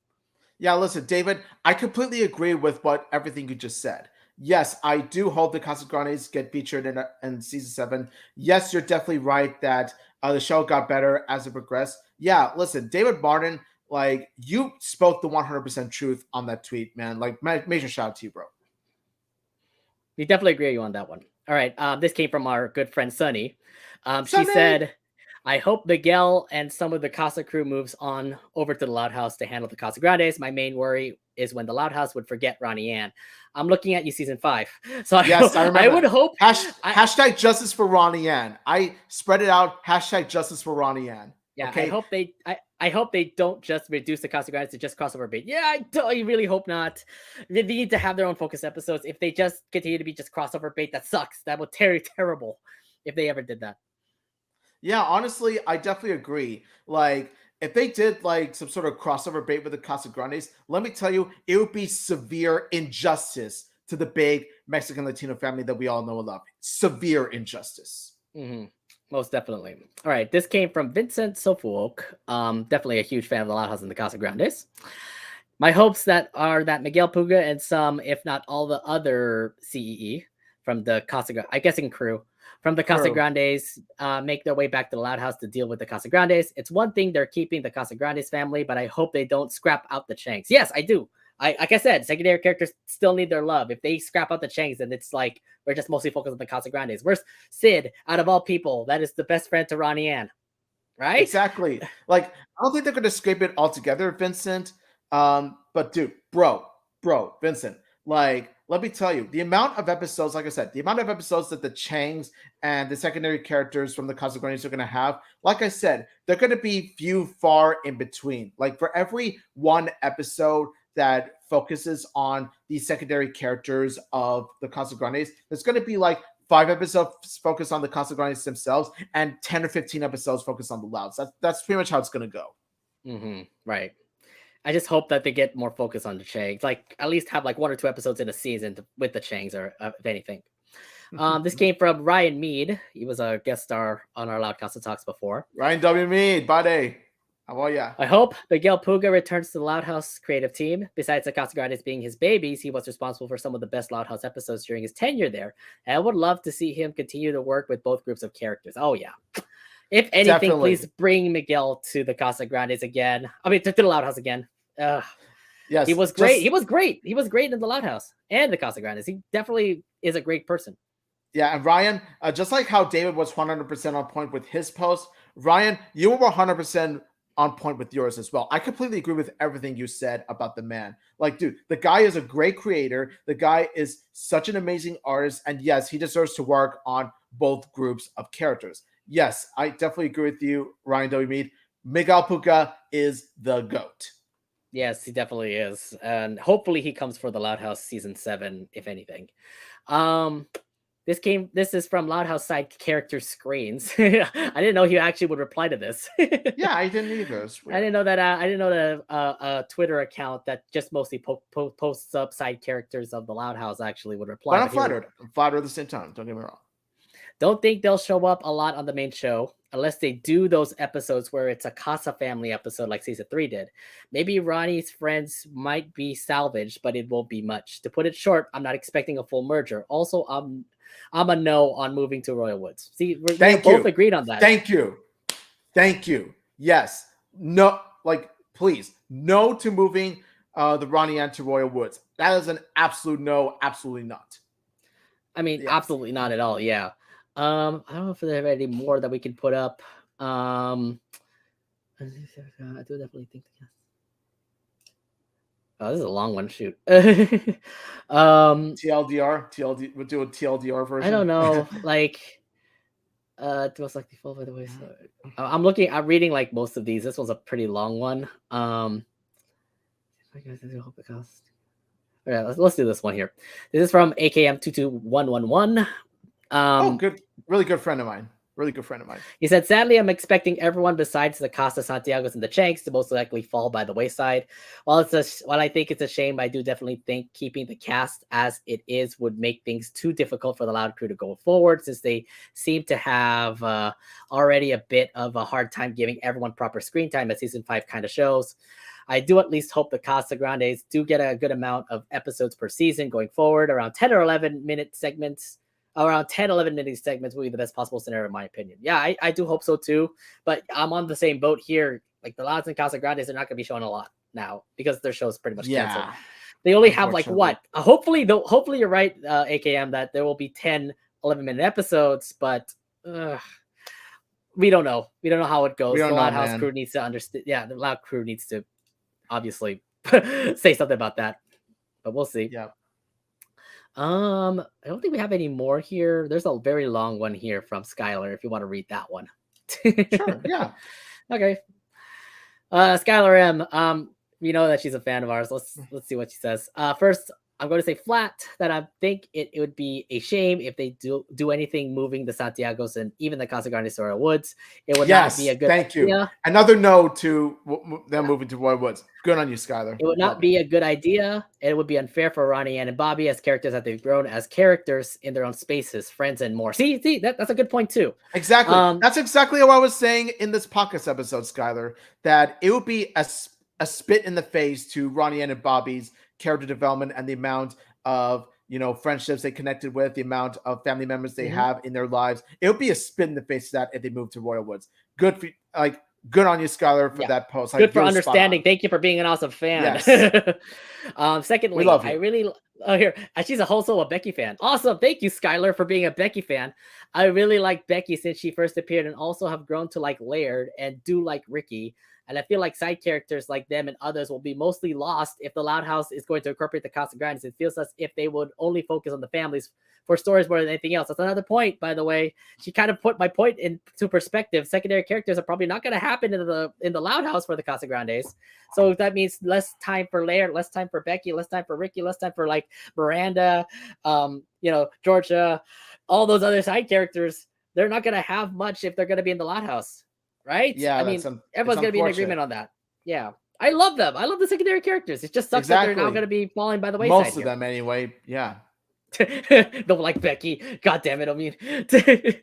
Yeah, listen, David, I completely agree with everything you just said. Yes, I do hope the Casagrandes get featured in season 7. Yes, you're definitely right that the show got better as it progressed. Yeah, listen, David Martin, like, you spoke the 100% truth on that tweet, man. Like, major shout out to you, bro. We definitely agree with you on that one. All right. This came from our good friend Sunny. She Sunny! said, I hope Miguel and some of the Casa crew moves on over to the Loud House to handle the Casagrandes. My main worry is when the Loud House would forget Ronnie Ann. I'm looking at you season 5. So Yes, I remember. I would hope. Hashtag justice for Ronnie Ann. I spread it out. Hashtag justice for Ronnie Ann. Yeah, okay? I hope they don't just reduce the Casagrandes to just crossover bait. Yeah, I really hope not. They need to have their own focus episodes. If they just continue to be just crossover bait, that sucks. That would terrible if they ever did that. Yeah, honestly, I definitely agree. Like, if they did like some sort of crossover bait with the Casagrandes, let me tell you, it would be severe injustice to the big Mexican Latino family that we all know and love. Severe injustice. Mm-hmm. Most definitely. All right, this came from Vincent Sofuok. Definitely a huge fan of the Loud House and the Casagrandes. My hopes are that Miguel Puga and some, if not all, the other CEE from the Casagrandes, I guess in crew, from the Casagrandes make their way back to the Loud House to deal with the Casagrandes. It's one thing they're keeping the Casagrandes family, but I hope they don't scrap out the Changs. Yes, I do. Like I said, secondary characters still need their love. If they scrap out the Changs, then it's like we're just mostly focused on the Casagrandes. Where's Sid, out of all people, that is the best friend to Ronnie Ann, right? Exactly. Like, I don't think they're going to scrape it all together, Vincent. But dude, bro, Vincent, like, let me tell you, the amount of episodes, like I said, the amount of episodes that the Changs and the secondary characters from the Casagrandes are going to have, like I said, they're going to be few far in between. Like, for every one episode that focuses on the secondary characters of the Casagrandes, there's going to be like 5 episodes focused on the Casagrandes themselves and 10 or 15 episodes focused on the Louds. That's pretty much how it's going to go. Mm-hmm. Right. I just hope that they get more focus on the Changs. Like, at least have like 1 or 2 episodes in a season with the Changs, or if anything. This came from Ryan Mead. He was a guest star on our LoudCasa Talks before. Ryan W. Mead, buddy. How are ya? I hope Miguel Puga returns to the Loud House creative team. Besides the Casagrandes being his babies, he was responsible for some of the best Loud House episodes during his tenure there. And I would love to see him continue to work with both groups of characters. Oh, yeah. If anything, definitely. Please bring Miguel to the Casagrandes again. I mean, to the Loud House again. Yes, he was great. He was great in the Loud House and the Casagrandes. He definitely is a great person. Yeah, and Ryan, just like how David was 100% on point with his post, Ryan, you were 100% on point with yours as well. I completely agree with everything you said about the man. Like, dude, the guy is a great creator. The guy is such an amazing artist. And yes, he deserves to work on both groups of characters. Yes, I definitely agree with you, Ryan W. Mead. Miguel Puga is the GOAT. Yes, he definitely is. And hopefully he comes for the Loud House season 7, if anything. This is from Loud House side character screens. I didn't know he actually would reply to this. Yeah, I didn't either. I didn't know that. I didn't know that a Twitter account that just mostly posts up side characters of the Loud House actually would reply. But I'm flattered. I'm flattered at the same time. Don't get me wrong. Don't think they'll show up a lot on the main show unless they do those episodes where it's a Casa family episode like season 3 did. Maybe Ronnie's friends might be salvaged, but it won't be much. To put it short, I'm not expecting a full merger. Also, I'm a no on moving to Royal Woods. See, we're both agreed on that. Thank you. Yes. No, like, please, no to moving the Ronnie Ann to Royal Woods. That is an absolute no. Absolutely not. I mean, absolutely not at all. Yeah. I don't know if there are any more that we can put up. I do definitely think. Oh, this is a long one. Shoot. TLDR. We'll do a TLDR version. I don't know. Like, it was like the fall by the way. So, I'm reading like most of these. This one's a pretty long one. Okay, let's do this one here. This is from AKM22111. Good, really good friend of mine. Really good friend of mine. He said, sadly, I'm expecting everyone besides the Casa Santiagos and the Chanks to most likely fall by the wayside. While I think it's a shame, I do definitely think keeping the cast as it is would make things too difficult for the Loud crew to go forward, since they seem to have already a bit of a hard time giving everyone proper screen time, as season 5 kind of shows. I do at least hope the Casagrandes do get a good amount of episodes per season going forward, around 10 or 11 minute segments. Around 10, 11 minute segments will be the best possible scenario, in my opinion. Yeah, I do hope so too. But I'm on the same boat here. Like the Louds and Casagrandes are not going to be showing a lot now because their show's pretty much canceled. They only have like what? Hopefully you're right, AKM, that there will be 10, 11-minute episodes, but we don't know. We don't know how it goes. The Loud House crew needs to understand. Yeah, the Loud crew needs to obviously say something about that, but we'll see. Yeah. I don't think we have any more here. There's a very long one here from Skylar, if you want to read that one. Sure, yeah. Okay. Skylar M. We know that she's a fan of ours. Let's see what she says. First, I'm going to say flat that I think it would be a shame if they do anything moving the Santiagos and even the Casagrandes to Royal Woods. It would not be a good idea. You. Another no to them moving to Royal Woods. Good on you, Skylar. It would not be a good idea. It would be unfair for Ronnie Ann and Bobby as characters that they've grown as characters in their own spaces, friends, and more. See, that's a good point too. Exactly. That's exactly what I was saying in this podcast episode, Skylar, that it would be a spit in the face to Ronnie Ann and Bobby's character development and the amount of friendships they connected with, the amount of family members they have in their lives. It would be a spit in the face to that if they moved to Royal Woods. Good on you, Skylar, for that post. Good for understanding. Thank you for being an awesome fan. Yes. Secondly, we love you. I really here. She's also a Becky fan. Awesome. Thank you, Skylar, for being a Becky fan. I really like Becky since she first appeared, and also have grown to like Laird and do like Ricky. And I feel like side characters like them and others will be mostly lost if the Loud House is going to incorporate the Casagrandes. It feels as if they would only focus on the families for stories more than anything else. That's another point, by the way. She kind of put my point into perspective. Secondary characters are probably not going to happen in the Loud House for the Casagrandes. So that means less time for Laird, less time for Becky, less time for Ricky, less time for like Miranda, Georgia, all those other side characters. They're not going to have much if they're going to be in the Loud House. Right? Yeah, I mean, everyone's going to be in agreement on that. Yeah. I love them. I love the secondary characters. It just sucks that they're now going to be falling by the wayside. Most of them, anyway. Yeah. Don't like Becky. God damn it. I mean, the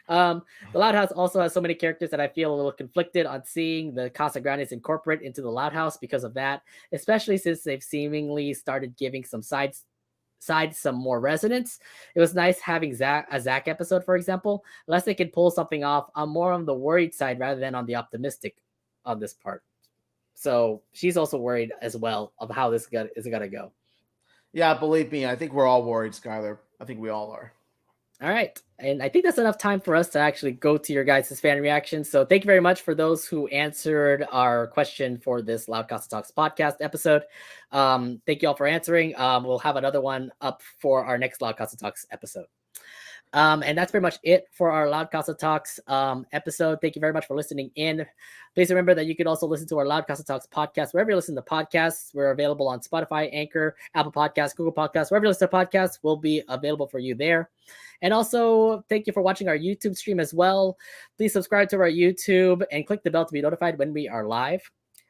Loud House also has so many characters that I feel a little conflicted on seeing the Casagrandes incorporate into the Loud House because of that, especially since they've seemingly started giving some sides some more resonance. It was nice having a Zach episode, for example. Unless they can pull something off, I'm more on the worried side rather than on the optimistic on this part. So she's also worried as well of how this is gonna go. Yeah, believe me, I think we're all worried, Skylar. I think we all are. All right. And I think that's enough time for us to actually go to your guys' fan reactions. So thank you very much for those who answered our question for this LoudCasa Talks podcast episode. Thank you all for answering. We'll have another one up for our next LoudCasa Talks episode. And that's pretty much it for our LoudCasa Talks episode. Thank you very much for listening in. Please remember that you can also listen to our LoudCasa Talks podcast wherever you listen to podcasts. We're available on Spotify, Anchor, Apple Podcasts, Google Podcasts. Wherever you listen to podcasts, will be available for you there. And also, thank you for watching our YouTube stream as well. Please subscribe to our YouTube and click the bell to be notified when we are live.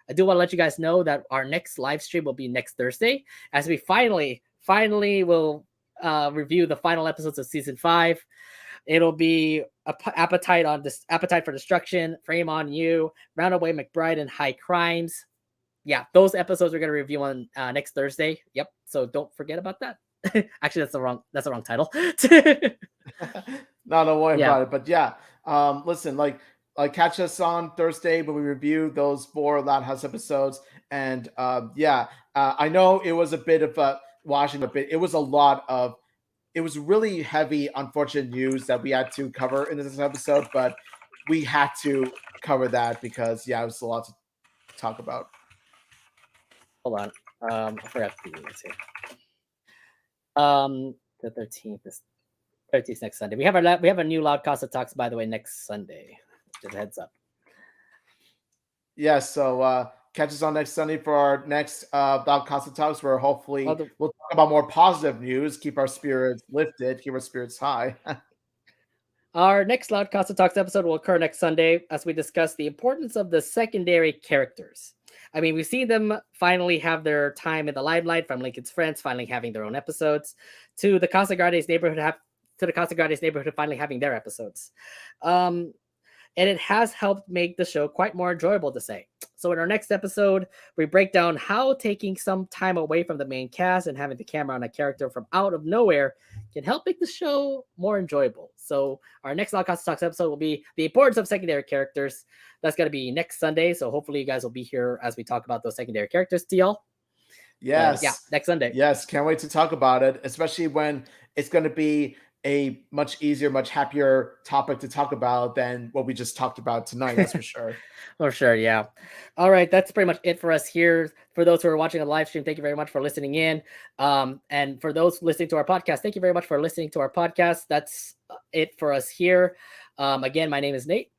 I do want to let you guys know that our next live stream will be next Thursday, as we finally will review the final episodes of season 5. It'll be Appetite for Destruction, Frame on You, Roundaway McBride, and High Crimes. Yeah, those episodes we're going to review on next Thursday. Yep. So don't forget about that. Actually, that's the wrong title. No, don't worry about it. But yeah, listen, like catch us on Thursday when we review those 4 Loud House episodes. And I know it was a bit of a watching a bit. It was really heavy, unfortunate news that we had to cover in this episode, but we had to cover that because it was a lot to talk about. Hold on. I forgot to do this here. The 13th is next Sunday. We have a new LoudCasa Talks, by the way, next Sunday. Just a heads up. Yeah, so Catch us on next Sunday for our next LoudCasa Talks, where Well, hopefully we'll talk about more positive news, keep our spirits lifted, keep our spirits high. our next LoudCasa Talks episode will occur next Sunday as we discuss the importance of the secondary characters. I mean, we've seen them finally have their time in the limelight, from Lincoln's Friends finally having their own episodes, to the Casagrandes neighborhood finally having their episodes. Um, and it has helped make the show quite more enjoyable to say. So in our next episode, we break down how taking some time away from the main cast and having the camera on a character from out of nowhere can help make the show more enjoyable. So our next LoudCasa Talks episode will be the importance of secondary characters. That's going to be next Sunday. So hopefully you guys will be here as we talk about those secondary characters to y'all. Yes. Yeah, next Sunday. Yes, can't wait to talk about it, especially when it's going to be a much easier, much happier topic to talk about than what we just talked about tonight. That's for sure. For sure, yeah. All right, that's pretty much it for us here. For those who are watching on the live stream, thank you very much for listening in. And for those listening to our podcast, thank you very much for listening to our podcast. That's it for us here. Again, my name is Nate.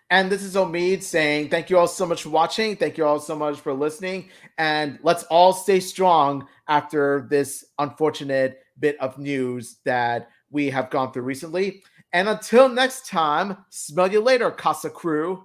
And this is Omid saying thank you all so much for watching. Thank you all so much for listening. And let's all stay strong after this unfortunate bit of news that we have gone through recently. And until next time, smell you later, Casa Crew.